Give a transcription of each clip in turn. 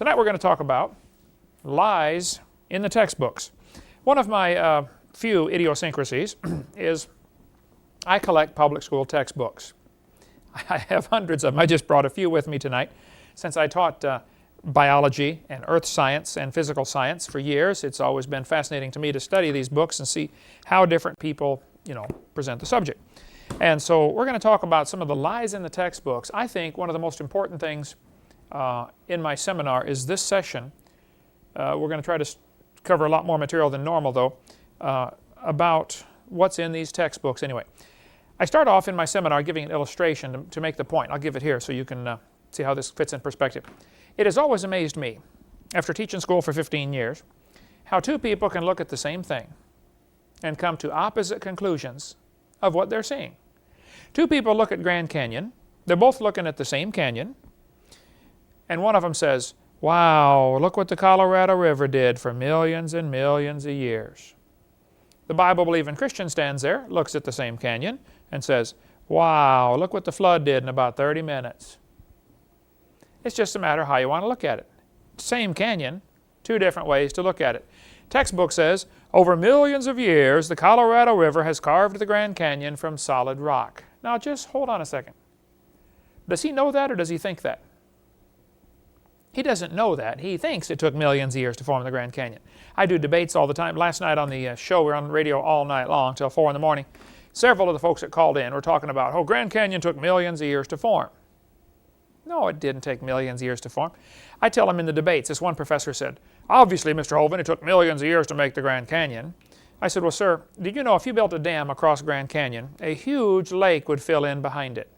Tonight we're going to talk about lies in the textbooks. One of my few idiosyncrasies is I collect public school textbooks. I have hundreds of them. I just brought a few with me tonight. Since I taught biology and earth science and physical science for years, it's always been fascinating to me to study these books and see how different people, present the subject. And so we're going to talk about some of the lies in the textbooks. I think one of the most important things in my seminar is this session. We're going to try to cover a lot more material than normal, though, about what's in these textbooks anyway. I start off in my seminar giving an illustration to make the point. I'll give it here so you can see how this fits in perspective. It has always amazed me, after teaching school for 15 years, how two people can look at the same thing and come to opposite conclusions of what they're seeing. Two people look at Grand Canyon. They're both looking at the same canyon. And one of them says, "Wow, look what the Colorado River did for millions and millions of years." The Bible-believing Christian stands there, looks at the same canyon, and says, "Wow, look what the flood did in about 30 minutes." It's just a matter of how you want to look at it. Same canyon, two different ways to look at it. Textbook says, over millions of years, the Colorado River has carved the Grand Canyon from solid rock. Now just hold on a second. Does he know that or does he think that? He doesn't know that. He thinks it took millions of years to form the Grand Canyon. I do debates all the time. Last night on the show, we were on the radio all night long till 4 in the morning. Several of the folks that called in were talking about, oh, Grand Canyon took millions of years to form. No, it didn't take millions of years to form. I tell them in the debates, this one professor said, obviously, Mr. Hovind, it took millions of years to make the Grand Canyon. I said, well, sir, did you know if you built a dam across Grand Canyon, a huge lake would fill in behind it,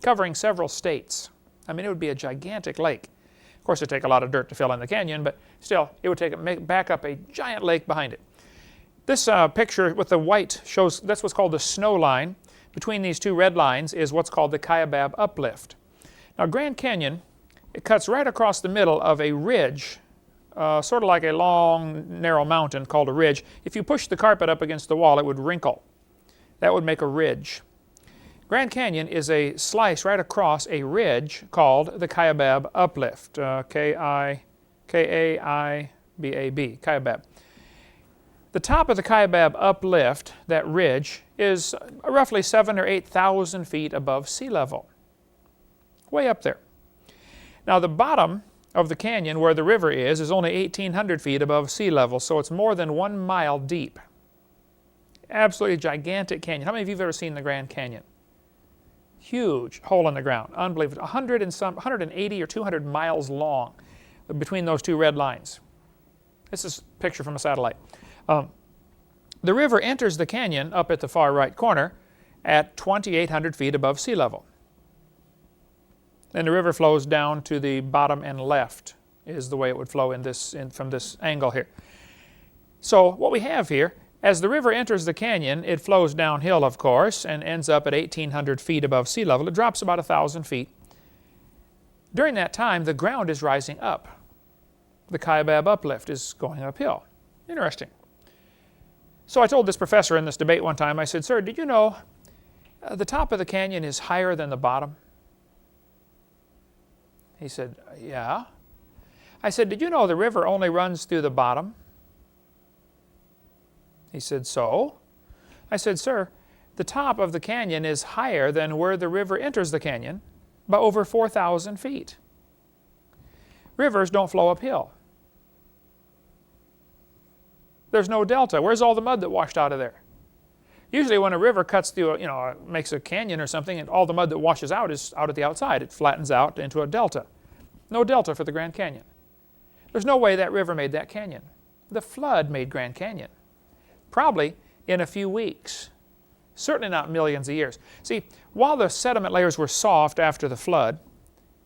covering several states. I mean, it would be a gigantic lake. Of course, it'd take a lot of dirt to fill in the canyon, but still, it would back up a giant lake behind it. This picture with the white shows, that's what's called the snow line. Between these two red lines is what's called the Kaibab uplift. Now, Grand Canyon, it cuts right across the middle of a ridge, sort of like a long, narrow mountain called a ridge. If you push the carpet up against the wall, it would wrinkle. That would make a ridge. Grand Canyon is a slice right across a ridge called the Kaibab uplift, K-A-I-B-A-B, Kaibab. The top of the Kaibab uplift, that ridge, is roughly 7,000 or 8,000 feet above sea level. Way up there. Now the bottom of the canyon where the river is only 1,800 feet above sea level, so it's more than 1 mile deep. Absolutely gigantic canyon. How many of you have ever seen the Grand Canyon? Huge hole in the ground, unbelievable. 180 or 200 miles long between those two red lines. This is a picture from a satellite. The river enters the canyon up at the far right corner at 2,800 feet above sea level. And the river flows down to the bottom and left is the way it would flow from this angle here. So what we have here, as the river enters the canyon, it flows downhill, of course, and ends up at 1,800 feet above sea level. It drops about 1,000 feet. During that time, the ground is rising up. The Kaibab uplift is going uphill. Interesting. So I told this professor in this debate one time, I said, "Sir, did you know the top of the canyon is higher than the bottom?" He said, "Yeah." I said, "Did you know the river only runs through the bottom?" He said, "So?" I said, "Sir, the top of the canyon is higher than where the river enters the canyon by over 4,000 feet. Rivers don't flow uphill. There's no delta. Where's all the mud that washed out of there? Usually when a river cuts through, makes a canyon or something, and all the mud that washes out is out at the outside. It flattens out into a delta. No delta for the Grand Canyon. There's no way that river made that canyon. The flood made Grand Canyon. Probably in a few weeks. Certainly not millions of years. See, while the sediment layers were soft after the flood,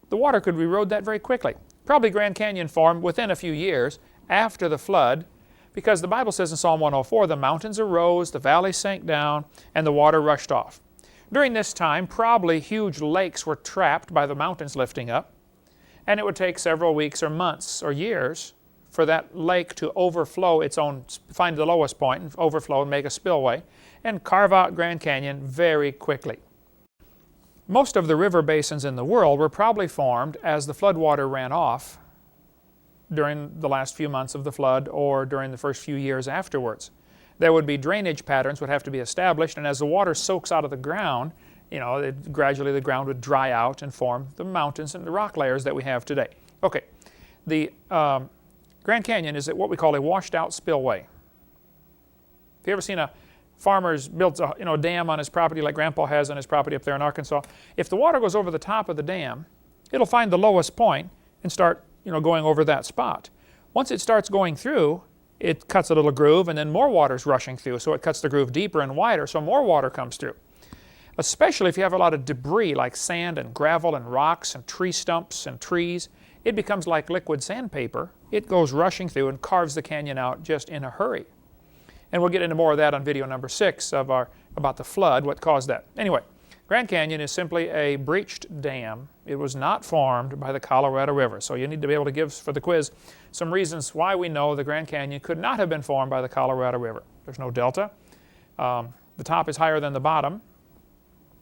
the water could erode that very quickly. Probably Grand Canyon formed within a few years after the flood, because the Bible says in Psalm 104, the mountains arose, the valleys sank down, and the water rushed off. During this time, probably huge lakes were trapped by the mountains lifting up, and it would take several weeks or months or years for that lake to overflow its own, find the lowest point and overflow and make a spillway, and carve out Grand Canyon very quickly. Most of the river basins in the world were probably formed as the floodwater ran off during the last few months of the flood or during the first few years afterwards. There would be drainage patterns would have to be established, and as the water soaks out of the ground, gradually the ground would dry out and form the mountains and the rock layers that we have today. Okay, the Grand Canyon is what we call a washed out spillway. Have you ever seen a farmer's built a dam on his property like Grandpa has on his property up there in Arkansas? If the water goes over the top of the dam, it'll find the lowest point and start going over that spot. Once it starts going through, it cuts a little groove, and then more water's rushing through, so it cuts the groove deeper and wider, so more water comes through. Especially if you have a lot of debris like sand and gravel and rocks and tree stumps and trees, it becomes like liquid sandpaper. It goes rushing through and carves the canyon out just in a hurry. And we'll get into more of that on video number 6 about the flood, what caused that. Anyway, Grand Canyon is simply a breached dam. It was not formed by the Colorado River. So you need to be able to give, for the quiz, some reasons why we know the Grand Canyon could not have been formed by the Colorado River. There's no delta. The top is higher than the bottom.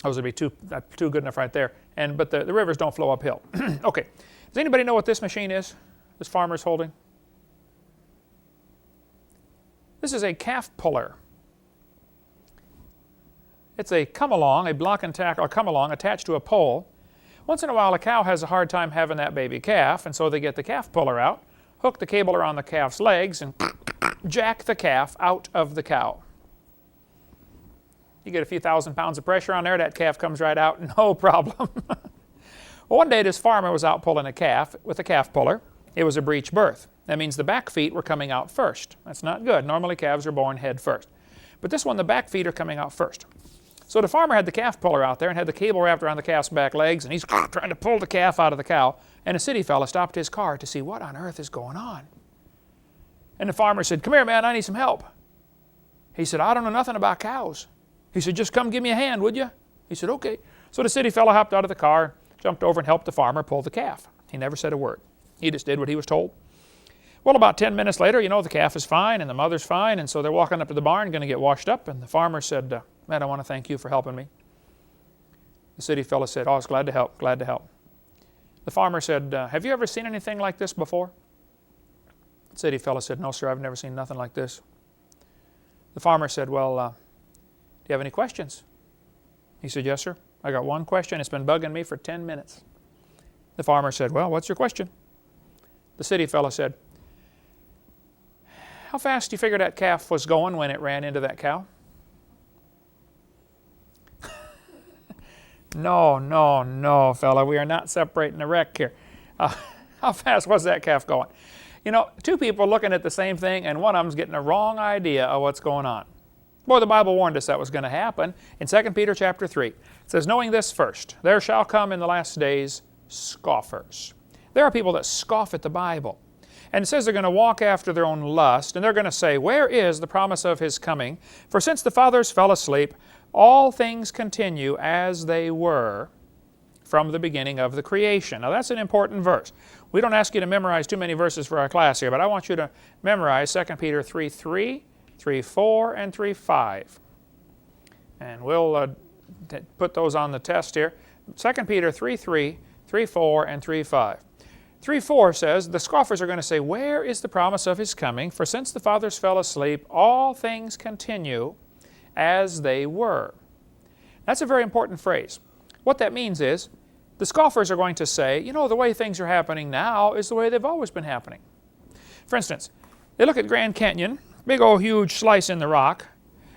Those would be too good enough right there. But the rivers don't flow uphill. Okay. Does anybody know what this machine is? This farmer's holding? This is a calf puller. It's a come-along, a block and tackle, or come-along attached to a pole. Once in a while, a cow has a hard time having that baby calf, and so they get the calf puller out, hook the cable around the calf's legs, and jack the calf out of the cow. You get a few thousand pounds of pressure on there, that calf comes right out, no problem. Well, one day this farmer was out pulling a calf with a calf puller. It was a breech birth. That means the back feet were coming out first. That's not good. Normally calves are born head first. But this one, the back feet are coming out first. So the farmer had the calf puller out there and had the cable wrapped around the calf's back legs, and he's trying to pull the calf out of the cow. And a city fella stopped his car to see what on earth is going on. And the farmer said, "Come here, man, I need some help." He said, "I don't know nothing about cows." He said, "Just come give me a hand, would you?" He said, "Okay." So the city fella hopped out of the car, jumped over and helped the farmer pull the calf. He never said a word. He just did what he was told. Well, about 10 minutes later, the calf is fine and the mother's fine, and so they're walking up to the barn, going to get washed up, and the farmer said, "Man, I want to thank you for helping me." The city fellow said, "Oh, I was glad to help, glad to help." The farmer said, "Have you ever seen anything like this before?" The city fellow said, "No, sir, I've never seen nothing like this." The farmer said, "Well, do you have any questions?" He said, "Yes, sir. I got one question. It's been bugging me for 10 minutes. The farmer said, "Well, what's your question?" The city fellow said, "How fast do you figure that calf was going when it ran into that cow?" No, fella. We are not separating the wreck here. How fast was that calf going? Two people looking at the same thing, and one of them's getting the wrong idea of what's going on. Boy, the Bible warned us that was going to happen. In 2 Peter chapter 3, it says, "Knowing this first, there shall come in the last days scoffers." There are people that scoff at the Bible. And it says they're going to walk after their own lust, and they're going to say, "Where is the promise of His coming? For since the fathers fell asleep, all things continue as they were from the beginning of the creation." Now that's an important verse. We don't ask you to memorize too many verses for our class here, but I want you to memorize 2 Peter 3:3, 3:4, and 3:5. And we'll put those on the test here. 2 Peter 3:3, 3:4, and 3:5. 3:4 says, the scoffers are going to say, "Where is the promise of His coming? For since the fathers fell asleep, all things continue as they were." That's a very important phrase. What that means is, the scoffers are going to say, the way things are happening now is the way they've always been happening. For instance, they look at Grand Canyon, big old huge slice in the rock,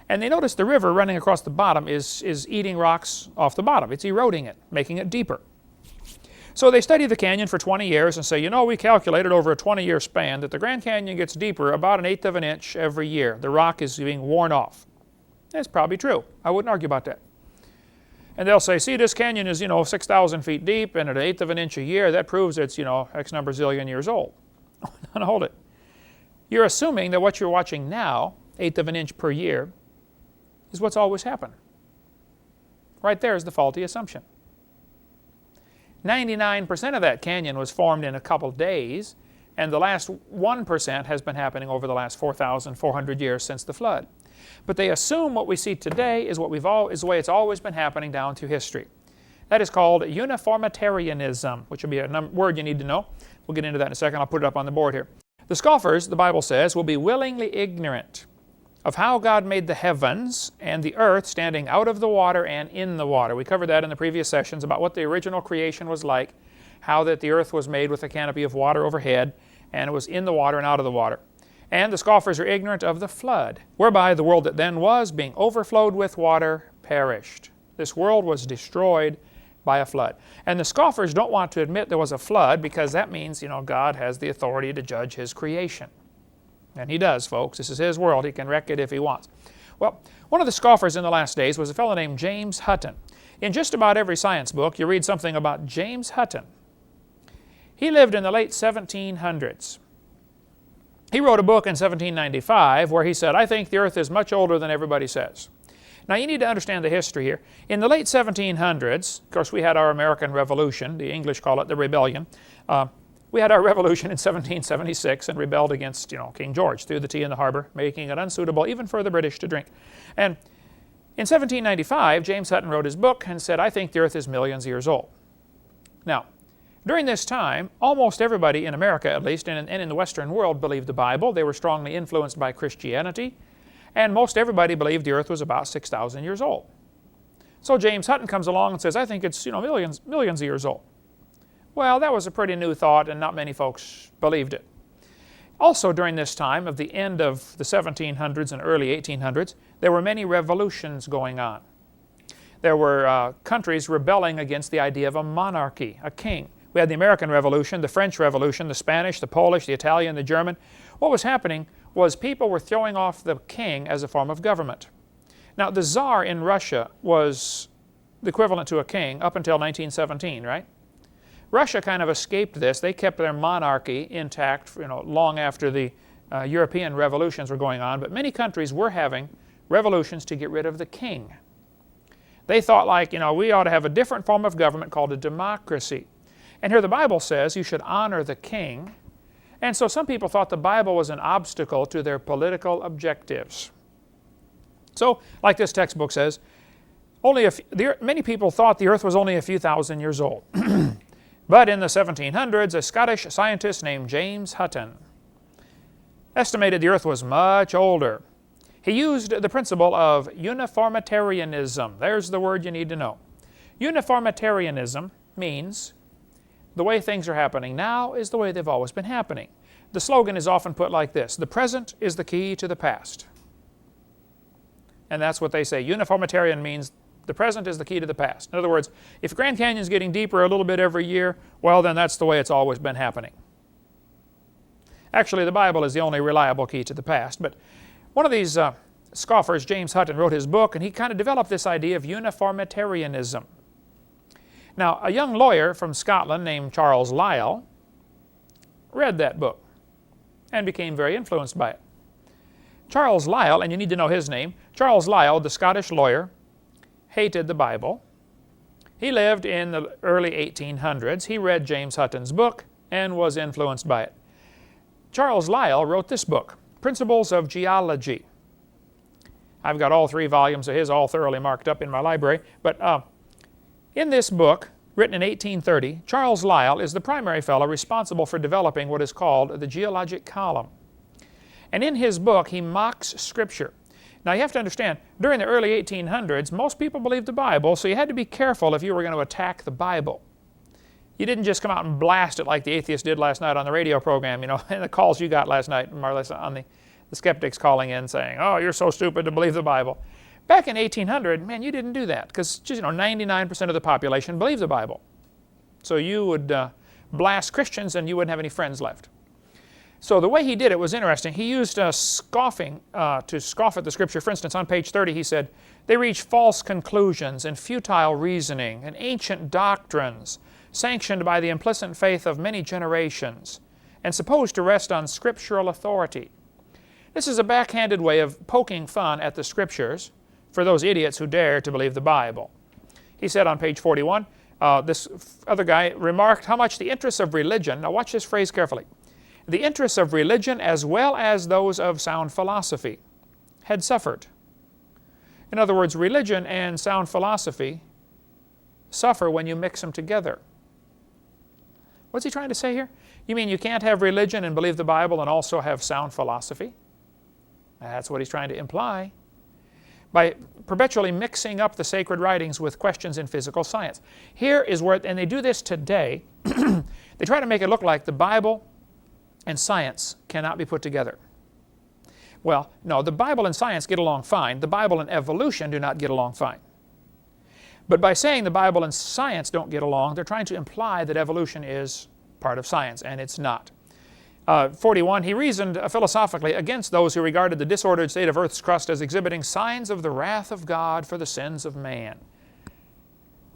and they notice the river running across the bottom is eating rocks off the bottom. It's eroding it, making it deeper. So they study the canyon for 20 years and say, we calculated over a 20-year span that the Grand Canyon gets deeper about 1/8 of an inch every year. The rock is being worn off. That's probably true. I wouldn't argue about that. And they'll say, "See, this canyon is, 6,000 feet deep and at 1/8 of an inch a year. That proves it's, X number zillion years old." Now hold it. You're assuming that what you're watching now, 1/8 of an inch per year, is what's always happened. Right there is the faulty assumption. 99% of that canyon was formed in a couple days, and the last 1% has been happening over the last 4,400 years since the flood. But they assume what we see today is is the way it's always been happening down through history. That is called uniformitarianism, which will be a word you need to know. We'll get into that in a second. I'll put it up on the board here. The scoffers, the Bible says, will be willingly ignorant of how God made the heavens and the earth standing out of the water and in the water. We covered that in the previous sessions about what the original creation was like, how that the earth was made with a canopy of water overhead, and it was in the water and out of the water. And the scoffers are ignorant of the flood, whereby the world that then was, being overflowed with water, perished. This world was destroyed by a flood. And the scoffers don't want to admit there was a flood because that means, God has the authority to judge His creation. And He does, folks. This is His world. He can wreck it if He wants. Well, one of the scoffers in the last days was a fellow named James Hutton. In just about every science book, you read something about James Hutton. He lived in the late 1700s. He wrote a book in 1795 where he said, I think the earth is much older than everybody says. Now you need to understand the history here. In the late 1700s, of course we had our American Revolution, the English call it the Rebellion. We had our revolution in 1776 and rebelled against, King George, threw the tea in the harbor, making it unsuitable even for the British to drink. And in 1795, James Hutton wrote his book and said, I think the earth is millions of years old. Now, during this time, almost everybody in America, at least, and in the Western world, believed the Bible. They were strongly influenced by Christianity, and most everybody believed the earth was about 6,000 years old. So James Hutton comes along and says, I think it's, millions of years old. Well, that was a pretty new thought, and not many folks believed it. Also during this time of the end of the 1700s and early 1800s, there were many revolutions going on. There were countries rebelling against the idea of a monarchy, a king. We had the American Revolution, the French Revolution, the Spanish, the Polish, the Italian, the German. What was happening was people were throwing off the king as a form of government. Now, the Tsar in Russia was the equivalent to a king up until 1917, right? Russia kind of escaped this. They kept their monarchy intact, long after the European revolutions were going on, but many countries were having revolutions to get rid of the king. They thought we ought to have a different form of government called a democracy. And here the Bible says you should honor the king. And so some people thought the Bible was an obstacle to their political objectives. So, like this textbook says, many people thought the earth was only a few thousand years old. But in the 1700s, a Scottish scientist named James Hutton estimated the earth was much older. He used the principle of uniformitarianism. There's the word you need to know. Uniformitarianism means the way things are happening now is the way they've always been happening. The slogan is often put like this: the present is the key to the past. And that's what they say. Uniformitarian means the present is the key to the past. In other words, if Grand Canyon's getting deeper a little bit every year, well, then that's the way it's always been happening. Actually, the Bible is the only reliable key to the past. But one of these scoffers, James Hutton, wrote his book, and he kind of developed this idea of uniformitarianism. Now, a young lawyer from Scotland named Charles Lyell read that book and became very influenced by it. Charles Lyell, and you need to know his name, Charles Lyell, the Scottish lawyer, hated the Bible. He lived in the early 1800s. He read James Hutton's book and was influenced by it. Charles Lyell wrote this book, Principles of Geology. I've got all 3 volumes of his all thoroughly marked up in my library. But in this book, written in 1830, Charles Lyell is the primary fellow responsible for developing what is called the geologic column. And in his book, he mocks Scripture. Now you have to understand, during the early 1800s, most people believed the Bible, so you had to be careful if you were going to attack the Bible. You didn't just come out and blast it like the atheists did last night on the radio program, and the calls you got last night, Marla, on the skeptics calling in saying, oh, you're so stupid to believe the Bible. Back in 1800, man, you didn't do that, because 99% of the population believed the Bible. So you would blast Christians and you wouldn't have any friends left. So the way he did it was interesting. He used scoffing to scoff at the Scripture. For instance, on page 30 he said, they reach false conclusions and futile reasoning and ancient doctrines sanctioned by the implicit faith of many generations and supposed to rest on scriptural authority. This is a backhanded way of poking fun at the Scriptures for those idiots who dare to believe the Bible. He said on page 41, this other guy remarked how much the interests of religion, now watch this phrase carefully, the interests of religion as well as those of sound philosophy had suffered. In other words, religion and sound philosophy suffer when you mix them together. What's he trying to say here? You mean you can't have religion and believe the Bible and also have sound philosophy? That's what he's trying to imply by perpetually mixing up the sacred writings with questions in physical science. Here is where, and they do this today, they try to make it look like the Bible and science cannot be put together. Well, no, the Bible and science get along fine. The Bible and evolution do not get along fine. But by saying the Bible and science don't get along, they're trying to imply that evolution is part of science, and it's not. 41, he reasoned philosophically against those who regarded the disordered state of Earth's crust as exhibiting signs of the wrath of God for the sins of man.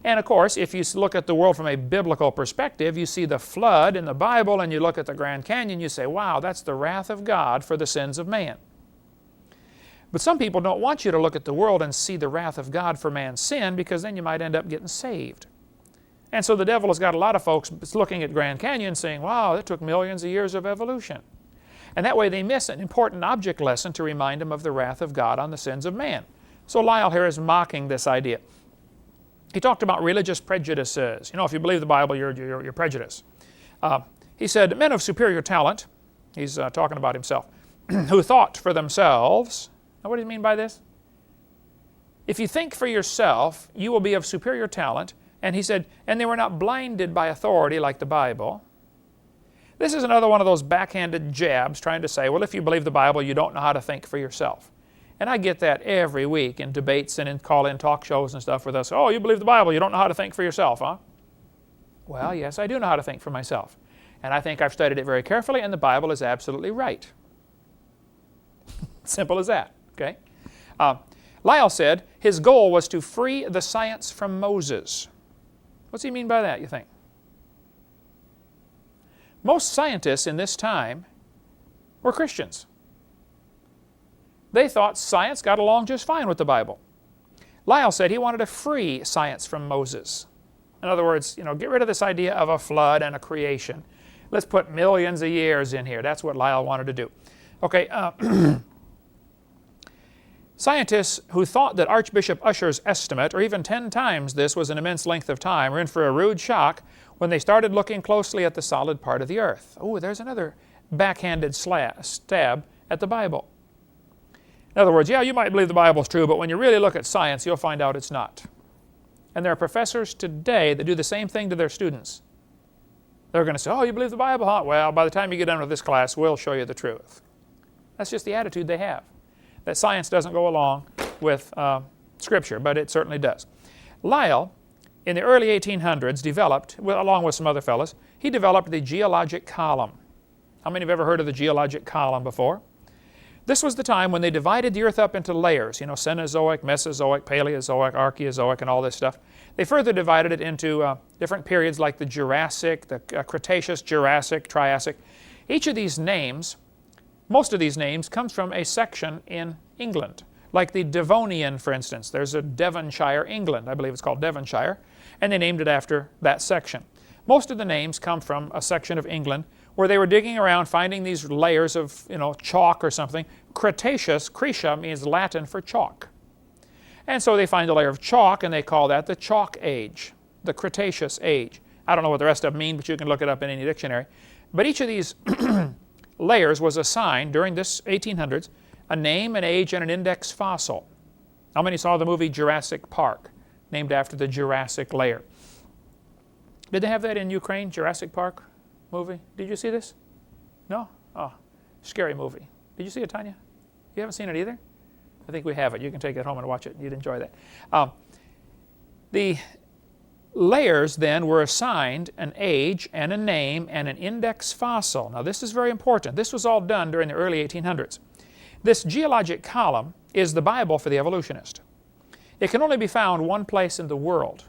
And of course, if you look at the world from a biblical perspective, you see the flood in the Bible, and you look at the Grand Canyon, you say, wow, that's the wrath of God for the sins of man. But some people don't want you to look at the world and see the wrath of God for man's sin, because then you might end up getting saved. And so the devil has got a lot of folks looking at Grand Canyon saying, wow, that took millions of years of evolution. And that way they miss an important object lesson to remind them of the wrath of God on the sins of man. So Lyle here is mocking this idea. He talked about religious prejudices. You know, if you believe the Bible, you're prejudiced. He said, men of superior talent, he's talking about himself, who thought for themselves. Now what does he mean by this? If you think for yourself, you will be of superior talent. And he said, and they were not blinded by authority like the Bible. This is another one of those backhanded jabs trying to say, well, if you believe the Bible, you don't know how to think for yourself. And I get that every week in debates and in call-in talk shows and stuff with us. Oh, you believe the Bible, you don't know how to think for yourself, huh? Well, yes, I do know how to think for myself. And I think I've studied it very carefully, and the Bible is absolutely right. Simple as that, okay? Lyle said his goal was to free the science from Moses. What's he mean by that, you think? Most scientists in this time were Christians. They thought science got along just fine with the Bible. Lyle said he wanted to free science from Moses. In other words, get rid of this idea of a flood and a creation. Let's put millions of years in here. That's what Lyle wanted to do. Okay, scientists who thought that Archbishop Usher's estimate, or even 10 times this, was an immense length of time, were in for a rude shock when they started looking closely at the solid part of the earth. Oh, there's another backhanded stab at the Bible. In other words, yeah, you might believe the Bible's true, but when you really look at science, you'll find out it's not. And there are professors today that do the same thing to their students. They're going to say, oh, you believe the Bible, huh? Well, by the time you get done with this class, we'll show you the truth. That's just the attitude they have. That science doesn't go along with Scripture, but it certainly does. Lyle, in the early 1800s, developed, along with some other fellows, he developed the geologic column. How many have ever heard of the geologic column before? This was the time when they divided the earth up into layers, Cenozoic, Mesozoic, Paleozoic, Archaeozoic, and all this stuff. They further divided it into different periods like the Jurassic, the Cretaceous, Jurassic, Triassic. Each of these names, most of these names, comes from a section in England. Like the Devonian, for instance. There's a Devonshire, England. I believe it's called Devonshire. And they named it after that section. Most of the names come from a section of England where they were digging around finding these layers of, chalk or something. Cretaceous, Cretia, means Latin for chalk. And so they find a layer of chalk and they call that the Chalk Age, the Cretaceous Age. I don't know what the rest of them mean, but you can look it up in any dictionary. But each of these layers was assigned, during this 1800s, a name, an age, and an index fossil. How many saw the movie Jurassic Park, named after the Jurassic layer? Did they have that in Ukraine, Jurassic Park movie? Did you see this? No? Oh, scary movie. Did you see it, Tanya? You haven't seen it either? I think we have it. You can take it home and watch it. You'd enjoy that. The layers then were assigned an age and a name and an index fossil. Now this is very important. This was all done during the early 1800s. This geologic column is the Bible for the evolutionist. It can only be found one place in the world.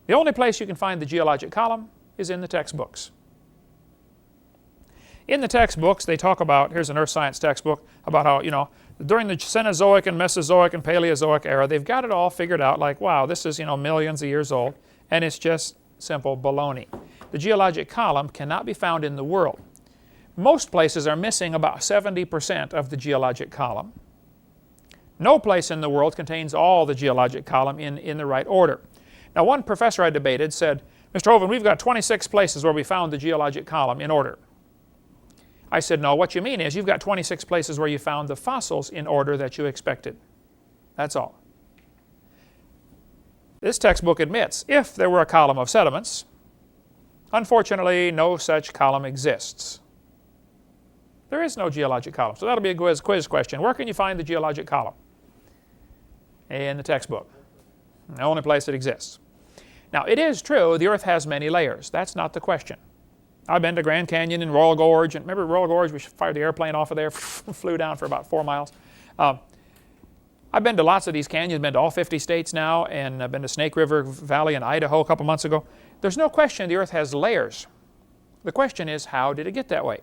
The only place you can find the geologic column is in the textbooks. In the textbooks, they talk about, here's an earth science textbook, about how, during the Cenozoic and Mesozoic and Paleozoic era, they've got it all figured out like, wow, this is, millions of years old, and it's just simple baloney. The geologic column cannot be found in the world. Most places are missing about 70% of the geologic column. No place in the world contains all the geologic column in the right order. Now, one professor I debated said, Mr. Hovind, we've got 26 places where we found the geologic column in order. I said, no, what you mean is you've got 26 places where you found the fossils in order that you expected. That's all. This textbook admits if there were a column of sediments, unfortunately, no such column exists. There is no geologic column. So that'll be a quiz question. Where can you find the geologic column? In the textbook. The only place it exists. Now, it is true the Earth has many layers. That's not the question. I've been to Grand Canyon and Royal Gorge. And remember Royal Gorge? We fired the airplane off of there, flew down for about 4 miles. I've been to lots of these canyons, been to all 50 states now, and I've been to Snake River Valley in Idaho a couple months ago. There's no question the Earth has layers. The question is, how did it get that way?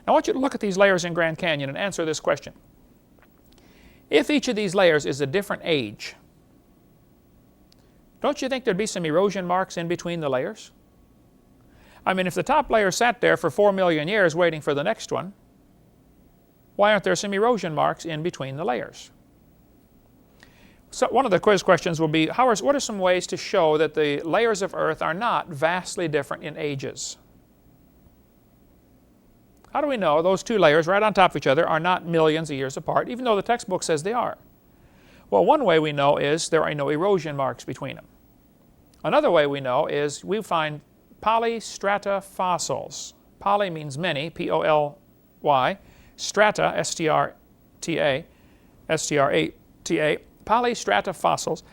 Now, I want you to look at these layers in Grand Canyon and answer this question. If each of these layers is a different age, don't you think there'd be some erosion marks in between the layers? I mean, if the top layer sat there for 4 million years waiting for the next one, why aren't there some erosion marks in between the layers? So one of the quiz questions will be, what are some ways to show that the layers of Earth are not vastly different in ages? How do we know those two layers right on top of each other are not millions of years apart, even though the textbook says they are? Well, one way we know is there are no erosion marks between them. Another way we know is we find polystrata fossils. Poly means many, P-O-L-Y. Strata, S-T-R-A-T-A. Polystrata fossils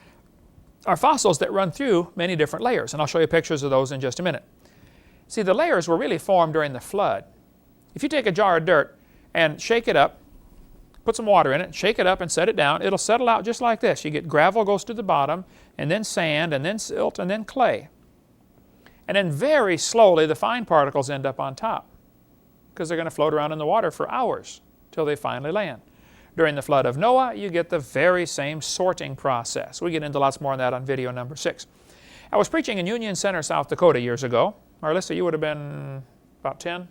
are fossils that run through many different layers, and I'll show you pictures of those in just a minute. See, the layers were really formed during the flood. If you take a jar of dirt and shake it up, put some water in it, shake it up and set it down, it'll settle out just like this. You get gravel goes to the bottom, and then sand, and then silt, and then clay. And then very slowly the fine particles end up on top because they're going to float around in the water for hours till they finally land. During the flood of Noah, you get the very same sorting process. We get into lots more on that on video number 6. I was preaching in Union Center, South Dakota years ago. Marlissa, you would have been about 10,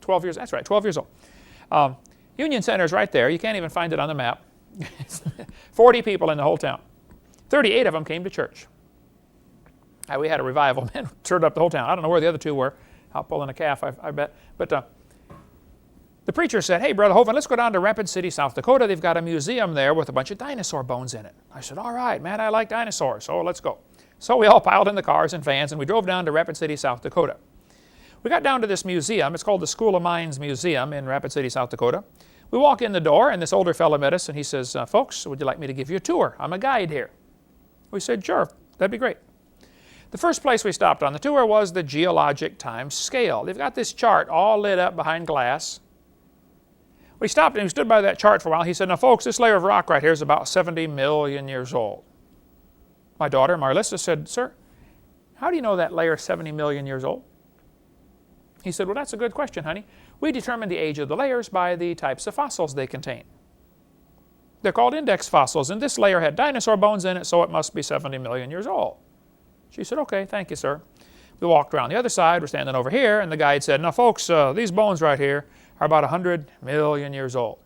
12 years, that's right, 12 years old. Union Center is right there. You can't even find it on the map. 40 people in the whole town. 38 of them came to church. We had a revival, man, turned up the whole town. I don't know where the other 2 were. Out pulling a calf, I bet. But the preacher said, hey, Brother Hovind, let's go down to Rapid City, South Dakota. They've got a museum there with a bunch of dinosaur bones in it. I said, all right, man, I like dinosaurs, so let's go. So we all piled in the cars and vans, and we drove down to Rapid City, South Dakota. We got down to this museum. It's called the School of Mines Museum in Rapid City, South Dakota. We walk in the door, and this older fellow met us, and he says, folks, would you like me to give you a tour? I'm a guide here. We said, sure, that'd be great. The first place we stopped on the tour was the geologic time scale. They've got this chart all lit up behind glass. We stopped and we stood by that chart for a while. He said, now folks, this layer of rock right here is about 70 million years old. My daughter, Marlissa, said, sir, how do you know that layer is 70 million years old? He said, well, that's a good question, honey. We determine the age of the layers by the types of fossils they contain. They're called index fossils, and this layer had dinosaur bones in it, so it must be 70 million years old. She said, okay, thank you, sir. We walked around the other side. We're standing over here, and the guide said, now, folks, these bones right here are about 100 million years old.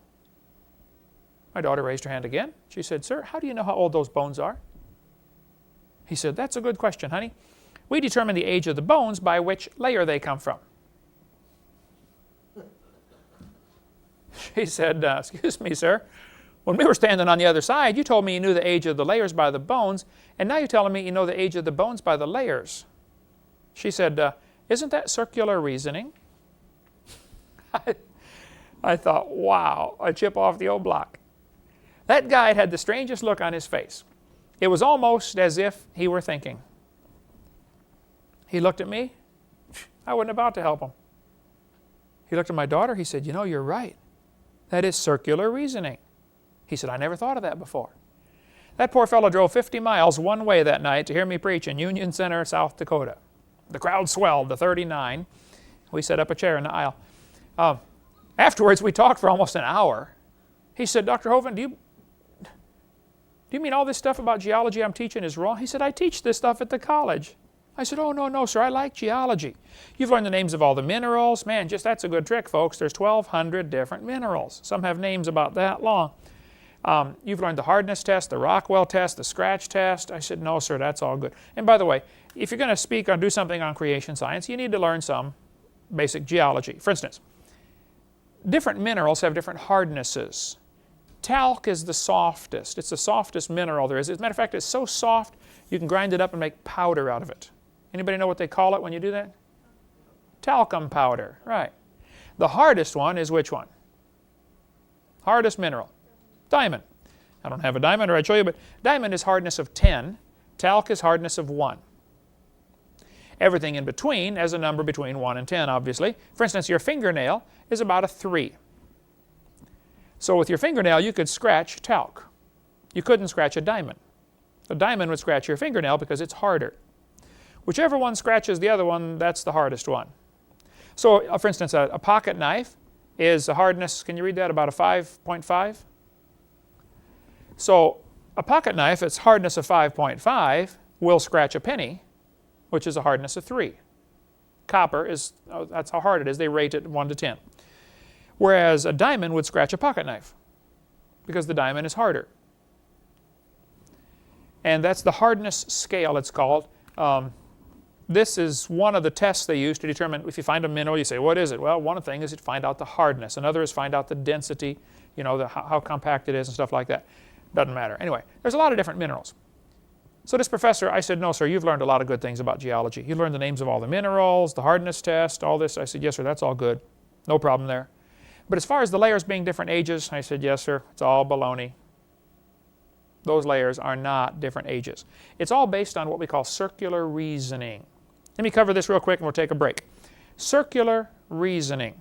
My daughter raised her hand again. She said, sir, how do you know how old those bones are? He said, that's a good question, honey. We determine the age of the bones by which layer they come from. She said, excuse me, sir. When we were standing on the other side, you told me you knew the age of the layers by the bones, and now you're telling me you know the age of the bones by the layers. She said, isn't that circular reasoning? I thought, wow, a chip off the old block. That guy had the strangest look on his face. It was almost as if he were thinking. He looked at me. I wasn't about to help him. He looked at my daughter. He said, you know, you're right. That is circular reasoning. He said, I never thought of that before. That poor fellow drove 50 miles one way that night to hear me preach in Union Center, South Dakota. The crowd swelled to 39. We set up a chair in the aisle. Afterwards, we talked for almost an hour. He said, Dr. Hovind, do you mean all this stuff about geology I'm teaching is wrong? He said, I teach this stuff at the college. I said, oh, no, sir, I like geology. You've learned the names of all the minerals. Man, just that's a good trick, folks. There's 1,200 different minerals. Some have names about that long. You've learned the hardness test, the Rockwell test, the scratch test. I said, no, sir, that's all good. And by the way, if you're going to speak or do something on creation science, you need to learn some basic geology. For instance, different minerals have different hardnesses. Talc is the softest. It's the softest mineral there is. As a matter of fact, it's so soft you can grind it up and make powder out of it. Anybody know what they call it when you do that? Talcum powder, right. The hardest one is which one? Hardest mineral? Diamond. I don't have a diamond, or I'd show you, but diamond is hardness of 10. Talc is hardness of 1. Everything in between has a number between 1 and 10, obviously. For instance, your fingernail is about a 3. So with your fingernail, you could scratch talc. You couldn't scratch a diamond. A diamond would scratch your fingernail because it's harder. Whichever one scratches the other one, that's the hardest one. So, for instance, a pocket knife is a hardness, can you read that, about a 5.5? So, a pocket knife, its hardness of 5.5 will scratch a penny, which is a hardness of 3. Copper is, that's how hard it is. They rate it 1 to 10. Whereas a diamond would scratch a pocket knife because the diamond is harder. And that's the hardness scale, it's called. This is one of the tests they use to determine if you find a mineral, you say, what is it? Well, one thing is to find out the hardness. Another is find out the density, you know, how compact it is and stuff like that. Doesn't matter. Anyway, there's a lot of different minerals. So this professor, I said, no, sir, you've learned a lot of good things about geology. You learned the names of all the minerals, the hardness test, all this. I said, yes, sir, that's all good. No problem there. But as far as the layers being different ages, I said, yes, sir, it's all baloney. Those layers are not different ages. It's all based on what we call circular reasoning. Let me cover this real quick and we'll take a break. Circular reasoning.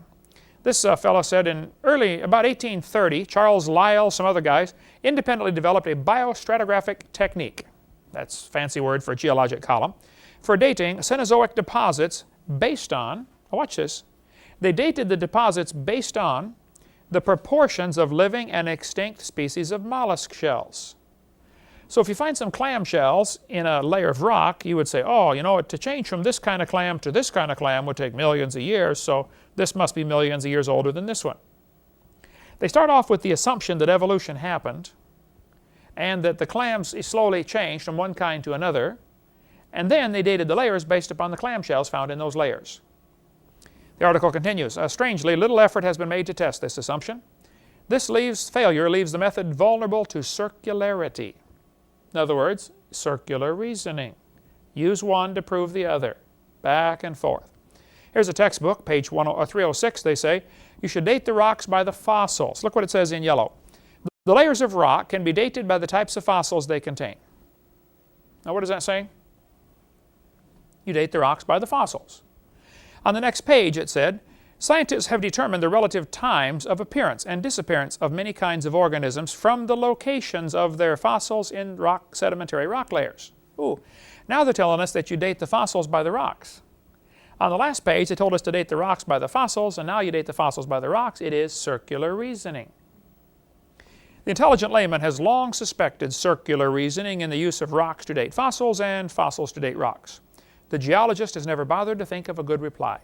This fellow said in about 1830, Charles Lyell, some other guys, independently developed a biostratigraphic technique. That's a fancy word for a geologic column. For dating Cenozoic deposits based on, watch this, they dated the deposits based on the proportions of living and extinct species of mollusk shells. So if you find some clam shells in a layer of rock, you would say, oh, you know, to change from this kind of clam to this kind of clam would take millions of years, so this must be millions of years older than this one. They start off with the assumption that evolution happened and that the clams slowly changed from one kind to another, and then they dated the layers based upon the clam shells found in those layers. The article continues, strangely, little effort has been made to test this assumption. This failure leaves the method vulnerable to circularity. In other words, circular reasoning. Use one to prove the other. Back and forth. Here's a textbook, page 306, they say, you should date the rocks by the fossils. Look what it says in yellow. The layers of rock can be dated by the types of fossils they contain. Now what does that say? You date the rocks by the fossils. On the next page it said, scientists have determined the relative times of appearance and disappearance of many kinds of organisms from the locations of their fossils in sedimentary rock layers. Ooh, now they're telling us that you date the fossils by the rocks. On the last page they told us to date the rocks by the fossils, and now you date the fossils by the rocks. It is circular reasoning. The intelligent layman has long suspected circular reasoning in the use of rocks to date fossils and fossils to date rocks. The geologist has never bothered to think of a good reply,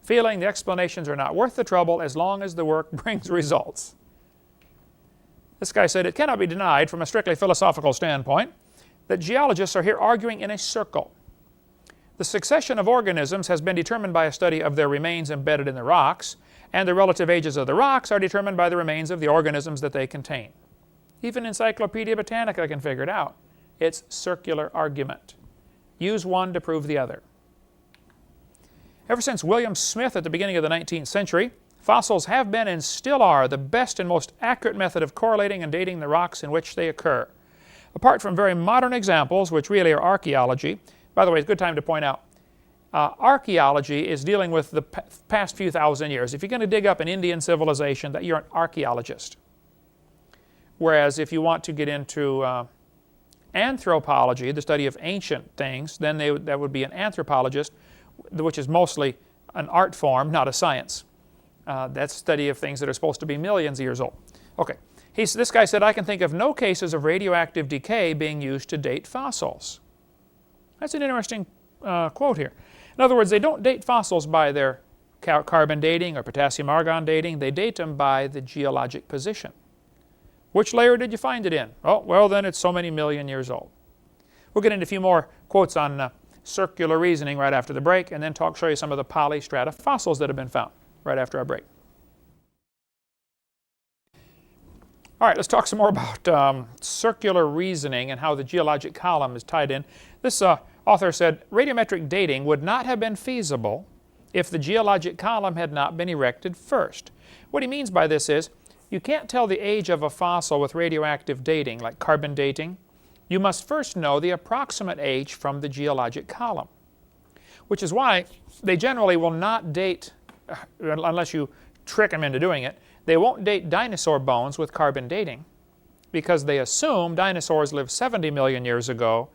feeling the explanations are not worth the trouble as long as the work brings results. This guy said, it cannot be denied from a strictly philosophical standpoint that geologists are here arguing in a circle. The succession of organisms has been determined by a study of their remains embedded in the rocks, and the relative ages of the rocks are determined by the remains of the organisms that they contain. Even Encyclopedia Britannica can figure it out. It's circular argument. Use one to prove the other. Ever since William Smith at the beginning of the 19th century, fossils have been and still are the best and most accurate method of correlating and dating the rocks in which they occur. Apart from very modern examples, which really are archaeology, by the way, it's a good time to point out, archaeology is dealing with the past few thousand years. If you're going to dig up an Indian civilization, you're an archaeologist. Whereas if you want to get into anthropology, the study of ancient things, then that would be an anthropologist, which is mostly an art form, not a science. That's study of things that are supposed to be millions of years old. Okay, this guy said, I can think of no cases of radioactive decay being used to date fossils. That's an interesting quote here. In other words, they don't date fossils by their carbon dating or potassium argon dating. They date them by the geologic position. Which layer did you find it in? Oh, well, then it's so many million years old. We'll get into a few more quotes on circular reasoning right after the break, and then show you some of the polystrata fossils that have been found right after our break. All right, let's talk some more about circular reasoning and how the geologic column is tied in. This author said, radiometric dating would not have been feasible if the geologic column had not been erected first. What he means by this is, you can't tell the age of a fossil with radioactive dating, like carbon dating. You must first know the approximate age from the geologic column, which is why they generally will not date, unless you trick them into doing it, they won't date dinosaur bones with carbon dating because they assume dinosaurs lived 70 million years ago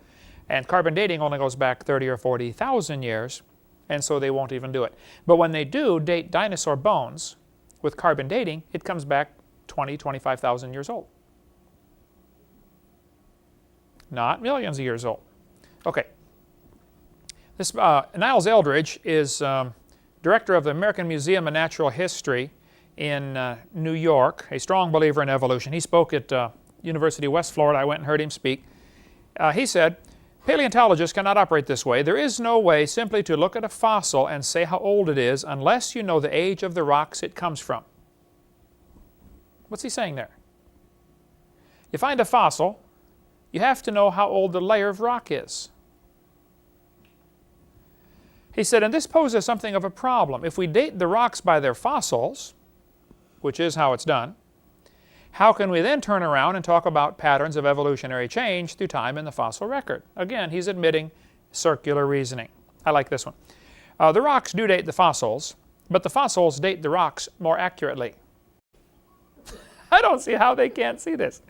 and carbon dating only goes back 30 or 40,000 years, and so they won't even do it. But when they do date dinosaur bones with carbon dating, it comes back 20, 25,000 years old. Not millions of years old. Okay. This Niles Eldridge is director of the American Museum of Natural History in New York, a strong believer in evolution. He spoke at University of West Florida. I went and heard him speak. He said, paleontologists cannot operate this way. There is no way simply to look at a fossil and say how old it is unless you know the age of the rocks it comes from. What's he saying there? You find a fossil, you have to know how old the layer of rock is. He said, and this poses something of a problem. If we date the rocks by their fossils, which is how it's done, how can we then turn around and talk about patterns of evolutionary change through time in the fossil record? Again, he's admitting circular reasoning. I like this one. The rocks do date the fossils, but the fossils date the rocks more accurately. I don't see how they can't see this.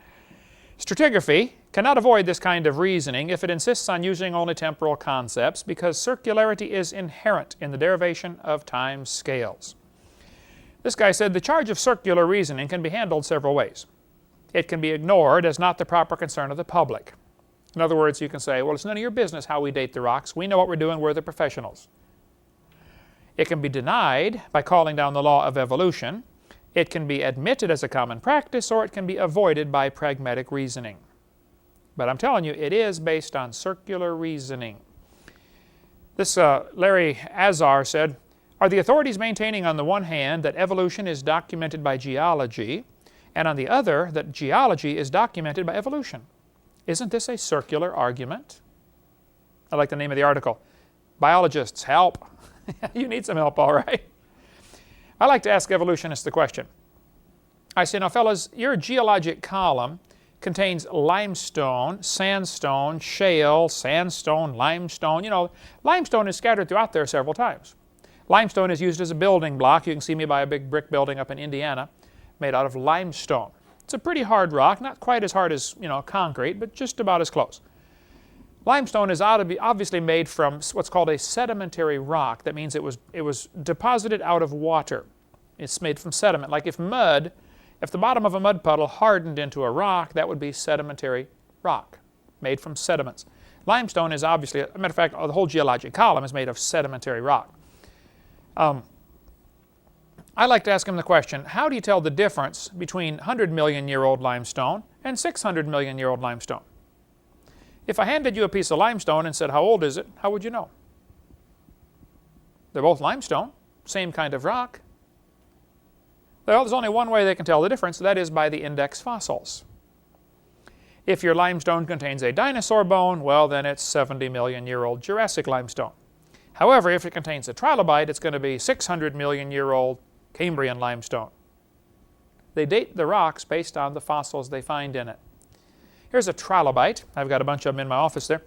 Stratigraphy cannot avoid this kind of reasoning if it insists on using only temporal concepts because circularity is inherent in the derivation of time scales. This guy said the charge of circular reasoning can be handled several ways. It can be ignored as not the proper concern of the public. In other words, you can say, well, it's none of your business how we date the rocks. We know what we're doing. We're the professionals. It can be denied by calling down the law of evolution. It can be admitted as a common practice, or it can be avoided by pragmatic reasoning. But I'm telling you, it is based on circular reasoning. This Larry Azar said, are the authorities maintaining on the one hand that evolution is documented by geology, and on the other that geology is documented by evolution? Isn't this a circular argument? I like the name of the article. Biologists, help. You need some help, all right. I like to ask evolutionists the question. I say, now fellas, your geologic column contains limestone, sandstone, shale, sandstone, limestone. You know, limestone is scattered throughout there several times. Limestone is used as a building block. You can see me by a big brick building up in Indiana made out of limestone. It's a pretty hard rock, not quite as hard as, concrete, but just about as close. Limestone is obviously made from what's called a sedimentary rock. That means it was deposited out of water. It's made from sediment. Like if the bottom of a mud puddle hardened into a rock, that would be sedimentary rock, made from sediments. Limestone is obviously, as a matter of fact, the whole geologic column is made of sedimentary rock. I like to ask him the question, how do you tell the difference between 100 million year old limestone and 600 million year old limestone? If I handed you a piece of limestone and said, how old is it, how would you know? They're both limestone, same kind of rock. Well, there's only one way they can tell the difference, that is by the index fossils. If your limestone contains a dinosaur bone, well then it's 70 million year old Jurassic limestone. However, if it contains a trilobite, it's going to be 600 million year old Cambrian limestone. They date the rocks based on the fossils they find in it. Here's a trilobite. I've got a bunch of them in my office there.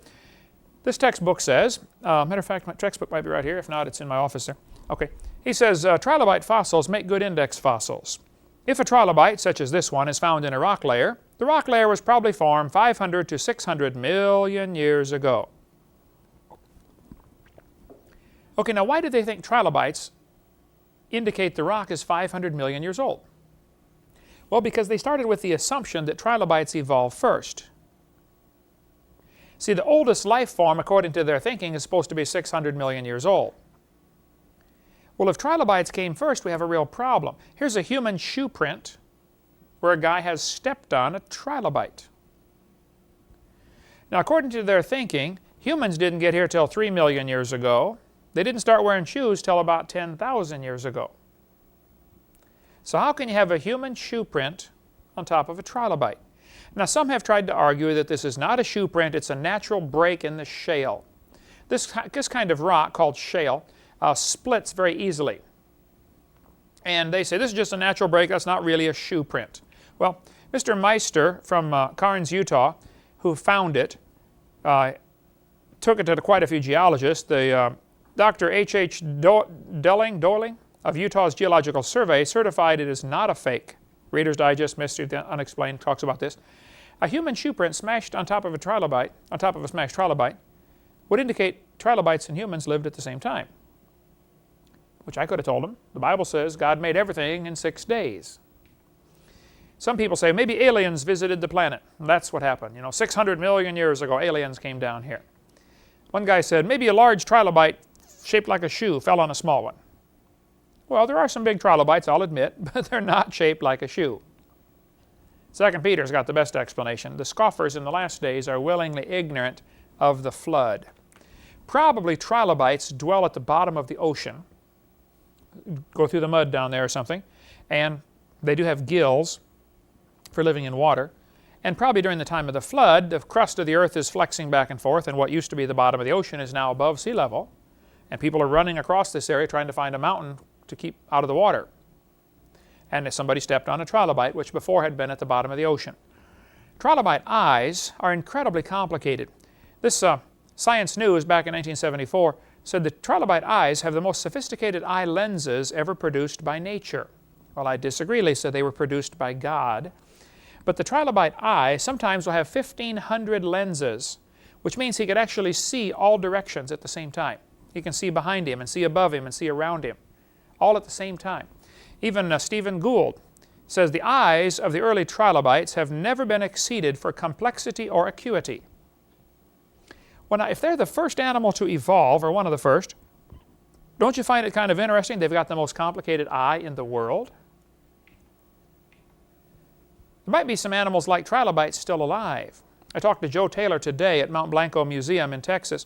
This textbook says, matter of fact, my textbook might be right here. If not, it's in my office there. Okay. He says, trilobite fossils make good index fossils. If a trilobite, such as this one, is found in a rock layer, the rock layer was probably formed 500 to 600 million years ago. Okay, now why do they think trilobites indicate the rock is 500 million years old? Well, because they started with the assumption that trilobites evolved first. See, the oldest life form, according to their thinking, is supposed to be 600 million years old. Well, if trilobites came first, we have a real problem. Here's a human shoe print where a guy has stepped on a trilobite. Now, according to their thinking, humans didn't get here till 3 million years ago. They didn't start wearing shoes till about 10,000 years ago. So how can you have a human shoe print on top of a trilobite? Now, some have tried to argue that this is not a shoe print, it's a natural break in the shale. This kind of rock, called shale, splits very easily. And they say this is just a natural break, that's not really a shoe print. Well, Mr. Meister from Carnes, Utah, who found it, took it to quite a few geologists. Dr. H.H. Doling of Utah's Geological Survey certified it is not a fake. Reader's Digest, Mystery Unexplained talks about this. A human shoe print smashed on top of a trilobite, on top of a smashed trilobite, would indicate trilobites and humans lived at the same time. Which I could have told them. The Bible says God made everything in 6 days. Some people say maybe aliens visited the planet. That's what happened. 600 million years ago, aliens came down here. One guy said maybe a large trilobite shaped like a shoe fell on a small one. Well, there are some big trilobites, I'll admit, but they're not shaped like a shoe. 2 Peter's got the best explanation. The scoffers in the last days are willingly ignorant of the flood. Probably trilobites dwell at the bottom of the ocean, go through the mud down there or something, and they do have gills for living in water. And probably during the time of the flood, the crust of the earth is flexing back and forth, and what used to be the bottom of the ocean is now above sea level. And people are running across this area trying to find a mountain to keep out of the water. And somebody stepped on a trilobite, which before had been at the bottom of the ocean. Trilobite eyes are incredibly complicated. This Science News back in 1974 said that trilobite eyes have the most sophisticated eye lenses ever produced by nature. Well, I disagree. They said they were produced by God. But the trilobite eye sometimes will have 1,500 lenses, which means he could actually see all directions at the same time. He can see behind him and see above him and see around him, all at the same time. Even Stephen Gould says the eyes of the early trilobites have never been exceeded for complexity or acuity. Well, now, if they're the first animal to evolve, or one of the first, don't you find it kind of interesting they've got the most complicated eye in the world? There might be some animals like trilobites still alive. I talked to Joe Taylor today at Mount Blanco Museum in Texas.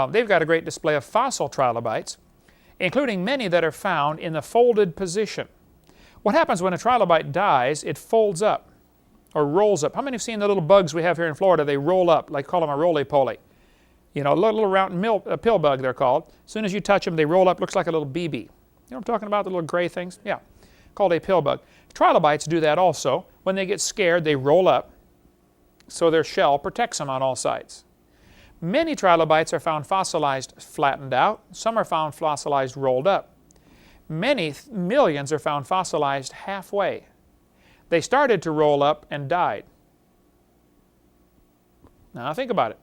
They've got a great display of fossil trilobites, including many that are found in the folded position. What happens when a trilobite dies, it folds up or rolls up. How many have seen the little bugs we have here in Florida? They roll up, like call them a roly-poly. A little round pill bug they're called. As soon as you touch them, they roll up, looks like a little BB. You know what I'm talking about, the little gray things? Yeah, called a pill bug. Trilobites do that also. When they get scared, they roll up, so their shell protects them on all sides. Many trilobites are found fossilized flattened out. Some are found fossilized rolled up. Many millions are found fossilized halfway. They started to roll up and died. Now think about it.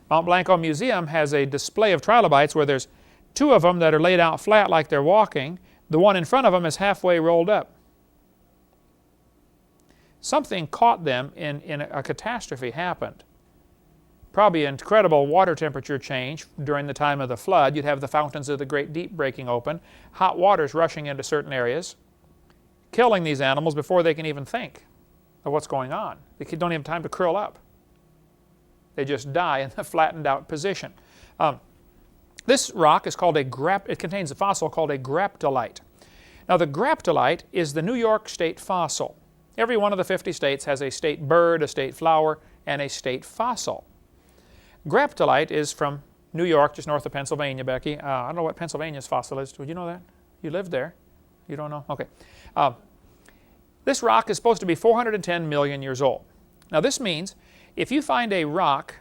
Mount Blanco Museum has a display of trilobites where there's 2 of them that are laid out flat like they're walking. The one in front of them is halfway rolled up. Something caught them in a catastrophe happened. Probably an incredible water temperature change during the time of the flood. You'd have the fountains of the Great Deep breaking open, hot waters rushing into certain areas, killing these animals before they can even think of what's going on. They don't even have time to curl up. They just die in the flattened out position. This rock is called it contains a fossil called a graptolite. Now the graptolite is the New York state fossil. Every one of the 50 states has a state bird, a state flower, and a state fossil. Graptolite is from New York, just north of Pennsylvania, Becky. I don't know what Pennsylvania's fossil is. Would you know that? You lived there. You don't know? Okay. This rock is supposed to be 410 million years old. Now this means if you find a rock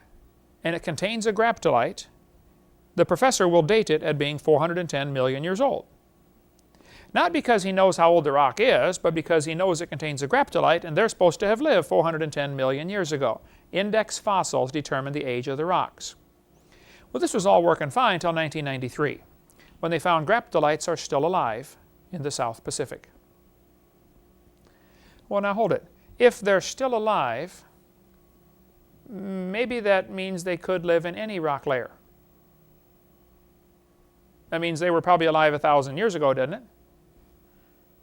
and it contains a graptolite, the professor will date it at being 410 million years old. Not because he knows how old the rock is, but because he knows it contains a graptolite and they're supposed to have lived 410 million years ago. Index fossils determine the age of the rocks. Well, this was all working fine until 1993, when they found graptolites are still alive in the South Pacific. Well, now hold it. If they're still alive, maybe that means they could live in any rock layer. That means they were probably alive 1,000 years ago, doesn't it?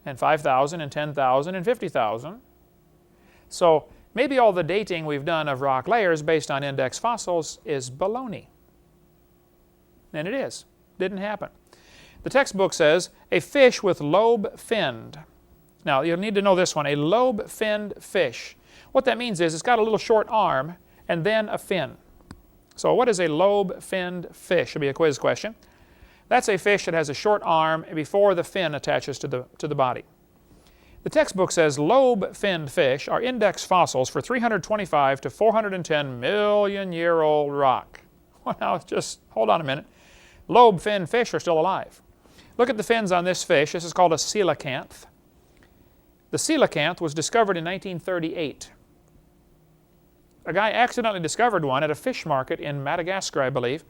and 5,000 and 10,000 and 50,000. So maybe all the dating we've done of rock layers based on index fossils is baloney. And it is. Didn't happen. The textbook says a fish with lobe-finned. Now you'll need to know this one, a lobe-finned fish. What that means is it's got a little short arm and then a fin. So what is a lobe-finned fish? Should be a quiz question. That's a fish that has a short arm before the fin attaches to the body. The textbook says lobe-finned fish are index fossils for 325 to 410 million year old rock. Well, now just hold on a minute. Lobe-finned fish are still alive. Look at the fins on this fish. This is called a coelacanth. The coelacanth was discovered in 1938. A guy accidentally discovered one at a fish market in Madagascar, I believe.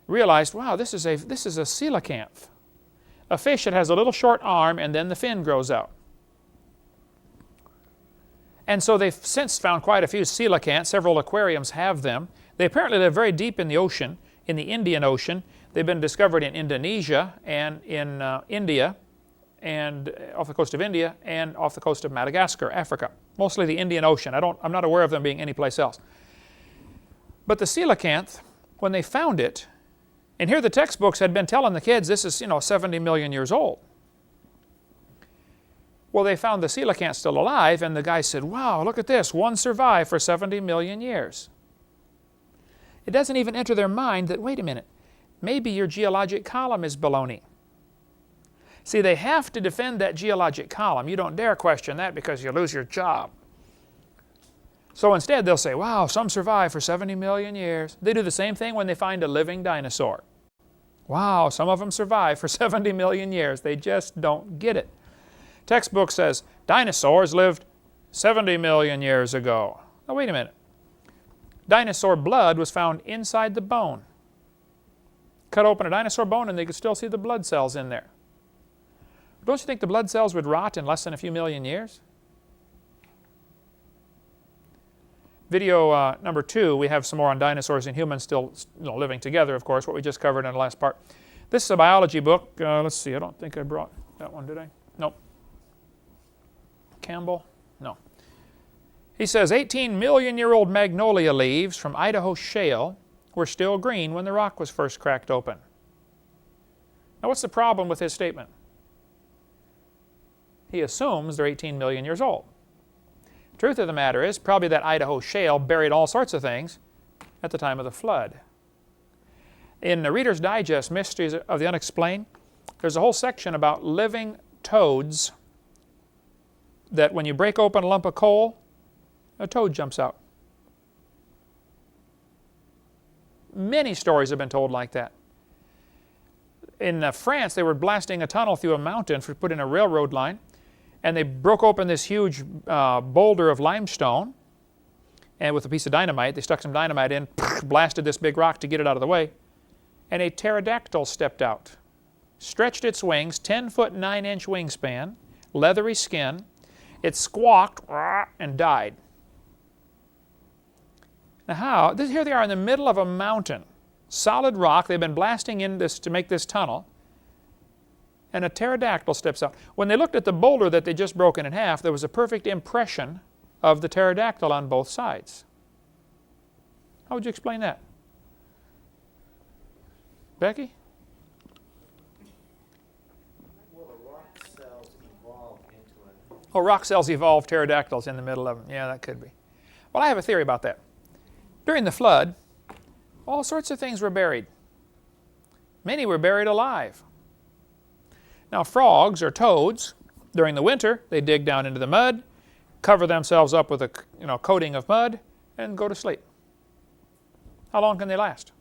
Realized, wow, this is a coelacanth. A fish that has a little short arm and then the fin grows out. And so they've since found quite a few coelacanths. Several aquariums have them. They apparently live very deep in the ocean, in the Indian Ocean. They've been discovered in Indonesia and in India, and off the coast of India and off the coast of Madagascar, Africa. Mostly the Indian Ocean. I'm not aware of them being anyplace else. But the coelacanth, when they found it, and here the textbooks had been telling the kids this is 70 million years old. Well, they found the coelacanth still alive, and the guy said, wow, look at this, one survived for 70 million years. It doesn't even enter their mind that, wait a minute, maybe your geologic column is baloney. See, they have to defend that geologic column. You don't dare question that because you lose your job. So instead they'll say, wow, some survived for 70 million years. They do the same thing when they find a living dinosaur. Wow, some of them survived for 70 million years. They just don't get it. Textbook says dinosaurs lived 70 million years ago. Now wait a minute. Dinosaur blood was found inside the bone. Cut open a dinosaur bone and they could still see the blood cells in there. Don't you think the blood cells would rot in less than a few million years? Video number 2, we have some more on dinosaurs and humans still living together, of course, what we just covered in the last part. This is a biology book. Let's see, I don't think I brought that one, did I? Nope. Campbell? No. He says 18 million year old magnolia leaves from Idaho shale were still green when the rock was first cracked open. Now what's the problem with his statement? He assumes they're 18 million years old. Truth of the matter is, probably that Idaho shale buried all sorts of things at the time of the flood. In the Reader's Digest, Mysteries of the Unexplained, there's a whole section about living toads that when you break open a lump of coal, a toad jumps out. Many stories have been told like that. In France, they were blasting a tunnel through a mountain to put in a railroad line, and they broke open this huge boulder of limestone, and with a piece of dynamite, they stuck some dynamite in, blasted this big rock to get it out of the way, and a pterodactyl stepped out, stretched its wings, 10-foot 9-inch wingspan, leathery skin. It squawked and died. Now how? Here they are in the middle of a mountain, solid rock. They've been blasting in this to make this tunnel, and a pterodactyl steps out. When they looked at the boulder that they just broken in half, there was a perfect impression of the pterodactyl on both sides. How would you explain that? Becky? Well, the rock cells evolved into it. Oh, rock cells evolved pterodactyls in the middle of them. Yeah, that could be. Well, I have a theory about that. During the flood, all sorts of things were buried. Many were buried alive. Now, frogs or toads, during the winter, they dig down into the mud, cover themselves up with a coating of mud, and go to sleep. How long can they last?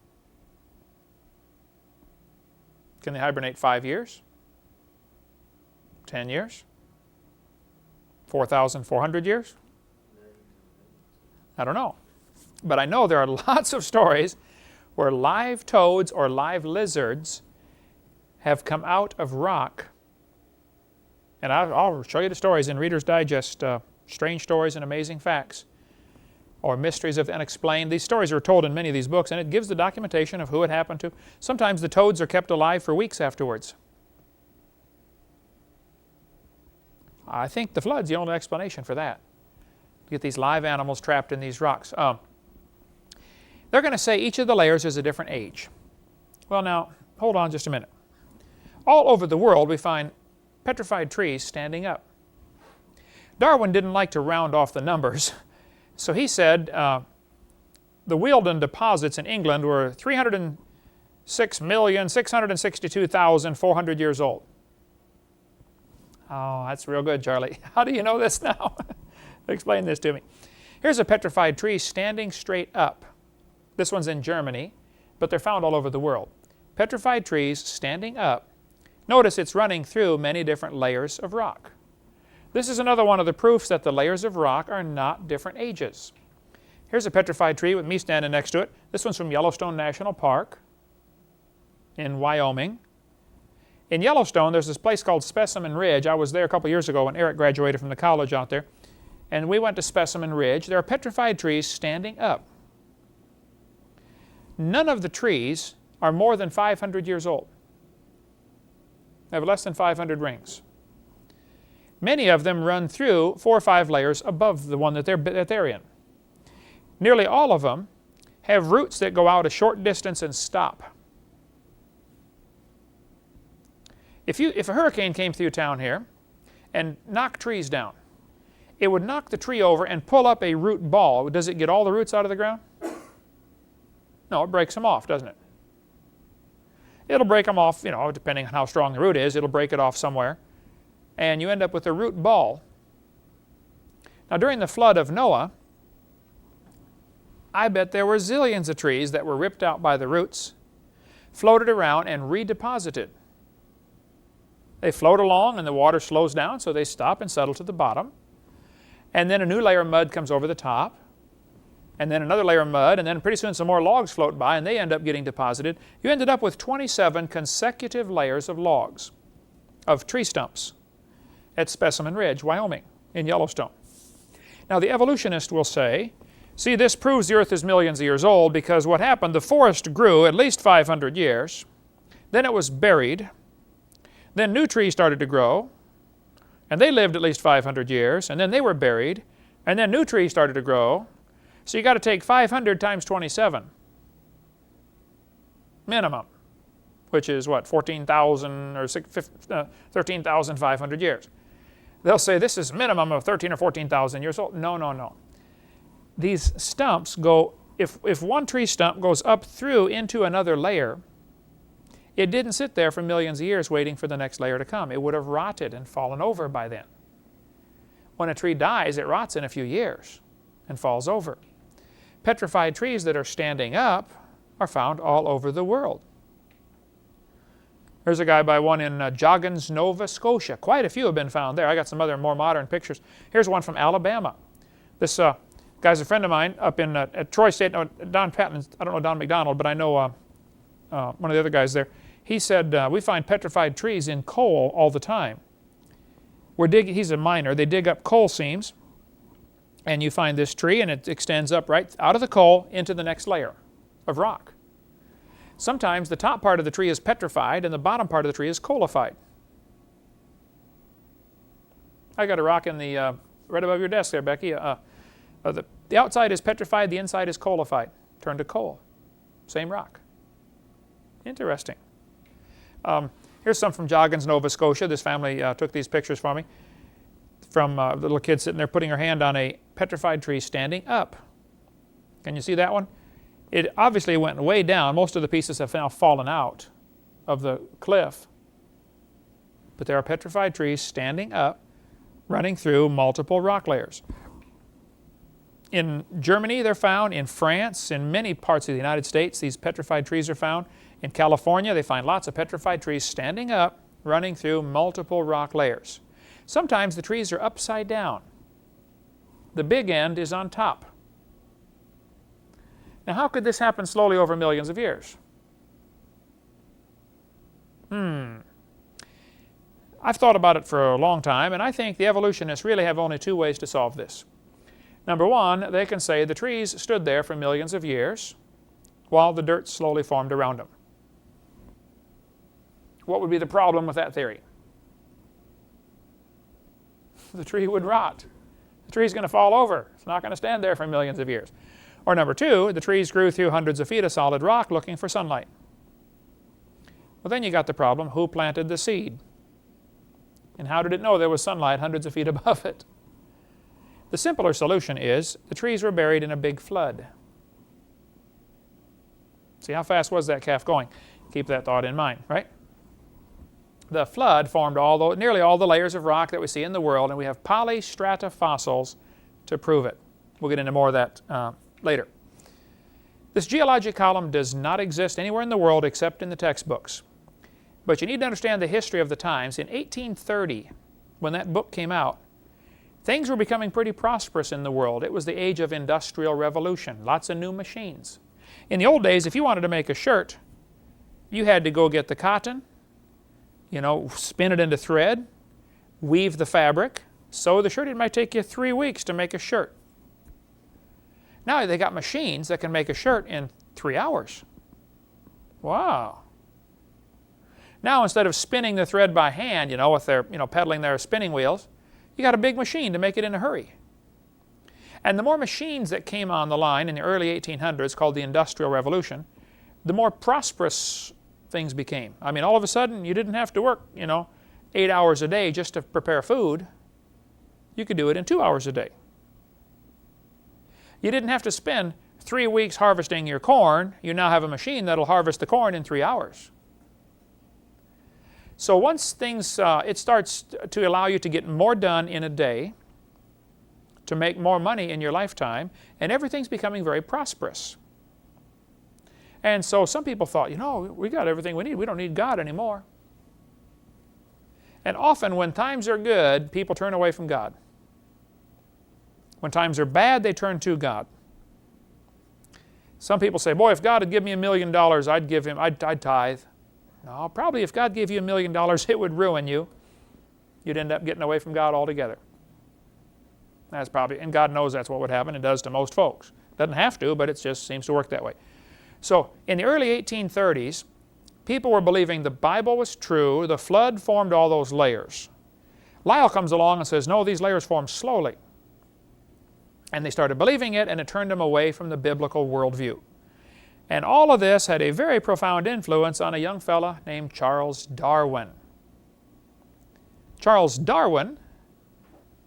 Can they hibernate 5 years? 10 years? 4,400 years? I don't know. But I know there are lots of stories where live toads or live lizards have come out of rock. And I'll show you the stories in Reader's Digest, Strange Stories and Amazing Facts, or Mysteries of the Unexplained. These stories are told in many of these books, and it gives the documentation of who it happened to. Sometimes the toads are kept alive for weeks afterwards. I think the flood's the only explanation for that. Get these live animals trapped in these rocks. They're going to say each of the layers is a different age. Well now, hold on just a minute. All over the world we find petrified trees standing up. Darwin didn't like to round off the numbers, so he said the Wealden deposits in England were 306,662,400 years old. Oh, that's real good, Charlie. How do you know this now? Explain this to me. Here's a petrified tree standing straight up. This one's in Germany, but they're found all over the world. Petrified trees standing up. Notice it's running through many different layers of rock. This is another one of the proofs that the layers of rock are not different ages. Here's a petrified tree with me standing next to it. This one's from Yellowstone National Park in Wyoming. In Yellowstone, there's this place called Specimen Ridge. I was there a couple years ago when Eric graduated from the college out there. And we went to Specimen Ridge. There are petrified trees standing up. None of the trees are more than 500 years old. They have less than 500 rings. Many of them run through 4 or 5 layers above the one that they're in. Nearly all of them have roots that go out a short distance and stop. If a hurricane came through town here and knocked trees down, it would knock the tree over and pull up a root ball. Does it get all the roots out of the ground? No, it breaks them off, doesn't it? It'll break them off, depending on how strong the root is, it'll break it off somewhere. And you end up with a root ball. Now during the flood of Noah, I bet there were zillions of trees that were ripped out by the roots, floated around and redeposited. They float along and the water slows down, so they stop and settle to the bottom. And then a new layer of mud comes over the top, and then another layer of mud, and then pretty soon some more logs float by and they end up getting deposited. You ended up with 27 consecutive layers of logs, of tree stumps at Specimen Ridge, Wyoming, in Yellowstone. Now the evolutionist will say, see, this proves the earth is millions of years old because what happened, the forest grew at least 500 years, then it was buried, then new trees started to grow, and they lived at least 500 years, and then they were buried, and then new trees started to grow. So you got to take 500 times 27 minimum, which is what, 14,000 or 13,500 years. They'll say this is minimum of 13 or 14,000 years old. No, no, no. These stumps go, if one tree stump goes up through into another layer, it didn't sit there for millions of years waiting for the next layer to come. It would have rotted and fallen over by then. When a tree dies, it rots in a few years and falls over. Petrified trees that are standing up are found all over the world. There's a guy by one in Joggins, Nova Scotia. Quite a few have been found there. I got some other more modern pictures. Here's one from Alabama. This guy's a friend of mine up in at Troy State. Don Patton, I don't know Don McDonald, but I know one of the other guys there. He said, we find petrified trees in coal all the time. He's a miner. They dig up coal seams, and you find this tree, and it extends up right out of the coal into the next layer of rock. Sometimes the top part of the tree is petrified, and the bottom part of the tree is coalified. I got a rock in the right above your desk there, Becky. The outside is petrified, the inside is coalified, turned to coal. Same rock. Interesting. Here's some from Joggins, Nova Scotia. This family took these pictures for me. From the little kid sitting there putting her hand on a petrified tree standing up. Can you see that one? It obviously went way down. Most of the pieces have now fallen out of the cliff. But there are petrified trees standing up, running through multiple rock layers. In Germany they're found, in France, in many parts of the United States these petrified trees are found. In California they find lots of petrified trees standing up, running through multiple rock layers. Sometimes the trees are upside down. The big end is on top. Now how could this happen slowly over millions of years? I've thought about it for a long time, and I think the evolutionists really have only 2 ways to solve this. Number one, they can say the trees stood there for millions of years while the dirt slowly formed around them. What would be the problem with that theory? the tree would rot. The tree's going to fall over. It's not going to stand there for millions of years. Or number two, the trees grew through hundreds of feet of solid rock looking for sunlight. Well, then you got the problem, who planted the seed? And how did it know there was sunlight hundreds of feet above it? The simpler solution is the trees were buried in a big flood. See, how fast was that calf going? Keep that thought in mind, right? The flood formed nearly all the layers of rock that we see in the world, and we have polystrata fossils to prove it. We'll get into more of that later. This geologic column does not exist anywhere in the world except in the textbooks. But you need to understand the history of the times. In 1830, when that book came out, things were becoming pretty prosperous in the world. It was the age of industrial revolution, lots of new machines. In the old days, if you wanted to make a shirt, you had to go get the cotton, spin it into thread, weave the fabric, sew the shirt. It might take you 3 weeks to make a shirt. Now they got machines that can make a shirt in 3 hours. Wow. Now instead of spinning the thread by hand, with their, pedaling their spinning wheels, you got a big machine to make it in a hurry. And the more machines that came on the line in the early 1800s, called the Industrial Revolution, the more prosperous things became. I mean, all of a sudden, you didn't have to work, 8 hours a day just to prepare food. You could do it in 2 hours a day. You didn't have to spend 3 weeks harvesting your corn. You now have a machine that'll harvest the corn in 3 hours. So once things, it starts to allow you to get more done in a day, to make more money in your lifetime, and everything's becoming very prosperous. And so some people thought, we got everything we need. We don't need God anymore. And often when times are good, people turn away from God. When times are bad, they turn to God. Some people say, boy, if God had given me $1 million, I'd tithe. No, probably if God gave you $1 million, it would ruin you. You'd end up getting away from God altogether. That's probably, and God knows that's what would happen. It does to most folks. Doesn't have to, but it just seems to work that way. So in the early 1830s, people were believing the Bible was true. The flood formed all those layers. Lyell comes along and says, no, these layers formed slowly. And they started believing it, and it turned them away from the biblical worldview. And all of this had a very profound influence on a young fella named Charles Darwin. Charles Darwin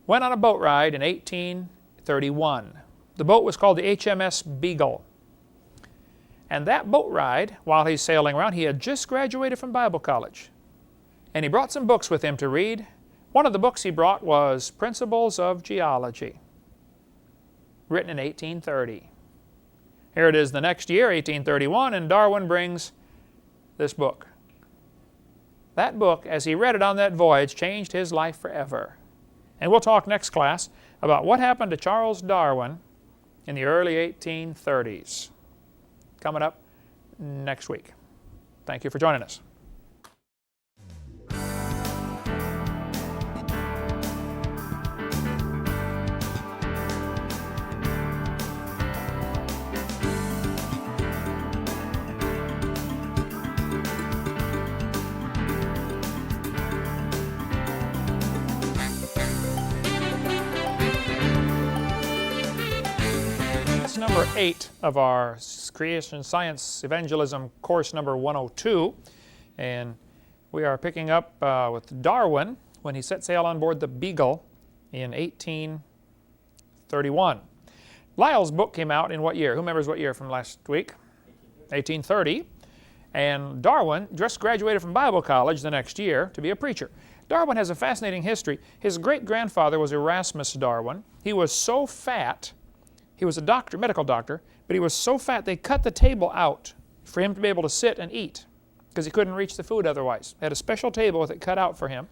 went on a boat ride in 1831. The boat was called the HMS Beagle. And that boat ride, while he's sailing around, he had just graduated from Bible college. And he brought some books with him to read. One of the books he brought was Principles of Geology, written in 1830. Here it is the next year, 1831, and Darwin brings this book. That book, as he read it on that voyage, changed his life forever. And we'll talk next class about what happened to Charles Darwin in the early 1830s. Coming up next week. Thank you for joining us. Number 8 of our Creation Science Evangelism course number 102, and we are picking up with Darwin when he set sail on board the Beagle in 1831. Lyell's book came out in what year? Who remembers what year from last week? 1830. And Darwin just graduated from Bible college the next year to be a preacher. Darwin has a fascinating history. His great-grandfather was Erasmus Darwin. He was so fat. He was a doctor, medical doctor, but he was so fat they cut the table out for him to be able to sit and eat because he couldn't reach the food otherwise. They had a special table with it cut out for him.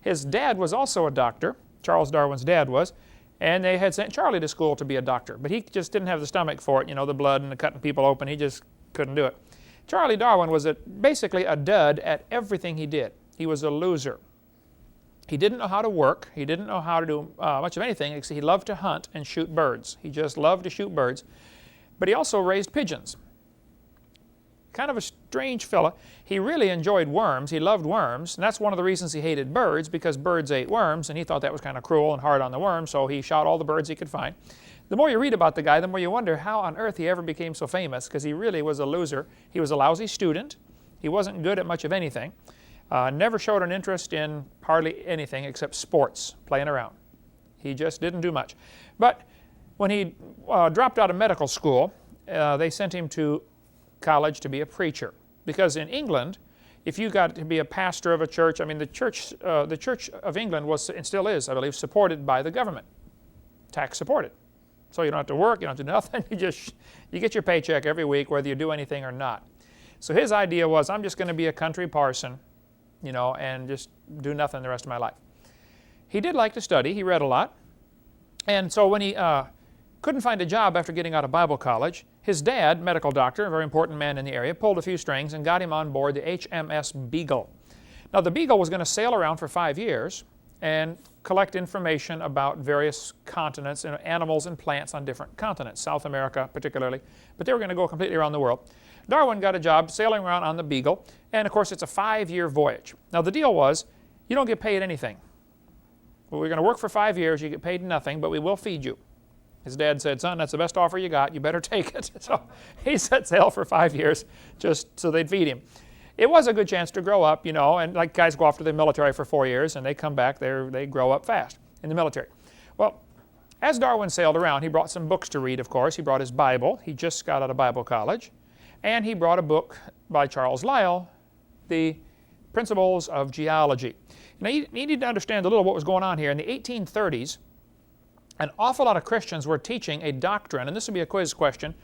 His dad was also a doctor, Charles Darwin's dad was, and they had sent Charlie to school to be a doctor, but he just didn't have the stomach for it, the blood and the cutting people open. He just couldn't do it. Charlie Darwin was basically a dud at everything he did. He was a loser. He didn't know how to work. He didn't know how to do much of anything, except he loved to hunt and shoot birds. He just loved to shoot birds. But he also raised pigeons. kind of a strange fella. He really enjoyed worms. He loved worms, and that's one of the reasons he hated birds, because birds ate worms, and he thought that was kind of cruel and hard on the worms, so he shot all the birds he could find. The more you read about the guy, the more you wonder how on earth he ever became so famous, because he really was a loser. He was a lousy student. He wasn't good at much of anything. Never showed an interest in hardly anything except sports, playing around. He just didn't do much. But when he dropped out of medical school, they sent him to college to be a preacher. Because in England, if you got to be a pastor of a church, I mean the Church of England was, and still is, I believe, supported by the government, tax supported. So you don't have to work, you don't have to do nothing, you get your paycheck every week whether you do anything or not. So his idea was, I'm just going to be a country parson, you know, and just do nothing the rest of my life. He did like to study, he read a lot, and so when he couldn't find a job after getting out of Bible college, his dad, medical doctor, a very important man in the area, pulled a few strings and got him on board the HMS Beagle. Now the Beagle was going to sail around for 5 years and collect information about various continents and animals and plants on different continents, South America particularly, but they were going to go completely around the world. Darwin got a job sailing around on the Beagle, and of course it's a 5-year voyage. Now the deal was, you don't get paid anything. Well, we're going to work for 5 years, you get paid nothing, but we will feed you. His dad said, son, that's the best offer you got, you better take it. So he set sail for 5 years just so they'd feed him. It was a good chance to grow up, you know, and like guys go off to the military for 4 years and they come back, they grow up fast in the military. Well, as Darwin sailed around, he brought some books to read, of course. He brought his Bible. He just got out of Bible college. And he brought a book by Charles Lyell, The Principles of Geology. Now, you need to understand a little what was going on here. In the 1830s, an awful lot of Christians were teaching a doctrine, and this would be a quiz question.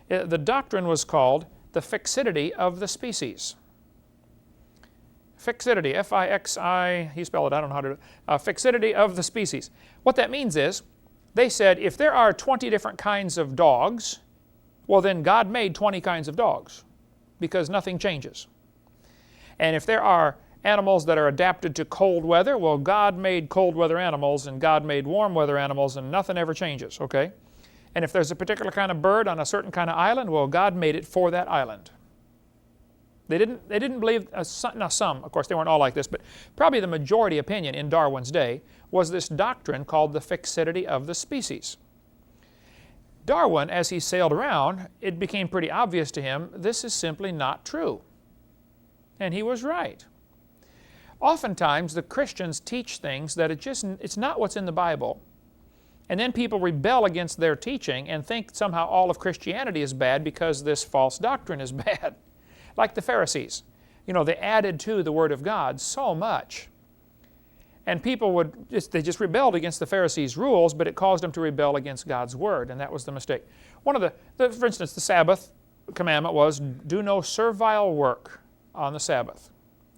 The doctrine was called the fixity of the species. Fixity, F-I-X-I, you spell it, I don't know how to do it. Fixity of the species. What that means is, they said if there are 20 different kinds of dogs, well then God made 20 kinds of dogs, because nothing changes. And if there are animals that are adapted to cold weather, well God made cold weather animals and God made warm weather animals and nothing ever changes, okay? And if there's a particular kind of bird on a certain kind of island, well God made it for that island. They didn't believe, now some, of course they weren't all like this, but probably the majority opinion in Darwin's day was this doctrine called the fixity of the species. Darwin, as he sailed around, it became pretty obvious to him this is simply not true. And he was right. Oftentimes the Christians teach things that it's not what's in the Bible. And then people rebel against their teaching and think somehow all of Christianity is bad because this false doctrine is bad. Like the Pharisees. You know, they added to the Word of God so much. And people they just rebelled against the Pharisees' rules, but it caused them to rebel against God's Word, and that was the mistake. One of for instance, the Sabbath commandment was, do no servile work on the Sabbath.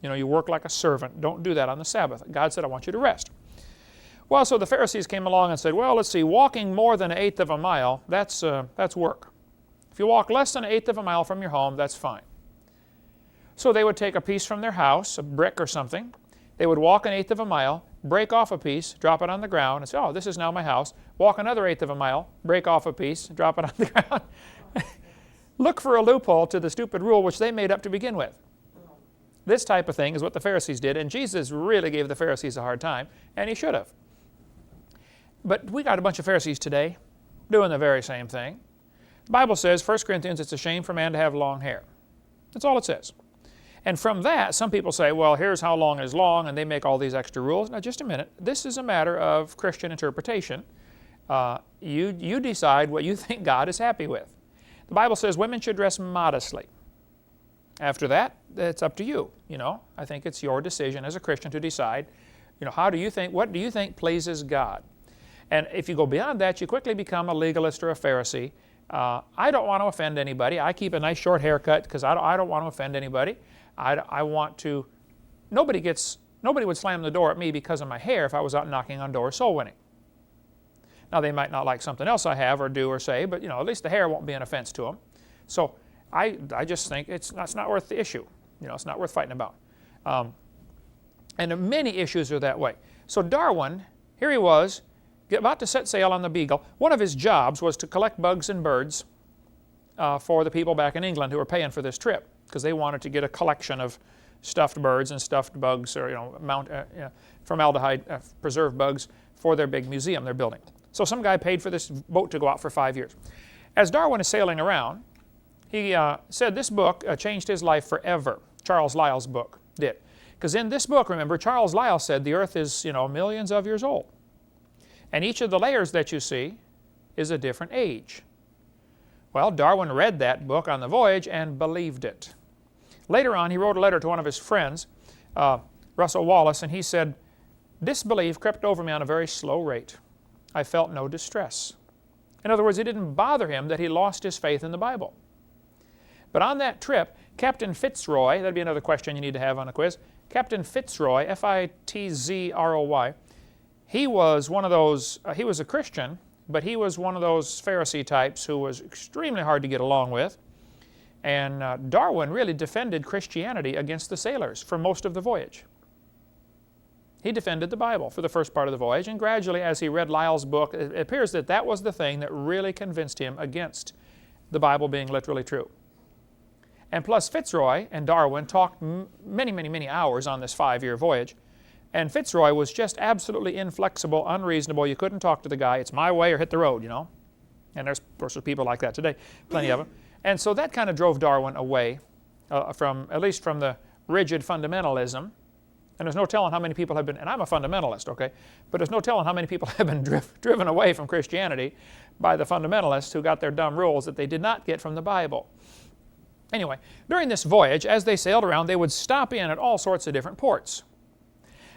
You know, you work like a servant. Don't do that on the Sabbath. God said, I want you to rest. Well, so the Pharisees came along and said, well, let's see, walking more than 1/8 of a mile, that's work. If you walk less than 1/8 of a mile from your home, that's fine. So they would take a piece from their house, a brick or something. They would walk 1/8 of a mile, break off a piece, drop it on the ground, and say, oh, this is now my house. Walk another 1/8 of a mile, break off a piece, drop it on the ground. Look for a loophole to the stupid rule which they made up to begin with. This type of thing is what the Pharisees did, and Jesus really gave the Pharisees a hard time, and he should have. But we got a bunch of Pharisees today doing the very same thing. The Bible says, 1 Corinthians, it's a shame for man to have long hair. That's all it says. And from that, some people say, well, here's how long is long, and they make all these extra rules. Now, just a minute. This is a matter of Christian interpretation. You decide what you think God is happy with. The Bible says women should dress modestly. After that, it's up to you. You know, I think it's your decision as a Christian to decide, you know, what do you think pleases God? And if you go beyond that, you quickly become a legalist or a Pharisee. I don't want to offend anybody. I keep a nice short haircut because I don't want to offend anybody. Nobody would slam the door at me because of my hair if I was out knocking on doors soul winning. Now they might not like something else I have or do or say, but you know, at least the hair won't be an offense to them. So I just think it's not worth the issue. You know, it's not worth fighting about. And many issues are that way. So Darwin, here he was, about to set sail on the Beagle. One of his jobs was to collect bugs and birds for the people back in England who were paying for this trip. because they wanted to get a collection of stuffed birds and stuffed bugs, or formaldehyde preserved bugs for their big museum they're building. So some guy paid for this boat to go out for 5 years. As Darwin is sailing around, he said this book changed his life forever. Charles Lyell's book did. Because in this book, remember, Charles Lyell said the earth is, millions of years old. And each of the layers that you see is a different age. Well, Darwin read that book on the voyage and believed it. Later on, he wrote a letter to one of his friends, Russell Wallace, and he said, disbelief crept over me on a very slow rate. I felt no distress. In other words, it didn't bother him that he lost his faith in the Bible. But on that trip, Captain Fitzroy, that'd be another question you need to have on a quiz, Captain Fitzroy, F-I-T-Z-R-O-Y, he was one of those, he was a Christian, but he was one of those Pharisee types who was extremely hard to get along with. And Darwin really defended Christianity against the sailors for most of the voyage. He defended the Bible for the first part of the voyage, and gradually as he read Lyell's book, it appears that that was the thing that really convinced him against the Bible being literally true. And plus Fitzroy and Darwin talked many hours on this 5-year voyage, and Fitzroy was just absolutely inflexible, unreasonable. You couldn't talk to the guy. It's my way or hit the road, And there's, of course, people like that today, plenty of them. And so that kind of drove Darwin away at least from the rigid fundamentalism. And there's no telling how many people have been, and I'm a fundamentalist, okay, but there's no telling how many people have been driven away from Christianity by the fundamentalists who got their dumb rules that they did not get from the Bible. Anyway, during this voyage, as they sailed around, they would stop in at all sorts of different ports.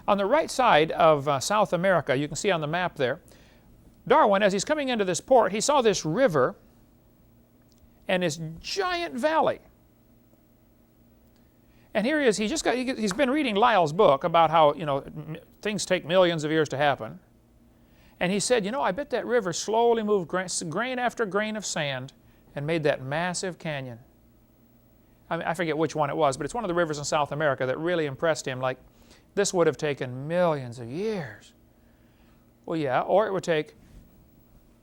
On the right side of South America, you can see on the map there, Darwin, as he's coming into this port, he saw this river and this giant valley. And here he is, he's been reading Lyell's book about how, things take millions of years to happen. And he said, I bet that river slowly moved grain after grain of sand and made that massive canyon. I forget which one it was, but it's one of the rivers in South America that really impressed him, like, this would have taken millions of years. Well, yeah, or it would take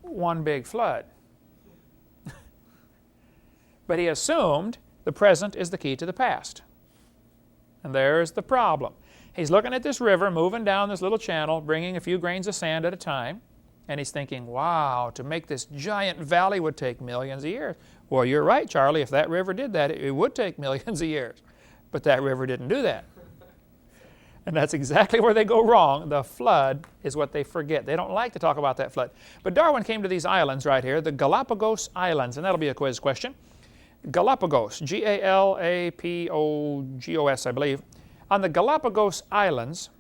one big flood. But he assumed the present is the key to the past. And there's the problem. He's looking at this river, moving down this little channel, bringing a few grains of sand at a time, and he's thinking, wow, to make this giant valley would take millions of years. Well, you're right, Charlie. If that river did that, it would take millions of years. But that river didn't do that. And that's exactly where they go wrong. The flood is what they forget. They don't like to talk about that flood. But Darwin came to these islands right here, the Galapagos Islands, and that'll be a quiz question. Galapagos, G-A-L-A-P-O-G-O-S, I believe. On the Galapagos Islands,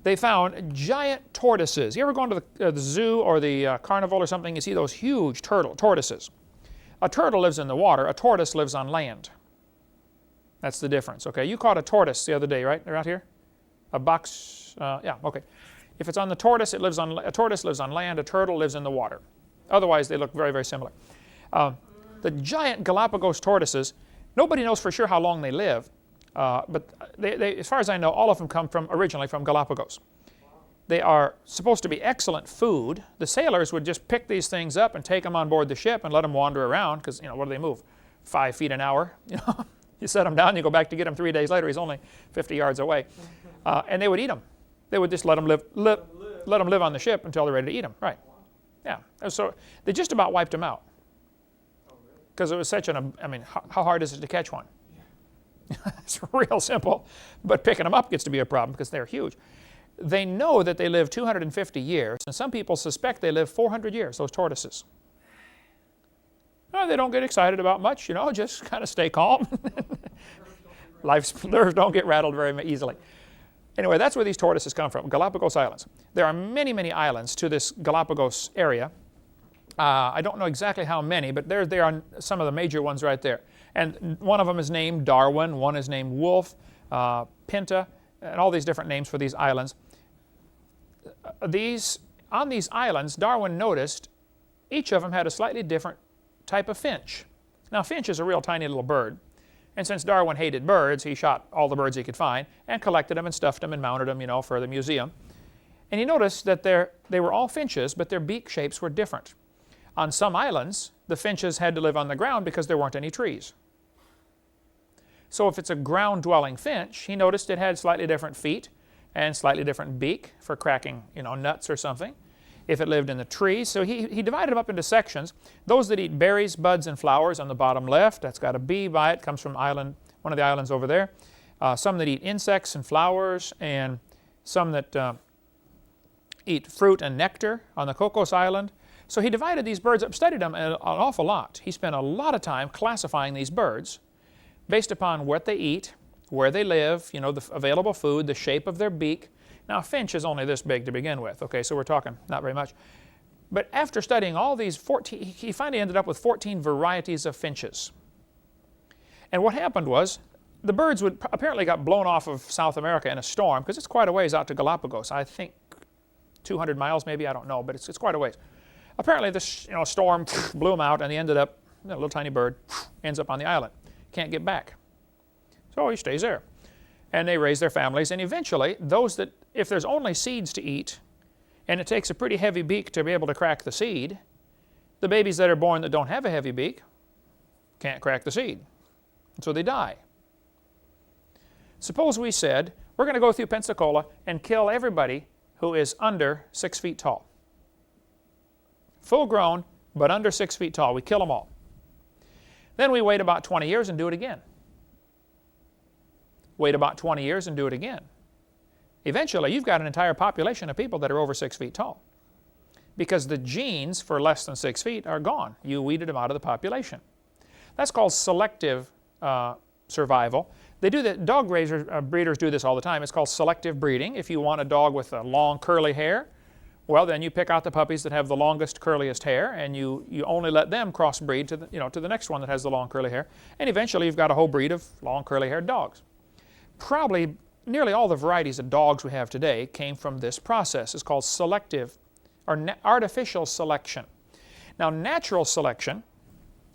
they found giant tortoises. You ever gone to the zoo or the carnival or something? You see those huge tortoises. A turtle lives in the water. A tortoise lives on land. That's the difference. Okay, you caught a tortoise the other day, right? They're out here. A box. Yeah. Okay. If it's on the tortoise, a tortoise lives on land. A turtle lives in the water. Otherwise, they look very similar. The giant Galapagos tortoises. Nobody knows for sure how long they live, but they, as far as I know, all of them come originally from Galapagos. They are supposed to be excellent food. The sailors would just pick these things up and take them on board the ship and let them wander around because, what do they move? 5 feet an hour, You set them down, you go back to get him 3 days later, he's only 50 yards away. And they would eat them. They would just let them live on the ship until they're ready to eat them. Right. Yeah. So they just about wiped them out. Because it was such how hard is it to catch one? It's real simple. But picking them up gets to be a problem because they're huge. They know that they live 250 years, and some people suspect they live 400 years, those tortoises. They don't get excited about much, just kind of stay calm. Life's nerves don't get rattled very easily. Anyway, that's where these tortoises come from, Galapagos Islands. There are many islands to this Galapagos area. I don't know exactly how many, but they are some of the major ones right there. And one of them is named Darwin, one is named Wolf, Pinta, and all these different names for these islands. On these islands, Darwin noticed each of them had a slightly different type of finch. Now, finch is a real tiny little bird. And since Darwin hated birds, he shot all the birds he could find and collected them and stuffed them and mounted them, for the museum. And he noticed that they were all finches, but their beak shapes were different. On some islands, the finches had to live on the ground because there weren't any trees. So if it's a ground-dwelling finch, he noticed it had slightly different feet and slightly different beak for cracking, nuts or something. If it lived in the trees, so he divided them up into sections. Those that eat berries, buds, and flowers on the bottom left, that's got a B by it, comes from one of the islands over there. Some that eat insects and flowers, and some that eat fruit and nectar on the Cocos Island. So he divided these birds up, studied them an awful lot. He spent a lot of time classifying these birds based upon what they eat, where they live, the available food, the shape of their beak. Now, a finch is only this big to begin with, okay, so we're talking not very much. But after studying all these 14, he finally ended up with 14 varieties of finches. And what happened was, the birds apparently got blown off of South America in a storm, because it's quite a ways out to Galapagos. I think 200 miles maybe, I don't know, but it's quite a ways. Apparently this storm blew them out, and he ended up, a little tiny bird, ends up on the island. Can't get back. So he stays there. And they raise their families, and eventually, those that, if there's only seeds to eat, and it takes a pretty heavy beak to be able to crack the seed, the babies that are born that don't have a heavy beak can't crack the seed. And so they die. Suppose we said, we're going to go through Pensacola and kill everybody who is under 6 feet tall. Full grown, but under 6 feet tall. We kill them all. Then we wait about 20 years and do it again. Wait about 20 years and do it again. Eventually, you've got an entire population of people that are over 6 feet tall, because the genes for less than 6 feet are gone. You weeded them out of the population. That's called selective survival. They do that. Dog breeders do this all the time. It's called selective breeding. If you want a dog with a long curly hair, well, then you pick out the puppies that have the longest, curliest hair, and you only let them crossbreed to the next one that has the long curly hair, and eventually you've got a whole breed of long curly-haired dogs. Probably nearly all the varieties of dogs we have today came from this process. It's called selective or artificial selection. Now, natural selection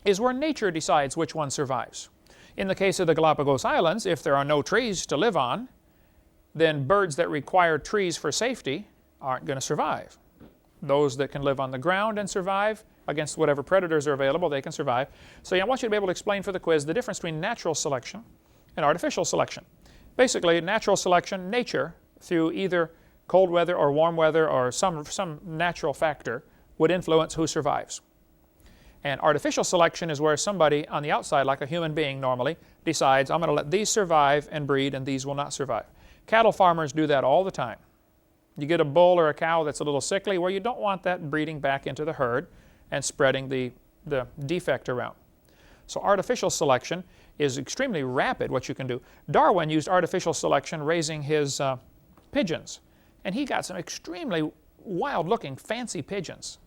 is where nature decides which one survives. In the case of the Galapagos Islands, if there are no trees to live on, then birds that require trees for safety aren't going to survive. Those that can live on the ground and survive against whatever predators are available, they can survive. So I want you to be able to explain for the quiz the difference between natural selection and artificial selection. Basically, natural selection, nature, through either cold weather or warm weather or some natural factor, would influence who survives. And artificial selection is where somebody on the outside, like a human being normally, decides, I'm going to let these survive and breed and these will not survive. Cattle farmers do that all the time. You get a bull or a cow that's a little sickly, well, you don't want that breeding back into the herd and spreading the defect around. So artificial selection is extremely rapid, what you can do. Darwin used artificial selection raising his pigeons, and he got some extremely wild-looking, fancy pigeons.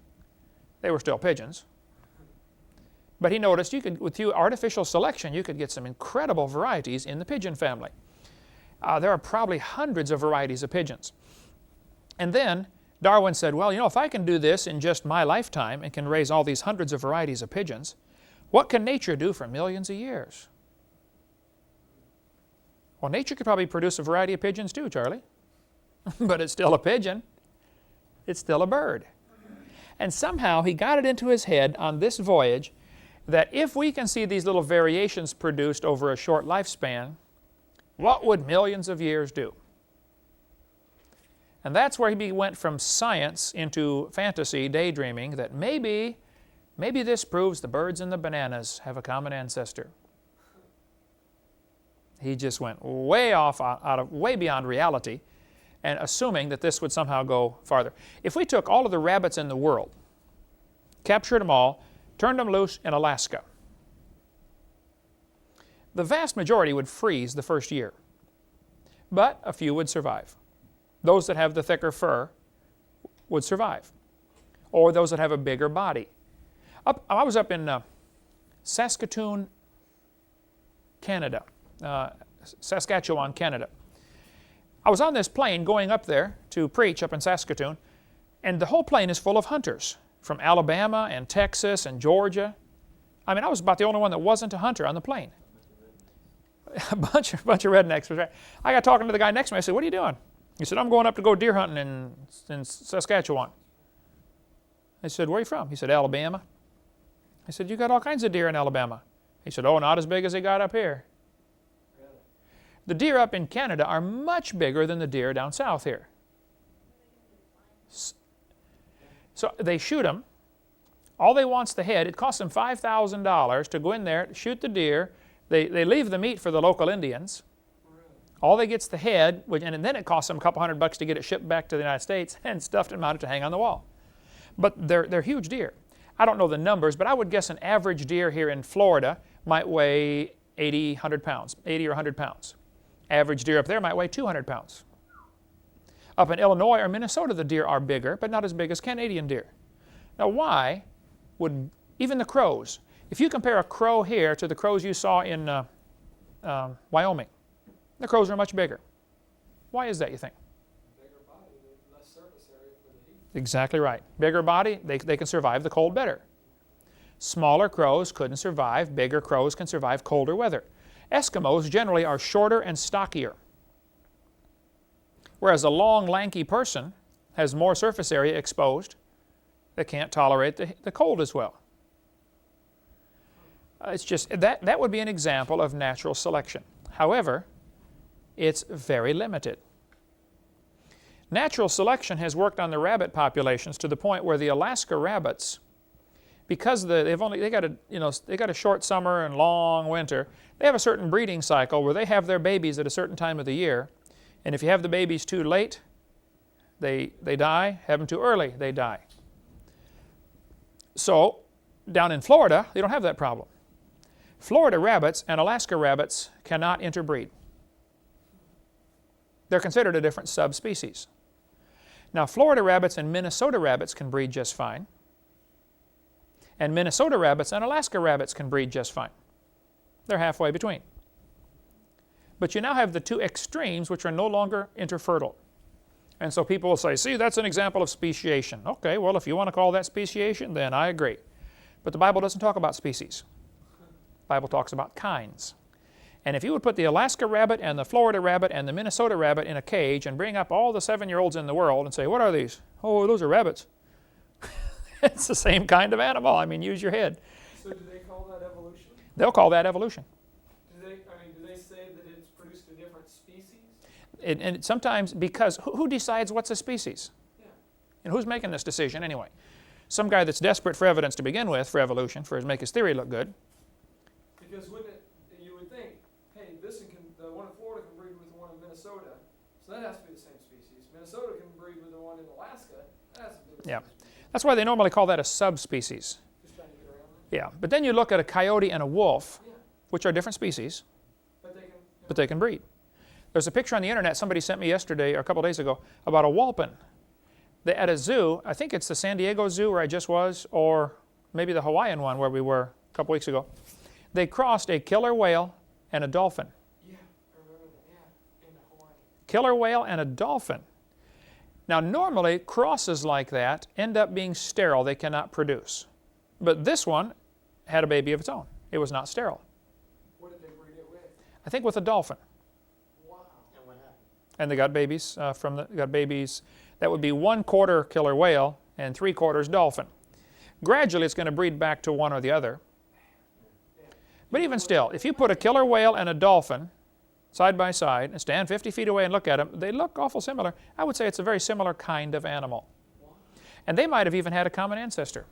They were still pigeons. But he noticed with artificial selection, you could get some incredible varieties in the pigeon family. There are probably hundreds of varieties of pigeons. And then Darwin said, well, if I can do this in just my lifetime and can raise all these hundreds of varieties of pigeons, what can nature do for millions of years? Well, nature could probably produce a variety of pigeons too, Charlie. But it's still a pigeon. It's still a bird. And somehow he got it into his head on this voyage that if we can see these little variations produced over a short lifespan, what would millions of years do? And that's where he went from science into fantasy, daydreaming, that maybe this proves the birds and the bananas have a common ancestor. He just went way off, way beyond reality, and assuming that this would somehow go farther. If we took all of the rabbits in the world, captured them all, turned them loose in Alaska, the vast majority would freeze the first year, but a few would survive. Those that have the thicker fur would survive, or those that have a bigger body. I was up in Saskatoon, Canada, Saskatchewan, Canada. I was on this plane going up there to preach up in Saskatoon, and the whole plane is full of hunters from Alabama and Texas and Georgia. I mean, I was about the only one that wasn't a hunter on the plane. A bunch of rednecks. I got talking to the guy next to me. I said, what are you doing? He said, I'm going up to go deer hunting in Saskatchewan. I said, where are you from? He said, Alabama. I said, you got all kinds of deer in Alabama. He said, oh, not as big as they got up here. The deer up in Canada are much bigger than the deer down south here. So they shoot them. All they want's the head. It costs them $5,000 to go in there, shoot the deer. They leave the meat for the local Indians. All they get's the head, and then it costs them a couple $100 to get it shipped back to the United States and stuffed and mounted to hang on the wall. But they're huge deer. I don't know the numbers, but I would guess an average deer here in Florida might weigh 80, 100 pounds, 80 or 100 pounds. Average deer up there might weigh 200 pounds. Up in Illinois or Minnesota, the deer are bigger, but not as big as Canadian deer. Now, why would even the crows, if you compare a crow here to the crows you saw in Wyoming, the crows are much bigger. Why is that, you think? Bigger body, less surface area for the heat. Exactly right. Bigger body, they can survive the cold better. Smaller crows couldn't survive. Bigger crows can survive colder weather. Eskimos generally are shorter and stockier, whereas a long, lanky person has more surface area exposed that can't tolerate the cold as well. It's just that would be an example of natural selection. However, it's very limited. Natural selection has worked on the rabbit populations to the point where the Alaska rabbits, because they got a short summer and long winter, they have a certain breeding cycle where they have their babies at a certain time of the year, and if you have the babies too late, they die. Have them too early, they die. So down in Florida, they don't have that problem. Florida rabbits and Alaska rabbits cannot interbreed. They're considered a different subspecies. Now, Florida rabbits and Minnesota rabbits can breed just fine. And Minnesota rabbits and Alaska rabbits can breed just fine. They're halfway between. But you now have the two extremes which are no longer interfertile. And so people will say, see, that's an example of speciation. Okay, well, if you want to call that speciation, then I agree. But the Bible doesn't talk about species. The Bible talks about kinds. And if you would put the Alaska rabbit and the Florida rabbit and the Minnesota rabbit in a cage and bring up all the 7-year-olds in the world and say, what are these? Oh, those are rabbits. It's the same kind of animal. I mean, use your head. So do they call that evolution? They'll call that evolution. Do they say that it's produced a different species? And sometimes, because who decides what's a species? Yeah. And who's making this decision anyway? Some guy that's desperate for evidence to begin with for evolution, to make his theory look good. Because you would think, hey, the one in Florida can breed with the one in Minnesota, so that has to be the same species. Minnesota can breed with the one in Alaska, that has to be the same species. That's why they normally call that a subspecies. Just trying to get around that. Yeah, but then you look at a coyote and a wolf, Yeah. which are different species, But they can breed. There's a picture on the internet somebody sent me yesterday or a couple days ago about a whalpin. At a zoo, I think it's the San Diego Zoo where I just was, or maybe the Hawaiian one where we were a couple weeks ago. They crossed a killer whale and a dolphin. Yeah, I remember that. Yeah, in Hawaii. Killer whale and a dolphin. Now, normally, crosses like that end up being sterile. They cannot produce. But this one had a baby of its own. It was not sterile. What did they breed it with? I think with a dolphin. Wow. And what happened? And they got babies that would be 1/4 killer whale and 3/4 dolphin. Gradually, it's going to breed back to one or the other. But even still, if you put a killer whale and a dolphin side by side and stand 50 feet away and look at them, they look awful similar. I would say it's a very similar kind of animal. And they might have even had a common ancestor.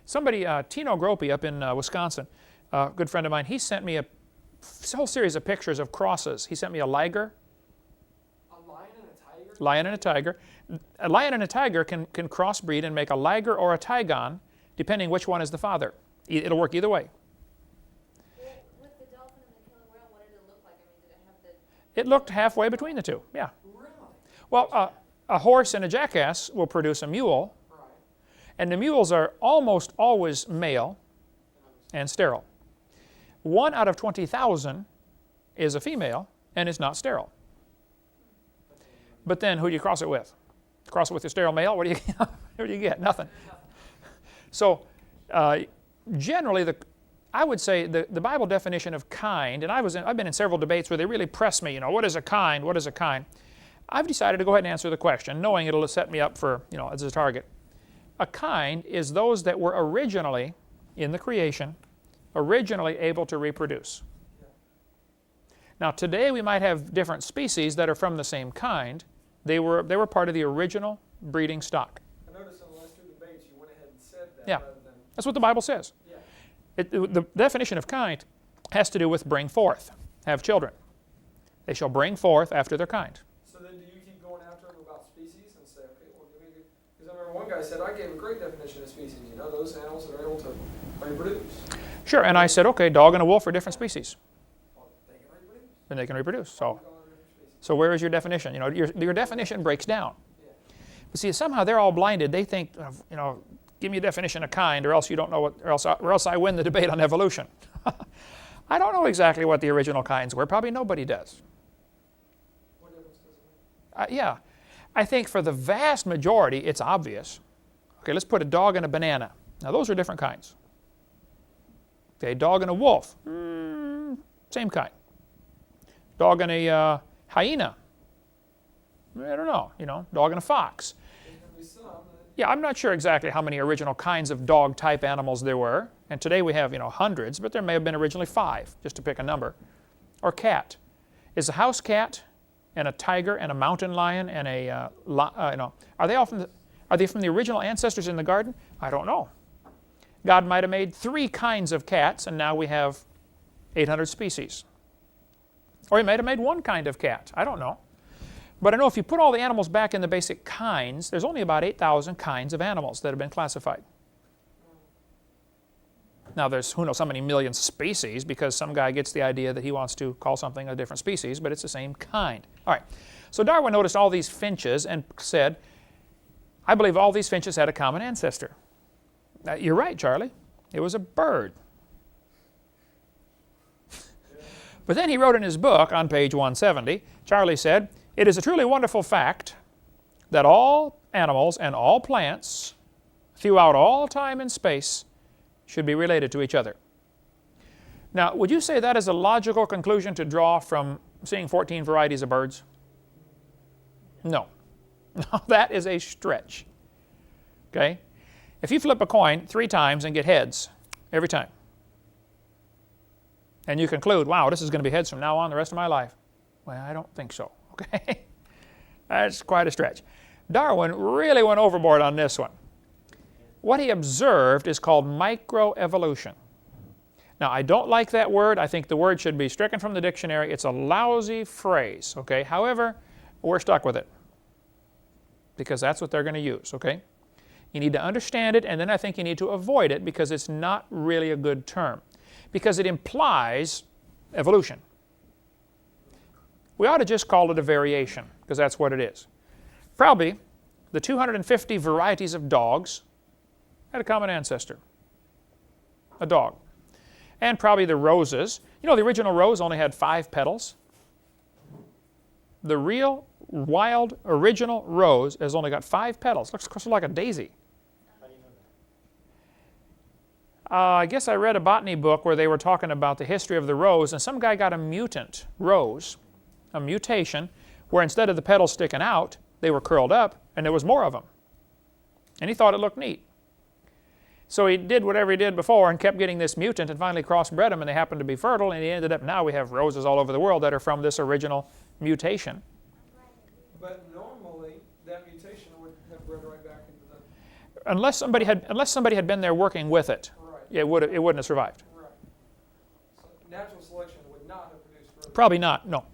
Somebody, Tino Gropey up in Wisconsin, a good friend of mine, he sent me a whole series of pictures of crosses. He sent me a liger. A lion and a tiger? Lion and a tiger. A lion and a tiger can crossbreed and make a liger or a tigon, depending which one is the father. It'll work either way. With the dolphin and the killer whale, what did it look like? I mean, did it have the... It looked halfway between the two, yeah. Really? Well, a horse and a jackass will produce a mule, Right. and the mules are almost always male and sterile. 1 out of 20,000 is a female and is not sterile. But then who do you cross it with? Cross it with your sterile male? What do you get? Nothing. So generally, I would say the Bible definition of kind, and I've been in several debates where they really press me, what is a kind? What is a kind? I've decided to go ahead and answer the question, knowing it'll set me up for, as a target. A kind is those that were originally, in the creation, originally able to reproduce. Now today we might have different species that are from the same kind. They were part of the original breeding stock. I noticed in the last 2 debates you went ahead and said that Yeah. rather than, That's what the Bible says. yeah. The definition of kind has to do with bring forth, have children. They shall bring forth after their kind. So then do you keep going after them about species and say, okay, well, give me, because I remember one guy said, I gave a great definition of species, you know, those animals that are able to reproduce. Sure, and I said, okay, dog and a wolf are different species, Well, they can reproduce. and they can reproduce. We So, call them different species. so where is your definition? You know, your definition breaks down. Yeah. But see, somehow they're all blinded. They think, you know, give me a definition of kind, or else you don't know what, or else I win the debate on evolution. I don't know exactly what the original kinds were. Probably nobody does. What difference does it make? Yeah, I think for the vast majority, it's obvious. Okay, let's put a dog and a banana. Now those are different kinds. Okay, dog and a wolf, same kind. Dog and a hyena, I don't know, you know, dog and a fox. There's going to be some that, Yeah, I'm not sure exactly how many original kinds of dog type animals there were. And today we have, you know, hundreds, but there may have been originally 5, just to pick a number. Or cat. Is a house cat and a tiger and a mountain lion and a, you know, are they from the original ancestors in the garden? I don't know. God might have made 3 kinds of cats, and now we have 800 species. Or he might have made 1 kind of cat. I don't know. But I know if you put all the animals back in the basic kinds, there's only about 8,000 kinds of animals that have been classified. Now there's who knows how many million species, because some guy gets the idea that he wants to call something a different species, but it's the same kind. All right, so Darwin noticed all these finches and said, I believe all these finches had a common ancestor. You're right, Charlie. It was a bird. But then he wrote in his book on page 170, Charlie said, it is a truly wonderful fact that all animals and all plants throughout all time and space should be related to each other. Now, would you say that is a logical conclusion to draw from seeing 14 varieties of birds? No. No, that is a stretch. Okay? If you flip a coin 3 times and get heads every time, and you conclude, wow, this is going to be heads from now on the rest of my life. Well, I don't think so. Okay? That's quite a stretch. Darwin really went overboard on this one. What he observed is called microevolution. Now, I don't like that word. I think the word should be stricken from the dictionary. It's a lousy phrase, okay? However, we're stuck with it because that's what they're going to use, okay? You need to understand it, and then I think you need to avoid it because it's not really a good term, because it implies evolution. We ought to just call it a variation, because that's what it is. Probably the 250 varieties of dogs had a common ancestor, a dog. And probably the roses. You know, the original rose only had 5 petals. The real, wild, original rose has only got 5 petals. Looks sort of like a daisy. How do you know that? I guess I read a botany book where they were talking about the history of the rose, and some guy got a mutant rose, a mutation, where instead of the petals sticking out, they were curled up, and there was more of them. And he thought it looked neat. So he did whatever he did before and kept getting this mutant and finally crossbred them, and they happened to be fertile, and he ended up, now we have roses all over the world that are from this original mutation. but normally that mutation would have bred right back into the, Unless somebody had been there working with it, right, it wouldn't have survived. right. So natural selection would not have produced further. Probably not, no.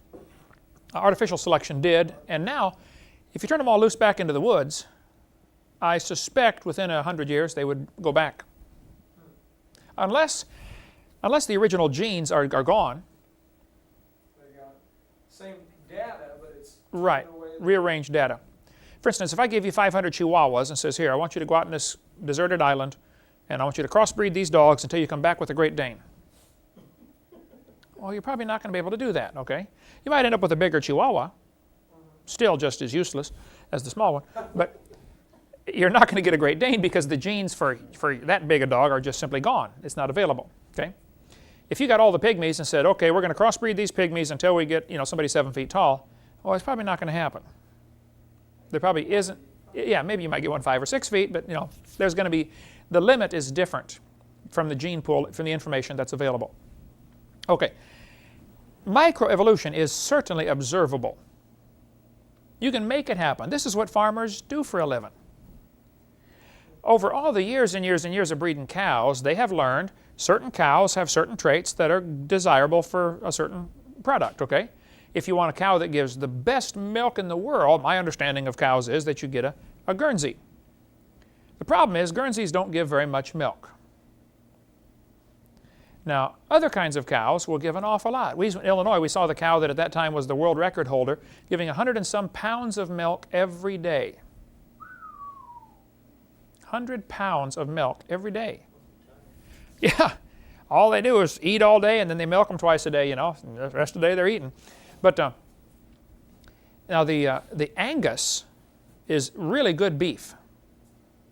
Artificial selection did, and now, if you turn them all loose back into the woods, I suspect within 100 years they would go back. Unless the original genes are gone. They got same data, but it's Right, the way that- rearranged data. For instance, if I gave you 500 Chihuahuas and says, here, I want you to go out on this deserted island, and I want you to crossbreed these dogs until you come back with a Great Dane. Well, you're probably not going to be able to do that, okay? You might end up with a bigger Chihuahua, still just as useless as the small one, but you're not going to get a Great Dane because the genes for that big a dog are just simply gone. It's not available, okay? If you got all the pygmies and said, okay, we're going to crossbreed these pygmies until we get, somebody 7 feet tall, well, it's probably not going to happen. There probably isn't. Yeah, maybe you might get one 5 or 6 feet, but there's going to be, the limit is different from the gene pool, from the information that's available. Okay, microevolution is certainly observable. You can make it happen. This is what farmers do for a living. Over all the years and years and years of breeding cows, they have learned certain cows have certain traits that are desirable for a certain product, okay? If you want a cow that gives the best milk in the world, my understanding of cows is that you get a Guernsey. The problem is Guernseys don't give very much milk. Now, other kinds of cows will give an awful lot. In Illinois, we saw the cow that at that time was the world record holder, giving 100 and some pounds of milk every day. 100 pounds of milk every day. Yeah, all they do is eat all day, and then they milk them twice a day, you know, and the rest of the day they're eating. But now the Angus is really good beef.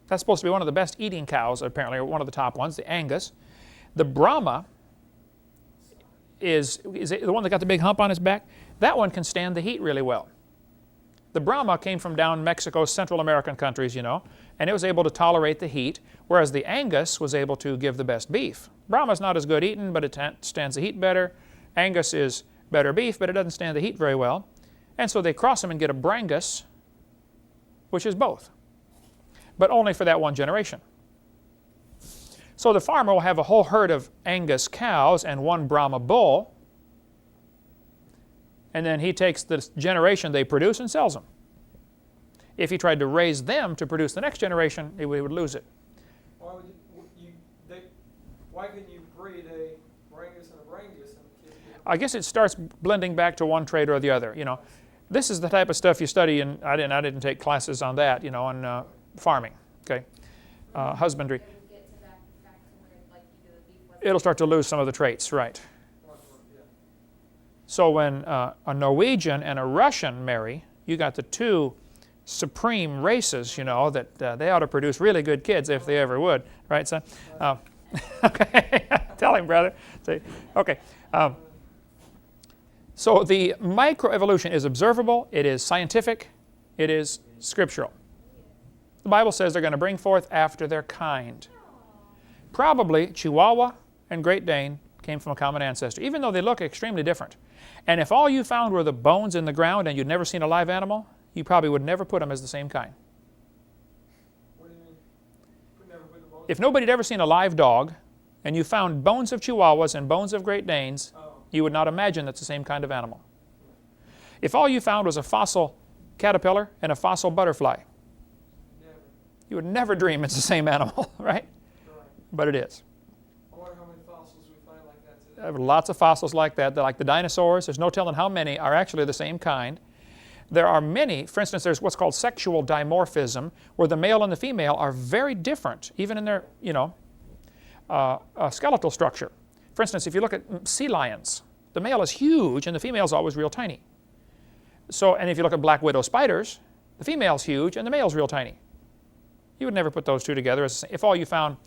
That's supposed to be one of the best eating cows, apparently, or one of the top ones, the Angus. The Brahma is the one that got the big hump on his back. That one can stand the heat really well. The Brahma came from down Mexico's Central American countries, you know, and it was able to tolerate the heat, whereas the Angus was able to give the best beef. Brahma's not as good eating, but it stands the heat better. Angus is better beef, but it doesn't stand the heat very well. And so they cross them and get a Brangus, which is both, but only for that one generation. So the farmer will have a whole herd of Angus cows and one Brahma bull, and then he takes the generation they produce and sells them. If he tried to raise them to produce the next generation, he would lose it. Why couldn't you breed a Brangus and a Brangus? I guess it starts blending back to one trait or the other. You know, this is the type of stuff you study, and I didn't take classes on that. You know, on farming, okay, husbandry. It'll start to lose some of the traits, right? So when a Norwegian and a Russian marry, you got the two supreme races, you know, that they ought to produce really good kids if they ever would, right, son? Okay, tell him, brother. See, okay. So the microevolution is observable, it is scientific, it is scriptural. The Bible says they're going to bring forth after their kind. Probably Chihuahua and Great Dane came from a common ancestor, even though they look extremely different. And if all you found were the bones in the ground and you'd never seen a live animal, you probably would never put them as the same kind. What do you mean? Never put the bones? If nobody had ever seen a live dog, and you found bones of Chihuahuas and bones of Great Danes, you would not imagine that's the same kind of animal. If all you found was a fossil caterpillar and a fossil butterfly, you would never dream it's the same animal, right? But it is. I wonder how many fossils we find like that today. There are lots of fossils like that. They're like the dinosaurs. There's no telling how many are actually the same kind. There are many, for instance, there's what's called sexual dimorphism, where the male and the female are very different, even in their, you know, skeletal structure. For instance, if you look at sea lions, the male is huge and the female is always real tiny. So, and if you look at black widow spiders, the female's huge and the male's real tiny. You would never put those two together. If all you found,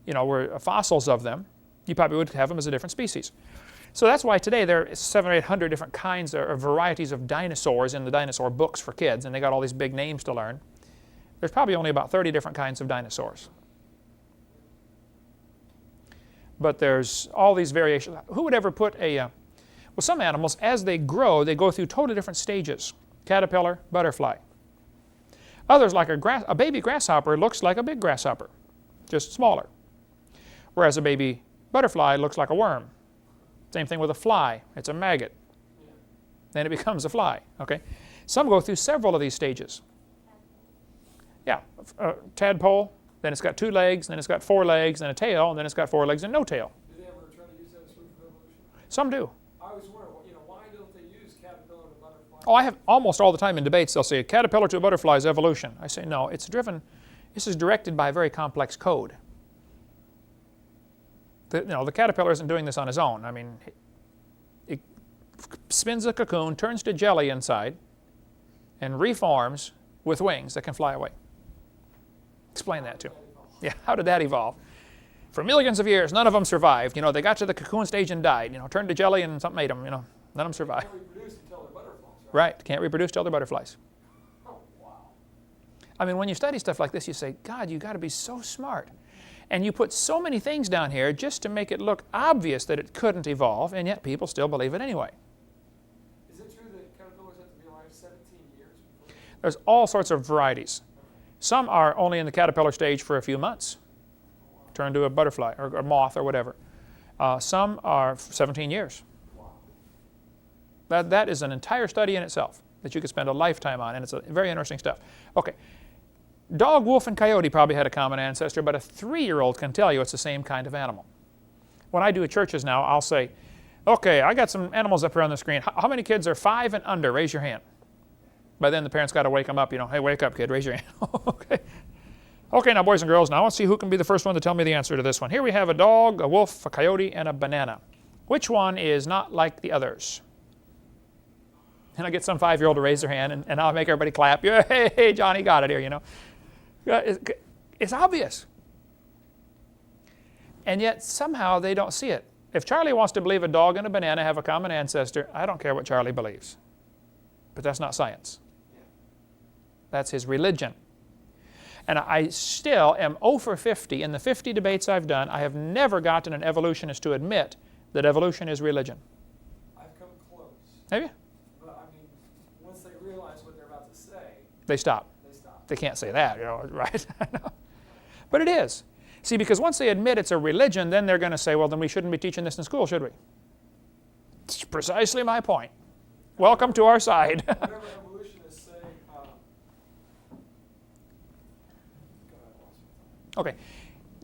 you know, were fossils of them, you probably would have them as a different species. So that's why today there are 700 or 800 different kinds or varieties of dinosaurs in the dinosaur books for kids, and they got all these big names to learn. There's probably only about 30 different kinds of dinosaurs. But there's all these variations. Who would ever put well, some animals, as they grow, they go through totally different stages. Caterpillar, butterfly. Others, like a baby grasshopper, looks like a big grasshopper, just smaller. Whereas a baby butterfly looks like a worm. Same thing with a fly. It's a maggot. Then it becomes a fly. Okay. Some go through several of these stages. Yeah, tadpole. Then it's got 2 legs. Then it's got 4 legs and a tail. And then it's got 4 legs and no tail. Do they ever try to use that as proof of evolution? Some do. I always wonder, you know, why don't they use caterpillar to butterfly? Oh, I have almost all the time in debates. They'll say caterpillar to a butterfly is evolution. I say no. It's driven. This is directed by a very complex code. The caterpillar isn't doing this on his own. I mean, it spins a cocoon, turns to jelly inside, and reforms with wings that can fly away. Explain that to him. Yeah, how did that evolve? For millions of years, none of them survived. You know, they got to the cocoon stage and died. You know, turned to jelly and something ate them. You know, none of them survived. Can't reproduce until they're butterflies, right? Right, can't reproduce till they're butterflies. Oh, wow. I mean, when you study stuff like this, you say, God, you got to be so smart. And you put so many things down here just to make it look obvious that it couldn't evolve, and yet people still believe it anyway. There's all sorts of varieties. Some are only in the caterpillar stage for a few months, turn to a butterfly or moth or whatever. Some are 17 years. That is an entire study in itself that you could spend a lifetime on, and it's very interesting stuff. Okay, dog, wolf, and coyote probably had a common ancestor, but a 3-year-old can tell you it's the same kind of animal. When I do at churches now, I'll say, okay, I got some animals up here on the screen. How many kids are 5 and under? Raise your hand. By then the parents got to wake them up, you know, hey, wake up, kid, raise your hand. Okay. Okay, now boys and girls, now let's see who can be the first one to tell me the answer to this one. Here we have a dog, a wolf, a coyote, and a banana. Which one is not like the others? And I'll get some 5-year-old to raise their hand, and I'll make everybody clap. Yeah, hey, Johnny got it here, you know. It's obvious. And yet somehow they don't see it. If Charlie wants to believe a dog and a banana have a common ancestor, I don't care what Charlie believes. But that's not science. That's his religion. And I still am 0 for 50. In the 50 debates I've done, I have never gotten an evolutionist to admit that evolution is religion. I've come close. Have you? But I mean, once they realize what they're about to say, They stop. they stop. They can't say that, you know, right? But it is. See, because once they admit it's a religion, then they're going to say, well, then we shouldn't be teaching this in school, should we? It's precisely my point. Welcome to our side. Whatever evolutionists say, Okay,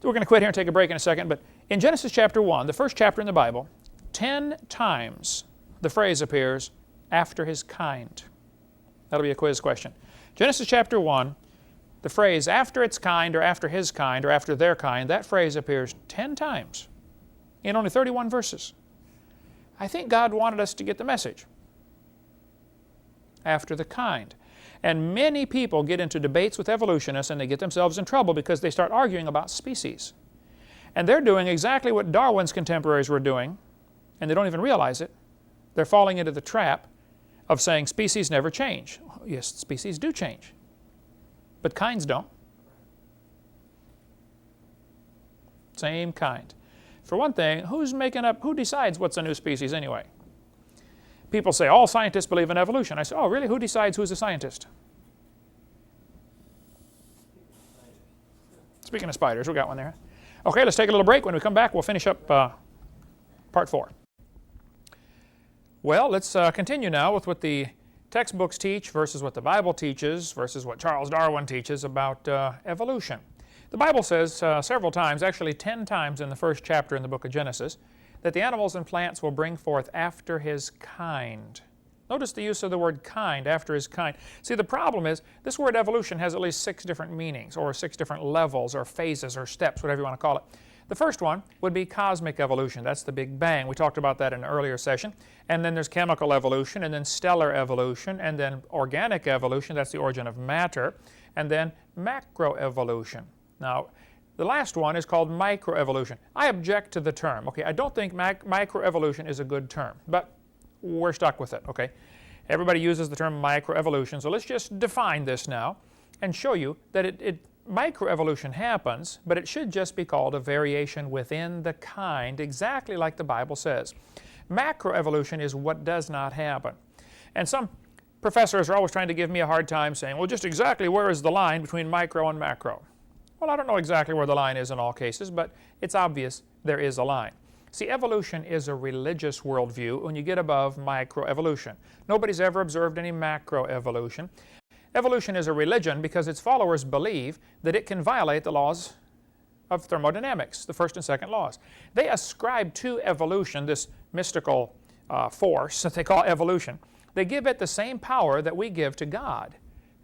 we're going to quit here and take a break in a second, but in Genesis chapter 1, the first chapter in the Bible, 10 times the phrase appears, after his kind. That'll be a quiz question. Genesis chapter 1, the phrase after its kind or after his kind or after their kind, that phrase appears 10 times in only 31 verses. I think God wanted us to get the message. After the kind. And many people get into debates with evolutionists and they get themselves in trouble because they start arguing about species. And they're doing exactly what Darwin's contemporaries were doing, and they don't even realize it. They're falling into the trap of saying species never change. Yes, species do change, but kinds don't. Same kind. For one thing, who decides what's a new species anyway? People say, all scientists believe in evolution. I say, oh, really? Who decides who's a scientist? Speaking of spiders, we got one there. Okay, let's take a little break. When we come back, we'll finish up part 4. Well, let's continue now with what the textbooks teach versus what the Bible teaches versus what Charles Darwin teaches about evolution. The Bible says several times, actually 10 times in the first chapter in the book of Genesis, that the animals and plants will bring forth after his kind. Notice the use of the word kind, after his kind. See, the problem is this word evolution has at least 6 different meanings, or 6 different levels, or phases, or steps, whatever you want to call it. The first one would be cosmic evolution. That's the Big Bang. We talked about that in an earlier session. And then there's chemical evolution, and then stellar evolution, and then organic evolution. That's the origin of matter. And then macroevolution. Now, the last one is called microevolution. I object to the term. Okay, I don't think microevolution is a good term, but we're stuck with it. Okay, everybody uses the term microevolution, so let's just define this now and show you that microevolution happens, but it should just be called a variation within the kind, exactly like the Bible says. Macroevolution is what does not happen. And some professors are always trying to give me a hard time saying, well, just exactly where is the line between micro and macro? Well, I don't know exactly where the line is in all cases, but it's obvious there is a line. See, evolution is a religious worldview when you get above microevolution. Nobody's ever observed any macroevolution. Evolution is a religion because its followers believe that it can violate the laws of thermodynamics, the first and second laws. They ascribe to evolution, this mystical force that they call evolution, they give it the same power that we give to God.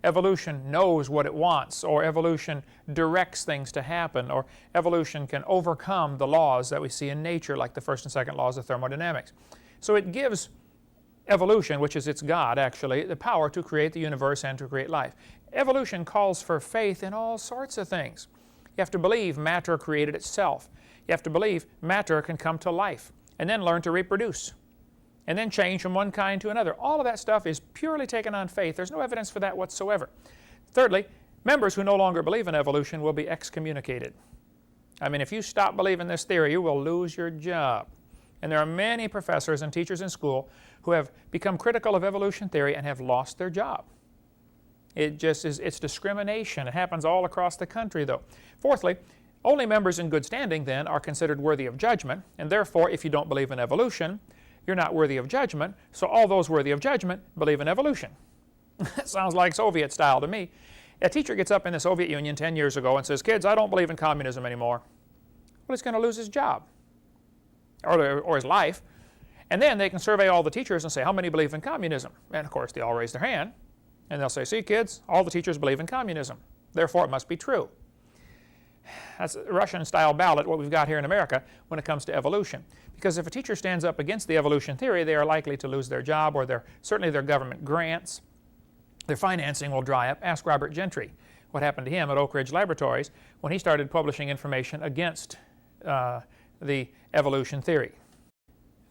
Evolution knows what it wants, or evolution directs things to happen, or evolution can overcome the laws that we see in nature, like the first and second laws of thermodynamics. So it gives evolution, which is its God actually, the power to create the universe and to create life. Evolution calls for faith in all sorts of things. You have to believe matter created itself. You have to believe matter can come to life and then learn to reproduce, and then change from one kind to another. All of that stuff is purely taken on faith. There's no evidence for that whatsoever. Thirdly, members who no longer believe in evolution will be excommunicated. I mean, if you stop believing this theory, you will lose your job. And there are many professors and teachers in school who have become critical of evolution theory and have lost their job. It just is, it's discrimination. It happens all across the country, though. Fourthly, only members in good standing, then, are considered worthy of judgment, and therefore, if you don't believe in evolution, you're not worthy of judgment, so all those worthy of judgment believe in evolution. That sounds like Soviet style to me. A teacher gets up in the Soviet Union 10 years ago and says, kids, I don't believe in communism anymore. Well, he's going to lose his job or his life. And then they can survey all the teachers and say, how many believe in communism? And of course, they all raise their hand. And they'll say, see, kids, all the teachers believe in communism. Therefore, it must be true. That's a Russian-style ballot, what we've got here in America, when it comes to evolution. Because if a teacher stands up against the evolution theory, they are likely to lose their job or certainly their government grants. Their financing will dry up. Ask Robert Gentry what happened to him at Oak Ridge Laboratories when he started publishing information against the evolution theory.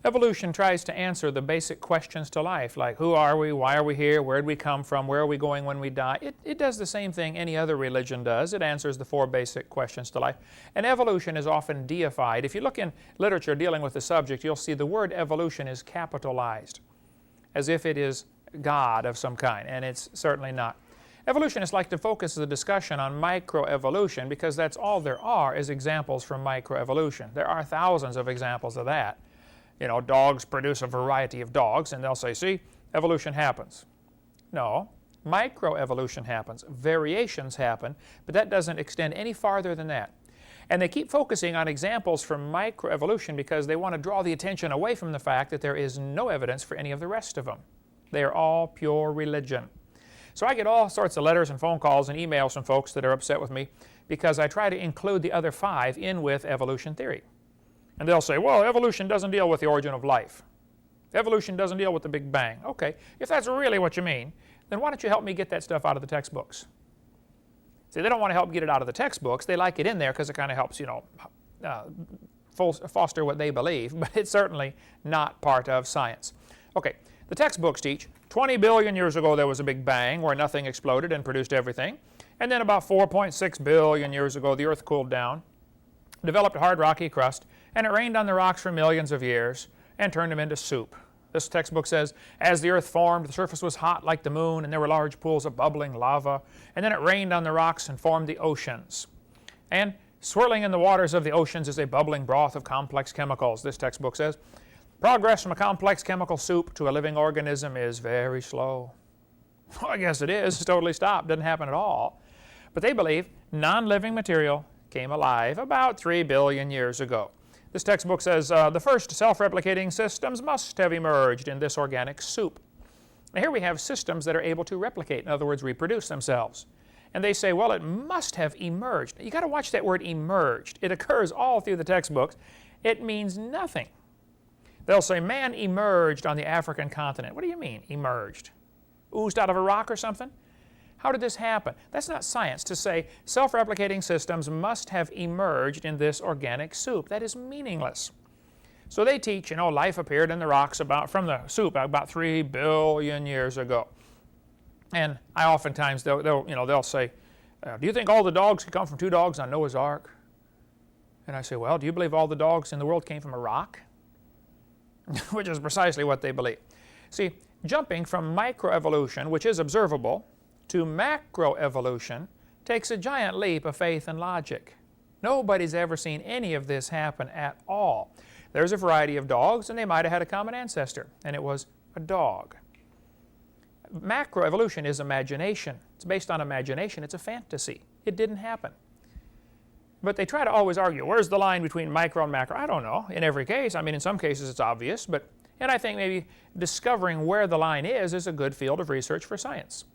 Evolution tries to answer the basic questions to life, like who are we, why are we here, where did we come from, where are we going when we die. It does the same thing any other religion does. It answers the 4 basic questions to life. And evolution is often deified. If you look in literature dealing with the subject, you'll see the word evolution is capitalized, as if it is God of some kind, and it's certainly not. Evolutionists like to focus the discussion on microevolution because that's all there are is examples from microevolution. There are thousands of examples of that. You know, dogs produce a variety of dogs, and they'll say, see, evolution happens. No, microevolution happens. Variations happen, but that doesn't extend any farther than that. And they keep focusing on examples from microevolution because they want to draw the attention away from the fact that there is no evidence for any of the rest of them. They are all pure religion. So I get all sorts of letters and phone calls and emails from folks that are upset with me because I try to include the other 5 in with evolution theory. And they'll say, well, evolution doesn't deal with the origin of life. Evolution doesn't deal with the Big Bang. Okay, if that's really what you mean, then why don't you help me get that stuff out of the textbooks? See, they don't want to help get it out of the textbooks. They like it in there because it kind of helps, foster what they believe, but it's certainly not part of science. Okay, the textbooks teach 20 billion years ago there was a Big Bang where nothing exploded and produced everything. And then about 4.6 billion years ago the Earth cooled down, developed a hard rocky crust, and it rained on the rocks for millions of years and turned them into soup. This textbook says, as the Earth formed, the surface was hot like the moon, and there were large pools of bubbling lava, and then it rained on the rocks and formed the oceans. And swirling in the waters of the oceans is a bubbling broth of complex chemicals, this textbook says. Progress from a complex chemical soup to a living organism is very slow. Well, I guess it is. It's totally stopped. Doesn't happen at all. But they believe non-living material came alive about 3 billion years ago. This textbook says the first self-replicating systems must have emerged in this organic soup. Now here we have systems that are able to replicate, in other words, reproduce themselves. And they say, well, it must have emerged. You've got to watch that word emerged. It occurs all through the textbooks. It means nothing. They'll say man emerged on the African continent. What do you mean, emerged? Oozed out of a rock or something? How did this happen? That's not science to say self-replicating systems must have emerged in this organic soup. That is meaningless. So they teach, life appeared in the rocks from the soup about 3 billion years ago. And I oftentimes, they'll say, do you think all the dogs could come from 2 dogs on Noah's Ark? And I say, well, do you believe all the dogs in the world came from a rock? Which is precisely what they believe. See, jumping from microevolution, which is observable, to macroevolution takes a giant leap of faith and logic. Nobody's ever seen any of this happen at all. There's a variety of dogs, and they might have had a common ancestor, and it was a dog. Macroevolution is imagination. It's based on imagination. It's a fantasy. It didn't happen. But they try to always argue, where's the line between micro and macro? I don't know. In every case, in some cases it's obvious, and I think maybe discovering where the line is a good field of research for science.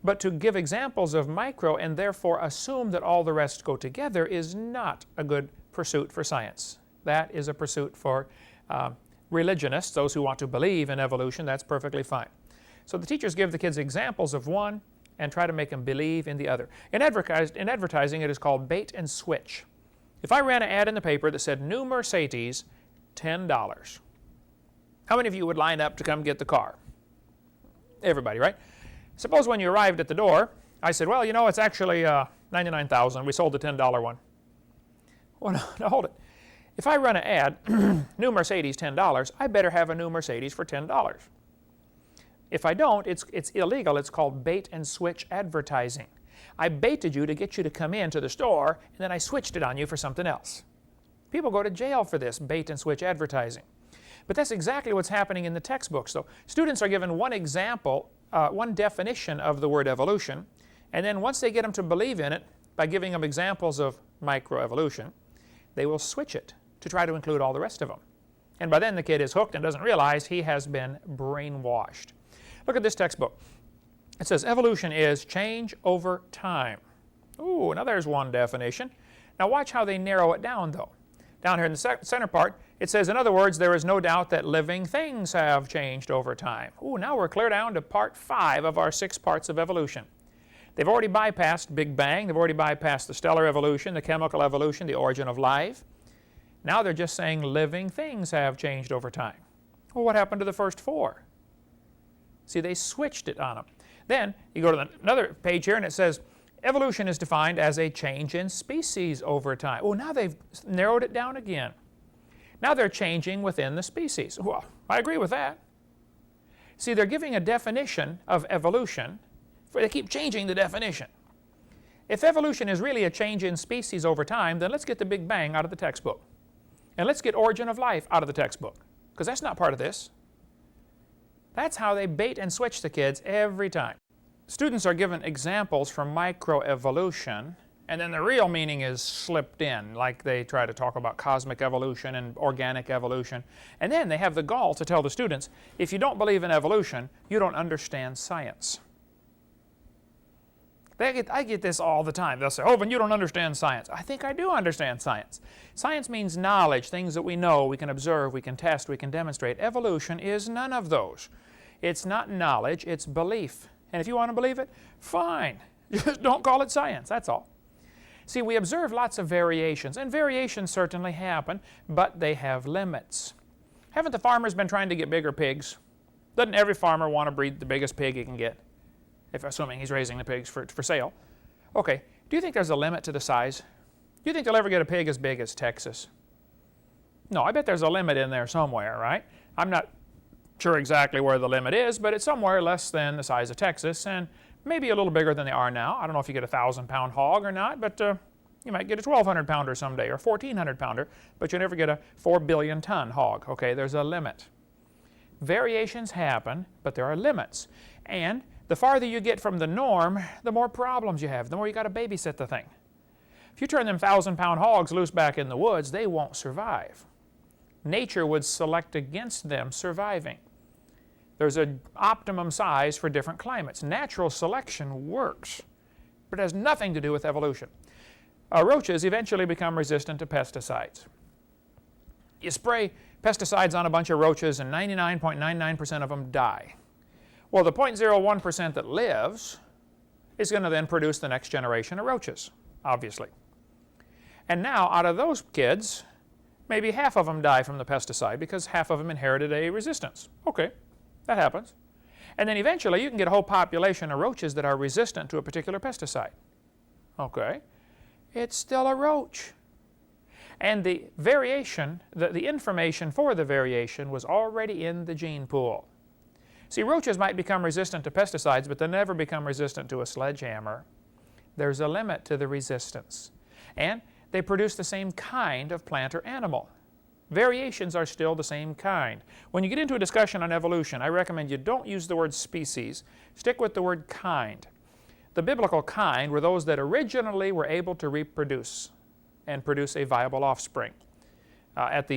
But to give examples of micro and therefore assume that all the rest go together is not a good pursuit for science. That is a pursuit for religionists, those who want to believe in evolution. That's perfectly fine. So the teachers give the kids examples of one and try to make them believe in the other. In advertising, it is called bait and switch. If I ran an ad in the paper that said, new Mercedes, $10, how many of you would line up to come get the car? Everybody, right? Suppose when you arrived at the door, I said, well, it's actually $99,000. We sold the $10 one. Well, no, hold it. If I run an ad, new Mercedes, $10, I better have a new Mercedes for $10. If I don't, it's illegal. It's called bait and switch advertising. I baited you to get you to come into the store, and then I switched it on you for something else. People go to jail for this, bait and switch advertising. But that's exactly what's happening in the textbooks. So students are given one example, one definition of the word evolution, and then once they get them to believe in it, by giving them examples of microevolution, they will switch it to try to include all the rest of them. And by then the kid is hooked and doesn't realize he has been brainwashed. Look at this textbook. It says evolution is change over time. Ooh, now there's one definition. Now watch how they narrow it down though. Down here in the center part, it says, in other words, there is no doubt that living things have changed over time. Ooh, now we're clear down to part 5 of our 6 parts of evolution. They've already bypassed Big Bang. They've already bypassed the stellar evolution, the chemical evolution, the origin of life. Now they're just saying living things have changed over time. Well, what happened to the first 4? See, they switched it on them. Then you go to another page here and it says, evolution is defined as a change in species over time. Oh, now they've narrowed it down again. Now they're changing within the species. Well, I agree with that. See, they're giving a definition of evolution. They keep changing the definition. If evolution is really a change in species over time, then let's get the Big Bang out of the textbook. And let's get origin of life out of the textbook, because that's not part of this. That's how they bait and switch the kids every time. Students are given examples from microevolution, and then the real meaning is slipped in, like they try to talk about cosmic evolution and organic evolution. And then they have the gall to tell the students, if you don't believe in evolution, you don't understand science. I get this all the time. They'll say, Hovind, you don't understand science. I think I do understand science. Science means knowledge, things that we know, we can observe, we can test, we can demonstrate. Evolution is none of those. It's not knowledge, it's belief. And if you want to believe it, fine. Just don't call it science, that's all. See, we observe lots of variations, and variations certainly happen, but they have limits. Haven't the farmers been trying to get bigger pigs? Doesn't every farmer want to breed the biggest pig he can get? If assuming he's raising the pigs for sale. Okay, do you think there's a limit to the size? Do you think they'll ever get a pig as big as Texas? No, I bet there's a limit in there somewhere, right? I'm not sure exactly where the limit is, but it's somewhere less than the size of Texas and maybe a little bigger than they are now. I don't know if you get a 1,000-pound hog or not, but you might get a 1,200-pounder someday or a 1,400-pounder, but you never get a 4-billion-ton hog. Okay, there's a limit. Variations happen, but there are limits. And the farther you get from the norm, the more problems you have, the more you got to babysit the thing. If you turn them 1,000-pound hogs loose back in the woods, they won't survive. Nature would select against them surviving. There's an optimum size for different climates. Natural selection works, but it has nothing to do with evolution. Roaches eventually become resistant to pesticides. You spray pesticides on a bunch of roaches and 99.99% of them die. Well, the 0.01% that lives is going to then produce the next generation of roaches, obviously. And now, out of those kids, maybe half of them die from the pesticide because half of them inherited a resistance. Okay, that happens. And then eventually you can get a whole population of roaches that are resistant to a particular pesticide. Okay, it's still a roach. And the variation, the information for the variation was already in the gene pool. See, roaches might become resistant to pesticides, but they'll never become resistant to a sledgehammer. There's a limit to the resistance. And they produce the same kind of plant or animal. Variations are still the same kind. When you get into a discussion on evolution, I recommend you don't use the word species. Stick with the word kind. The biblical kind were those that originally were able to reproduce and produce a viable offspring. At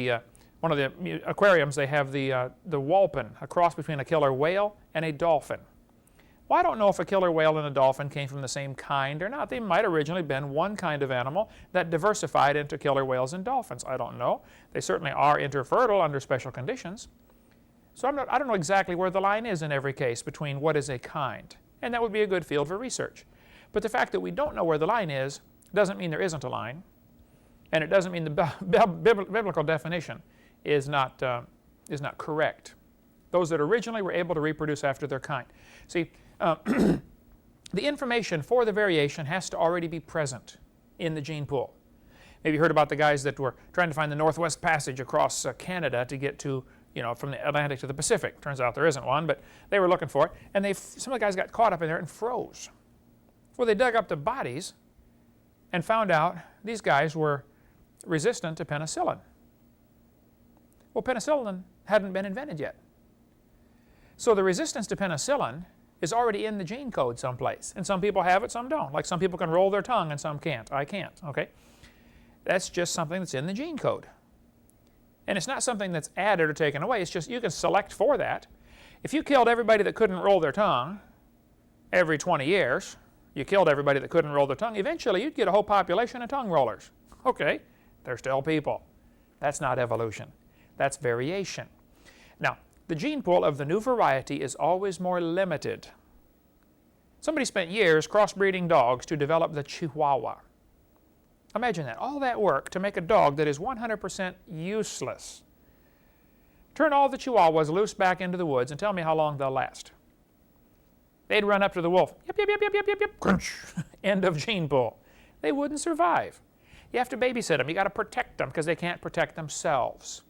one of the aquariums, they have the whalpin, a cross between a killer whale and a dolphin. Well, I don't know if a killer whale and a dolphin came from the same kind or not. They might originally been one kind of animal that diversified into killer whales and dolphins. I don't know. They certainly are interfertile under special conditions. So I don't know exactly where the line is in every case between what is a kind. And that would be a good field for research. But the fact that we don't know where the line is doesn't mean there isn't a line. And it doesn't mean the biblical definition is not correct. Those that originally were able to reproduce after their kind. See, the information for the variation has to already be present in the gene pool. Maybe you heard about the guys that were trying to find the Northwest Passage across Canada to get to from the Atlantic to the Pacific. Turns out there isn't one, but they were looking for it. And some of the guys got caught up in there and froze. Well, they dug up the bodies and found out these guys were resistant to penicillin. Well, penicillin hadn't been invented yet. So the resistance to penicillin is already in the gene code someplace. And some people have it, some don't. Like some people can roll their tongue and some can't. I can't, okay? That's just something that's in the gene code. And it's not something that's added or taken away. It's just you can select for that. If you killed everybody that couldn't roll their tongue every 20 years, you killed everybody that couldn't roll their tongue, eventually you'd get a whole population of tongue rollers. Okay, they're still people. That's not evolution. That's variation. Now, the gene pool of the new variety is always more limited. Somebody spent years crossbreeding dogs to develop the Chihuahua. Imagine that, all that work to make a dog that is 100% useless. Turn all the Chihuahuas loose back into the woods and tell me how long they'll last. They'd run up to the wolf, yip, yip, yip, yip, yip, yip, yip, crunch, end of gene pool. They wouldn't survive. You have to babysit them. You got to protect them because they can't protect themselves.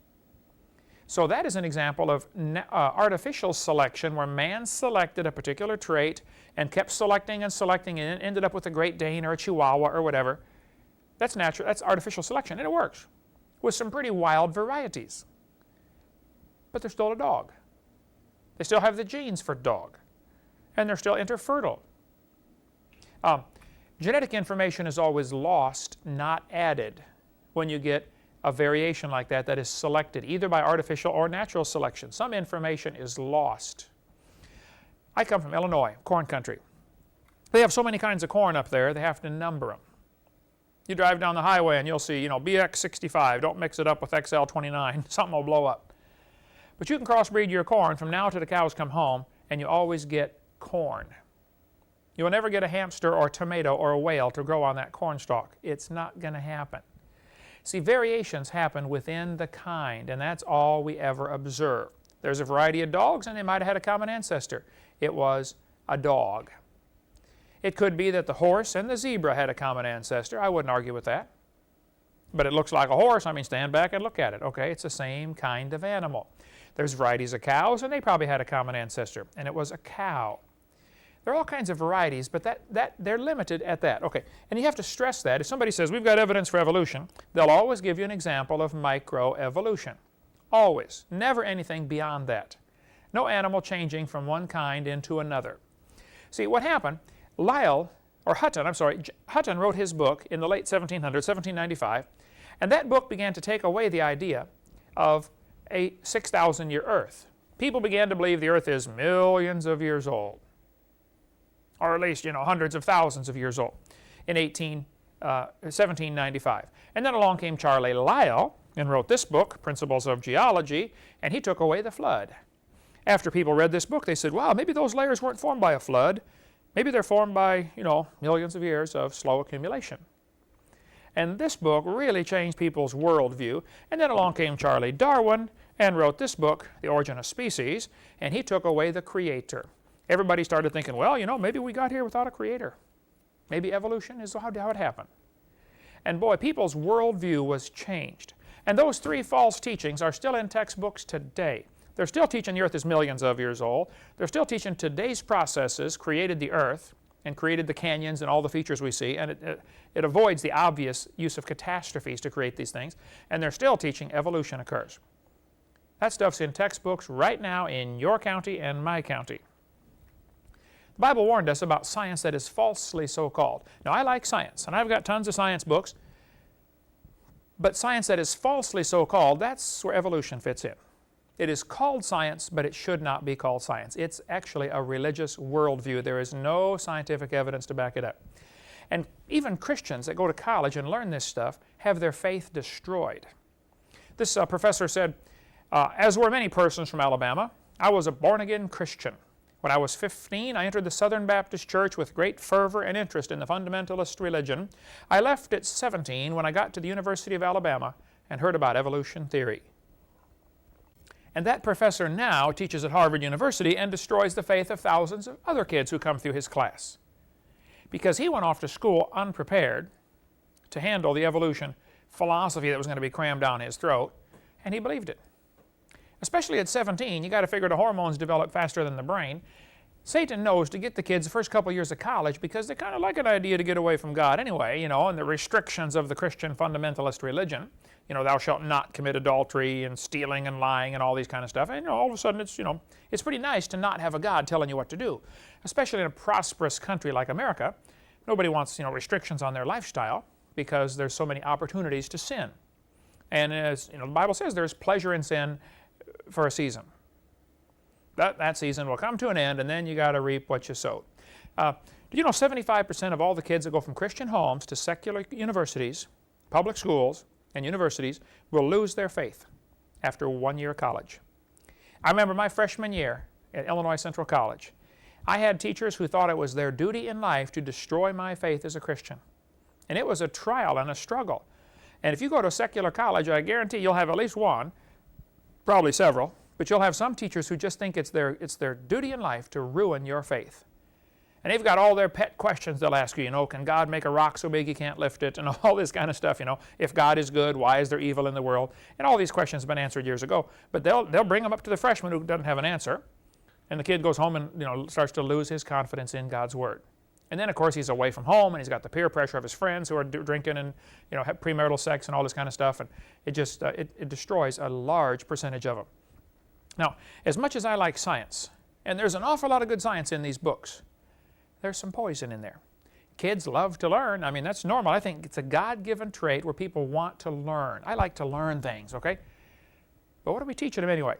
So that is an example of artificial selection where man selected a particular trait and kept selecting and selecting and ended up with a Great Dane or a Chihuahua or whatever. That's natural. That's artificial selection, and it works with some pretty wild varieties. But they're still a dog. They still have the genes for dog, and they're still interfertile. Genetic information is always lost, not added, when you get a variation like that that is selected either by artificial or natural selection. Some information is lost. I come from Illinois, corn country. They have so many kinds of corn up there, they have to number them. You drive down the highway and you'll see, BX65, don't mix it up with XL29, something will blow up. But you can crossbreed your corn from now till the cows come home, and you always get corn. You will never get a hamster or a tomato or a whale to grow on that corn stalk. It's not going to happen. See, variations happen within the kind, and that's all we ever observe. There's a variety of dogs, and they might have had a common ancestor. It was a dog. It could be that the horse and the zebra had a common ancestor. I wouldn't argue with that. But it looks like a horse. Stand back and look at it. Okay, it's the same kind of animal. There's varieties of cows, and they probably had a common ancestor, and it was a cow. There are all kinds of varieties, but they're limited at that. Okay, and you have to stress that. If somebody says, we've got evidence for evolution, they'll always give you an example of microevolution. Always. Never anything beyond that. No animal changing from one kind into another. See, what happened, Hutton wrote his book in the late 1700s, 1795, and that book began to take away the idea of a 6,000-year Earth. People began to believe the Earth is millions of years old, or at least, hundreds of thousands of years old in 1795. And then along came Charlie Lyell and wrote this book, Principles of Geology, and he took away the flood. After people read this book, they said, wow, maybe those layers weren't formed by a flood. Maybe they're formed by, millions of years of slow accumulation. And this book really changed people's worldview. And then along came Charlie Darwin and wrote this book, The Origin of Species, and he took away the creator. Everybody started thinking, well, maybe we got here without a creator. Maybe evolution is how it happened. And boy, people's worldview was changed. And those three false teachings are still in textbooks today. They're still teaching the Earth is millions of years old. They're still teaching today's processes created the Earth and created the canyons and all the features we see, and it avoids the obvious use of catastrophes to create these things. And they're still teaching evolution occurs. That stuff's in textbooks right now in your county and my county. The Bible warned us about science that is falsely so-called. Now, I like science, and I've got tons of science books, but science that is falsely so-called, that's where evolution fits in. It is called science, but it should not be called science. It's actually a religious worldview. There is no scientific evidence to back it up. And even Christians that go to college and learn this stuff have their faith destroyed. This professor said, as were many persons from Alabama, I was a born-again Christian. When I was 15, I entered the Southern Baptist Church with great fervor and interest in the fundamentalist religion. I left at 17 when I got to the University of Alabama and heard about evolution theory. And that professor now teaches at Harvard University and destroys the faith of thousands of other kids who come through his class. Because he went off to school unprepared to handle the evolution philosophy that was going to be crammed down his throat, and he believed it. Especially at 17, you got to figure the hormones develop faster than the brain. Satan knows to get the kids the first couple of years of college because they kind of like an idea to get away from God anyway, and the restrictions of the Christian fundamentalist religion. Thou shalt not commit adultery and stealing and lying and all these kind of stuff. And all of a sudden it's pretty nice to not have a God telling you what to do. Especially in a prosperous country like America. Nobody wants restrictions on their lifestyle because there's so many opportunities to sin. And as the Bible says, there's pleasure in sin for a season. That season will come to an end, and then you got to reap what you sowed. Do you know 75% of all the kids that go from Christian homes to secular universities, public schools, and universities will lose their faith after 1 year of college? I remember my freshman year at Illinois Central College. I had teachers who thought it was their duty in life to destroy my faith as a Christian. And it was a trial and a struggle. And if you go to a secular college, I guarantee you'll have at least one, probably several, but you'll have some teachers who just think it's their duty in life to ruin your faith. And they've got all their pet questions they'll ask you, can God make a rock so big you can't lift it, and all this kind of stuff, if God is good, why is there evil in the world? And all these questions have been answered years ago. But they'll bring them up to the freshman who doesn't have an answer, and the kid goes home and starts to lose his confidence in God's Word. And then, of course, he's away from home, and he's got the peer pressure of his friends who are drinking and have premarital sex and all this kind of stuff, and it just it destroys a large percentage of them. Now, as much as I like science, and there's an awful lot of good science in these books, there's some poison in there. Kids love to learn. I mean, that's normal. I think it's a God-given trait where people want to learn. I like to learn things, okay? But what are we teaching them anyway?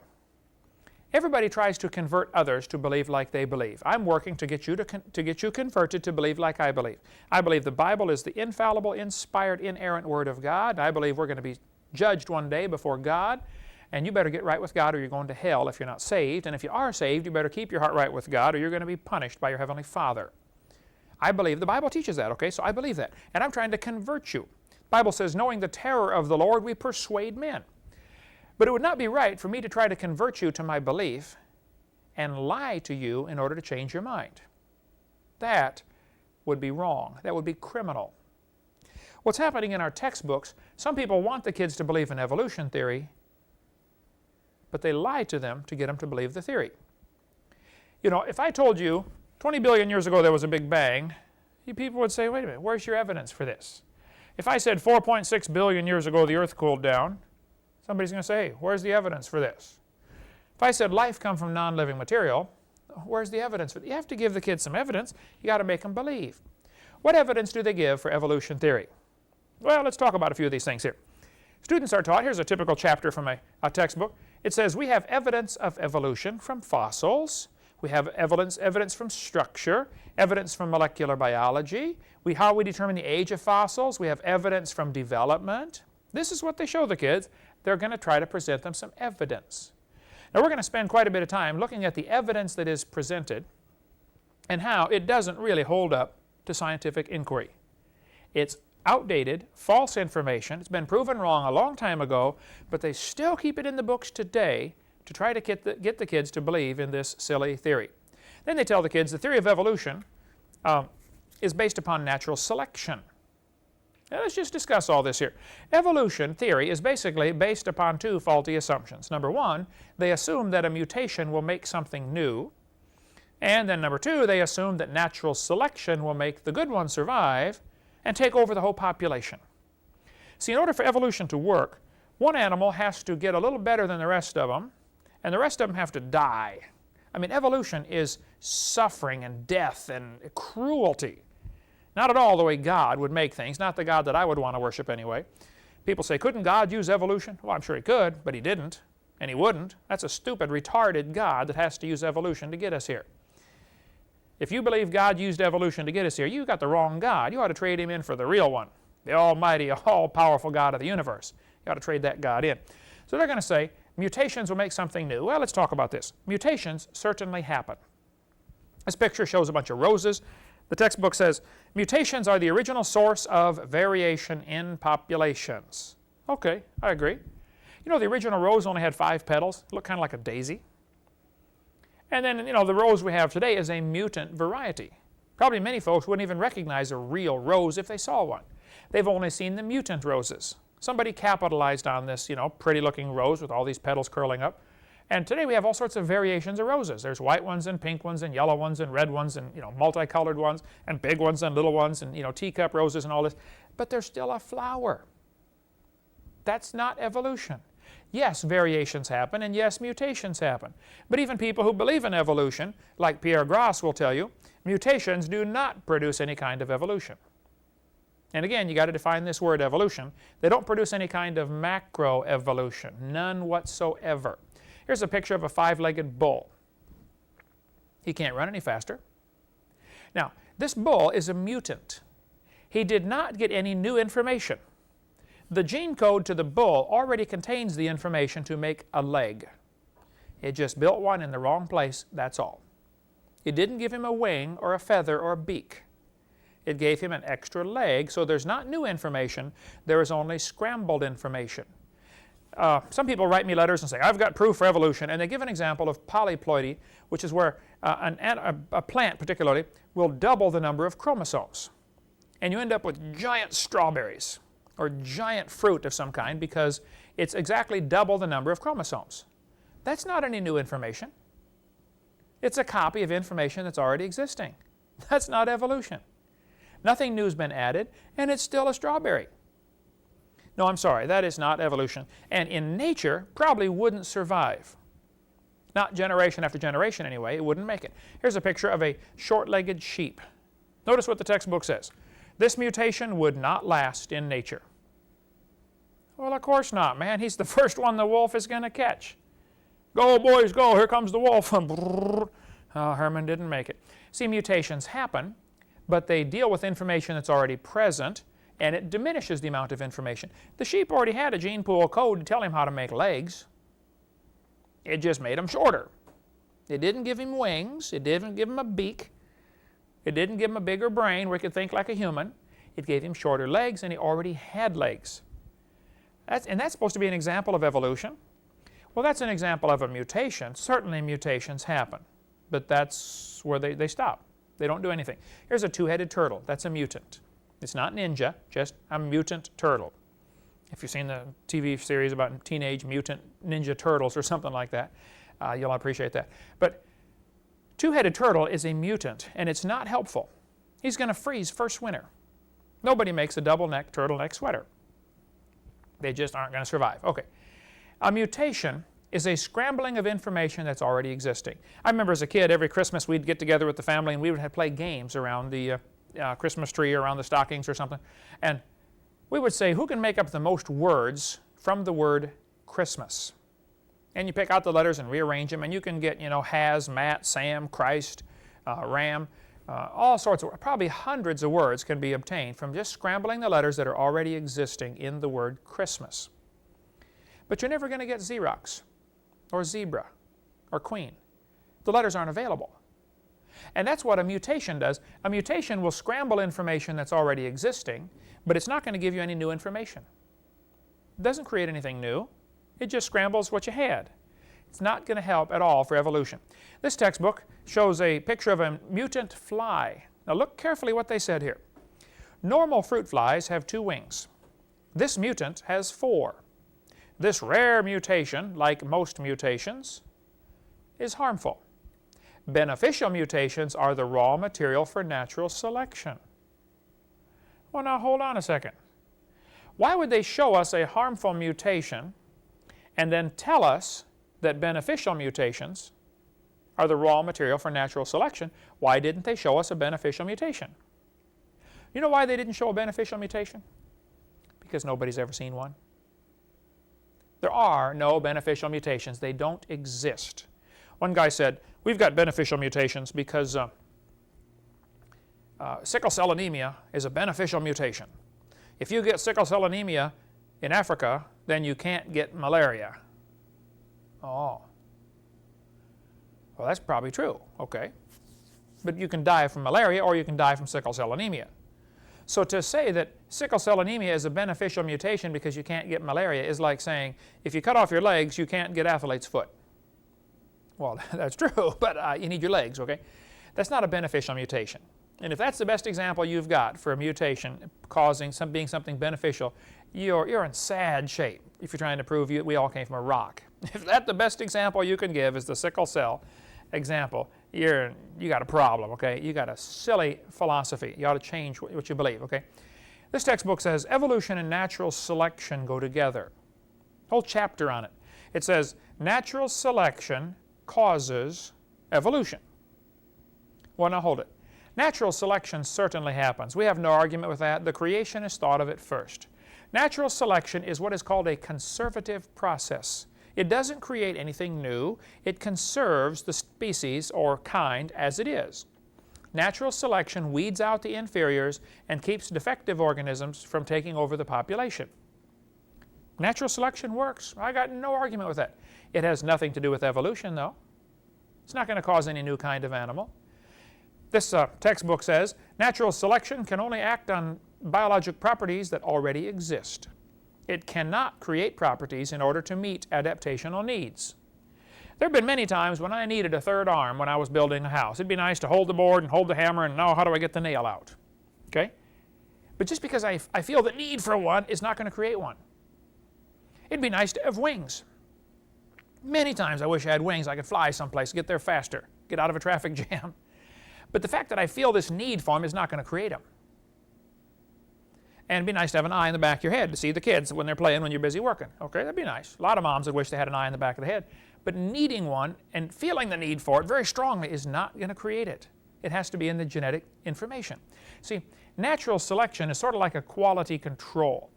Everybody tries to convert others to believe like they believe. I'm working to get you converted to believe like I believe. I believe the Bible is the infallible, inspired, inerrant Word of God. I believe we're going to be judged one day before God. And you better get right with God or you're going to hell if you're not saved. And if you are saved, you better keep your heart right with God or you're going to be punished by your Heavenly Father. I believe the Bible teaches that, okay? So I believe that. And I'm trying to convert you. The Bible says, knowing the terror of the Lord, we persuade men. But it would not be right for me to try to convert you to my belief and lie to you in order to change your mind. That would be wrong. That would be criminal. What's happening in our textbooks, some people want the kids to believe in evolution theory, but they lie to them to get them to believe the theory. If I told you 20 billion years ago there was a Big Bang, people would say, wait a minute, where's your evidence for this? If I said 4.6 billion years ago the earth cooled down, somebody's going to say, hey, where's the evidence for this? If I said life comes from non-living material, where's the evidence for it? You have to give the kids some evidence. You got to make them believe. What evidence do they give for evolution theory? Well, let's talk about a few of these things here. Students are taught, here's a typical chapter from a textbook. It says we have evidence of evolution from fossils. We have evidence from structure, evidence from molecular biology. How we determine the age of fossils. We have evidence from development. This is what they show the kids. They're going to try to present them some evidence. Now we're going to spend quite a bit of time looking at the evidence that is presented and how it doesn't really hold up to scientific inquiry. It's outdated, false information. It's been proven wrong a long time ago, but they still keep it in the books today to try to get the kids to believe in this silly theory. Then they tell the kids the theory of evolution is based upon natural selection. Now let's just discuss all this here. Evolution theory is basically based upon two faulty assumptions. Number one, they assume that a mutation will make something new. And then number two, they assume that natural selection will make the good ones survive and take over the whole population. See, in order for evolution to work, one animal has to get a little better than the rest of them, and the rest of them have to die. I mean, evolution is suffering and death and cruelty. Not at all the way God would make things, not the God that I would want to worship anyway. People say, couldn't God use evolution? Well, I'm sure he could, but he didn't, and he wouldn't. That's a stupid, retarded God that has to use evolution to get us here. If you believe God used evolution to get us here, you got the wrong God. You ought to trade him in for the real one, the almighty, all-powerful God of the universe. You ought to trade that God in. So they're going to say, mutations will make something new. Well, let's talk about this. Mutations certainly happen. This picture shows a bunch of roses. The textbook says, mutations are the original source of variation in populations. Okay, I agree. You know, the original rose only had 5 petals. It looked kind of like a daisy. And then, the rose we have today is a mutant variety. Probably many folks wouldn't even recognize a real rose if they saw one. They've only seen the mutant roses. Somebody capitalized on this, pretty looking rose with all these petals curling up. And today we have all sorts of variations of roses. There's white ones and pink ones and yellow ones and red ones and multicolored ones and big ones and little ones and teacup roses and all this. But they're still a flower. That's not evolution. Yes, variations happen, and yes, mutations happen. But even people who believe in evolution, like Pierre Grass will tell you, mutations do not produce any kind of evolution. And again, you got to define this word evolution. They don't produce any kind of macroevolution, none whatsoever. Here's a picture of a 5-legged bull. He can't run any faster. Now, this bull is a mutant. He did not get any new information. The gene code to the bull already contains the information to make a leg. It just built one in the wrong place, that's all. It didn't give him a wing or a feather or a beak. It gave him an extra leg, so there's not new information, there is only scrambled information. Some people write me letters and say, I've got proof for evolution, and they give an example of polyploidy, which is where a plant particularly will double the number of chromosomes. And you end up with giant strawberries or giant fruit of some kind because it's exactly double the number of chromosomes. That's not any new information. It's a copy of information that's already existing. That's not evolution. Nothing new's been added, and it's still a strawberry. No, I'm sorry, that is not evolution. And in nature, probably wouldn't survive. Not generation after generation anyway, it wouldn't make it. Here's a picture of a short-legged sheep. Notice what the textbook says. This mutation would not last in nature. Well, of course not, man. He's the first one the wolf is going to catch. Go, boys, go. Here comes the wolf. Oh, Herman didn't make it. See, mutations happen, but they deal with information that's already present, and it diminishes the amount of information. The sheep already had a gene pool code to tell him how to make legs. It just made them shorter. It didn't give him wings. It didn't give him a beak. It didn't give him a bigger brain where he could think like a human. It gave him shorter legs, and he already had legs. That's supposed to be an example of evolution. Well, that's an example of a mutation. Certainly mutations happen, but that's where they stop. They don't do anything. Here's a 2-headed turtle. That's a mutant. It's not ninja, just a mutant turtle. If you've seen the TV series about teenage mutant ninja turtles or something like that, you'll appreciate that. But 2-headed turtle is a mutant, and it's not helpful. He's going to freeze first winter. Nobody makes a double-neck turtleneck sweater. They just aren't going to survive. Okay. A mutation is a scrambling of information that's already existing. I remember as a kid, every Christmas we'd get together with the family and we would play games around the Christmas tree or around the stockings or something. And we would say, who can make up the most words from the word Christmas? And you pick out the letters and rearrange them, and you can get, has, Matt, Sam, Christ, Ram, all sorts of, probably hundreds of words can be obtained from just scrambling the letters that are already existing in the word Christmas. But you're never going to get Xerox or zebra or queen. The letters aren't available. And that's what a mutation does. A mutation will scramble information that's already existing, but it's not going to give you any new information. It doesn't create anything new. It just scrambles what you had. It's not going to help at all for evolution. This textbook shows a picture of a mutant fly. Now look carefully what they said here. Normal fruit flies have 2 wings. This mutant has 4. This rare mutation, like most mutations, is harmful. Beneficial mutations are the raw material for natural selection. Well, now hold on a second. Why would they show us a harmful mutation and then tell us that beneficial mutations are the raw material for natural selection? Why didn't they show us a beneficial mutation? You know why they didn't show a beneficial mutation? Because nobody's ever seen one. There are no beneficial mutations. They don't exist. One guy said, we've got beneficial mutations because sickle cell anemia is a beneficial mutation. If you get sickle cell anemia in Africa, then you can't get malaria. Oh. Well, that's probably true, okay. But you can die from malaria or you can die from sickle cell anemia. So to say that sickle cell anemia is a beneficial mutation because you can't get malaria is like saying, if you cut off your legs, you can't get athlete's foot. Well, that's true, but you need your legs, okay? That's not a beneficial mutation. And if that's the best example you've got for a mutation being something beneficial, you're in sad shape if you're trying to prove we all came from a rock. If that's the best example you can give is the sickle cell example, you got a problem, okay? You got a silly philosophy. You ought to change what you believe, okay? This textbook says evolution and natural selection go together. Whole chapter on it. It says natural selection causes evolution. Well, now hold it. Natural selection certainly happens. We have no argument with that. The creationists thought of it first. Natural selection is what is called a conservative process. It doesn't create anything new. It conserves the species or kind as it is. Natural selection weeds out the inferiors and keeps defective organisms from taking over the population. Natural selection works. I got no argument with that. It has nothing to do with evolution, though. It's not going to cause any new kind of animal. This textbook says natural selection can only act on biologic properties that already exist. It cannot create properties in order to meet adaptational needs. There have been many times when I needed a third arm when I was building a house. It'd be nice to hold the board and hold the hammer and know how do I get the nail out. Okay? But just because I feel the need for one is not going to create one. It'd be nice to have wings. Many times I wish I had wings. I could fly someplace, get there faster, get out of a traffic jam. But the fact that I feel this need for them is not going to create them. And it'd be nice to have an eye in the back of your head to see the kids when they're playing when you're busy working. Okay, that'd be nice. A lot of moms would wish they had an eye in the back of the head. But needing one and feeling the need for it very strongly is not going to create it. It has to be in the genetic information. See, natural selection is sort of like a quality control.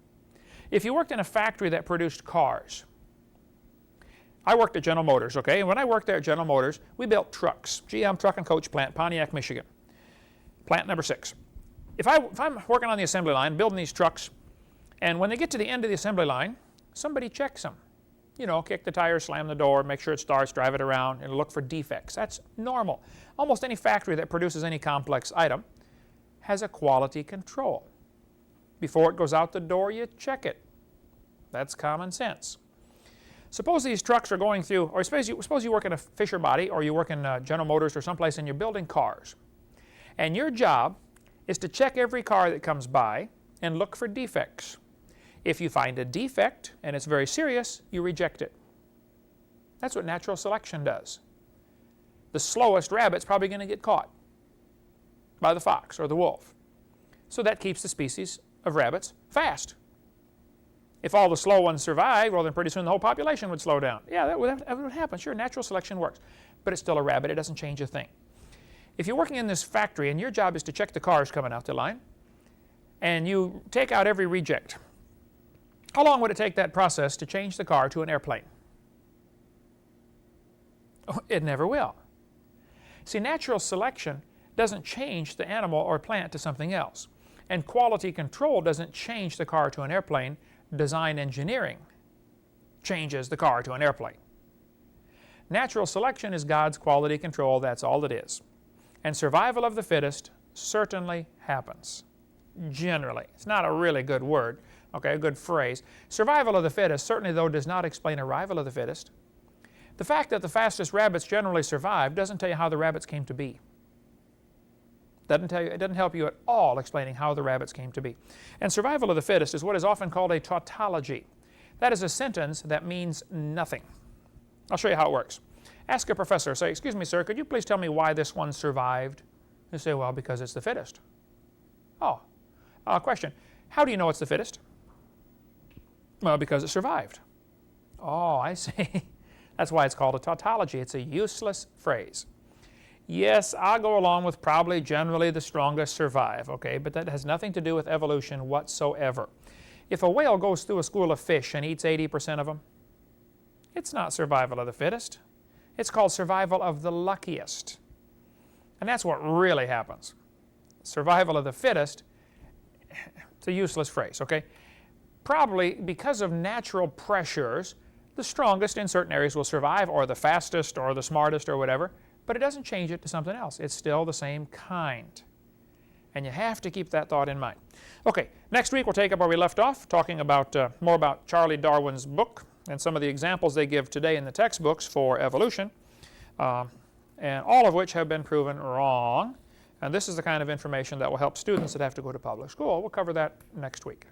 If you worked in a factory that produced cars, I worked at General Motors, okay? And when I worked there at General Motors, we built trucks. GM Truck and Coach Plant, Pontiac, Michigan. Plant number 6. If I'm working on the assembly line, building these trucks, and when they get to the end of the assembly line, somebody checks them. You know, kick the tires, slam the door, make sure it starts, drive it around, and look for defects. That's normal. Almost any factory that produces any complex item has a quality control. Before it goes out the door, you check it. That's common sense. Suppose these trucks are going through, or suppose you work in a Fisher Body, or you work in General Motors or someplace and you're building cars. And your job is to check every car that comes by and look for defects. If you find a defect and it's very serious, you reject it. That's what natural selection does. The slowest rabbit's probably going to get caught by the fox or the wolf. So that keeps the species of rabbits fast. If all the slow ones survive, well then pretty soon the whole population would slow down. Yeah, that would happen. Sure, natural selection works. But it's still a rabbit. It doesn't change a thing. If you're working in this factory and your job is to check the cars coming out the line, and you take out every reject, how long would it take that process to change the car to an airplane? Oh, it never will. See, natural selection doesn't change the animal or plant to something else. And quality control doesn't change the car to an airplane. Design engineering changes the car to an airplane. Natural selection is God's quality control. That's all it is. And survival of the fittest certainly happens. Generally. It's not a really good word, okay, a good phrase. Survival of the fittest certainly, though, does not explain arrival of the fittest. The fact that the fastest rabbits generally survive doesn't tell you how the rabbits came to be. It doesn't help you at all explaining how the rabbits came to be. And survival of the fittest is what is often called a tautology. That is a sentence that means nothing. I'll show you how it works. Ask a professor, say, excuse me, sir, could you please tell me why this one survived? They say, well, because it's the fittest. Oh, question. How do you know it's the fittest? Well, because it survived. Oh, I see. That's why it's called a tautology. It's a useless phrase. Yes, I'll go along with probably generally the strongest survive, okay, but that has nothing to do with evolution whatsoever. If a whale goes through a school of fish and eats 80% of them, it's not survival of the fittest. It's called survival of the luckiest. And that's what really happens. Survival of the fittest, it's a useless phrase, okay? Probably because of natural pressures, the strongest in certain areas will survive, or the fastest, or the smartest, or whatever, but it doesn't change it to something else. It's still the same kind. And you have to keep that thought in mind. Okay, next week we'll take up where we left off, talking about more about Charlie Darwin's book and some of the examples they give today in the textbooks for evolution, and all of which have been proven wrong. And this is the kind of information that will help students that have to go to public school. We'll cover that next week.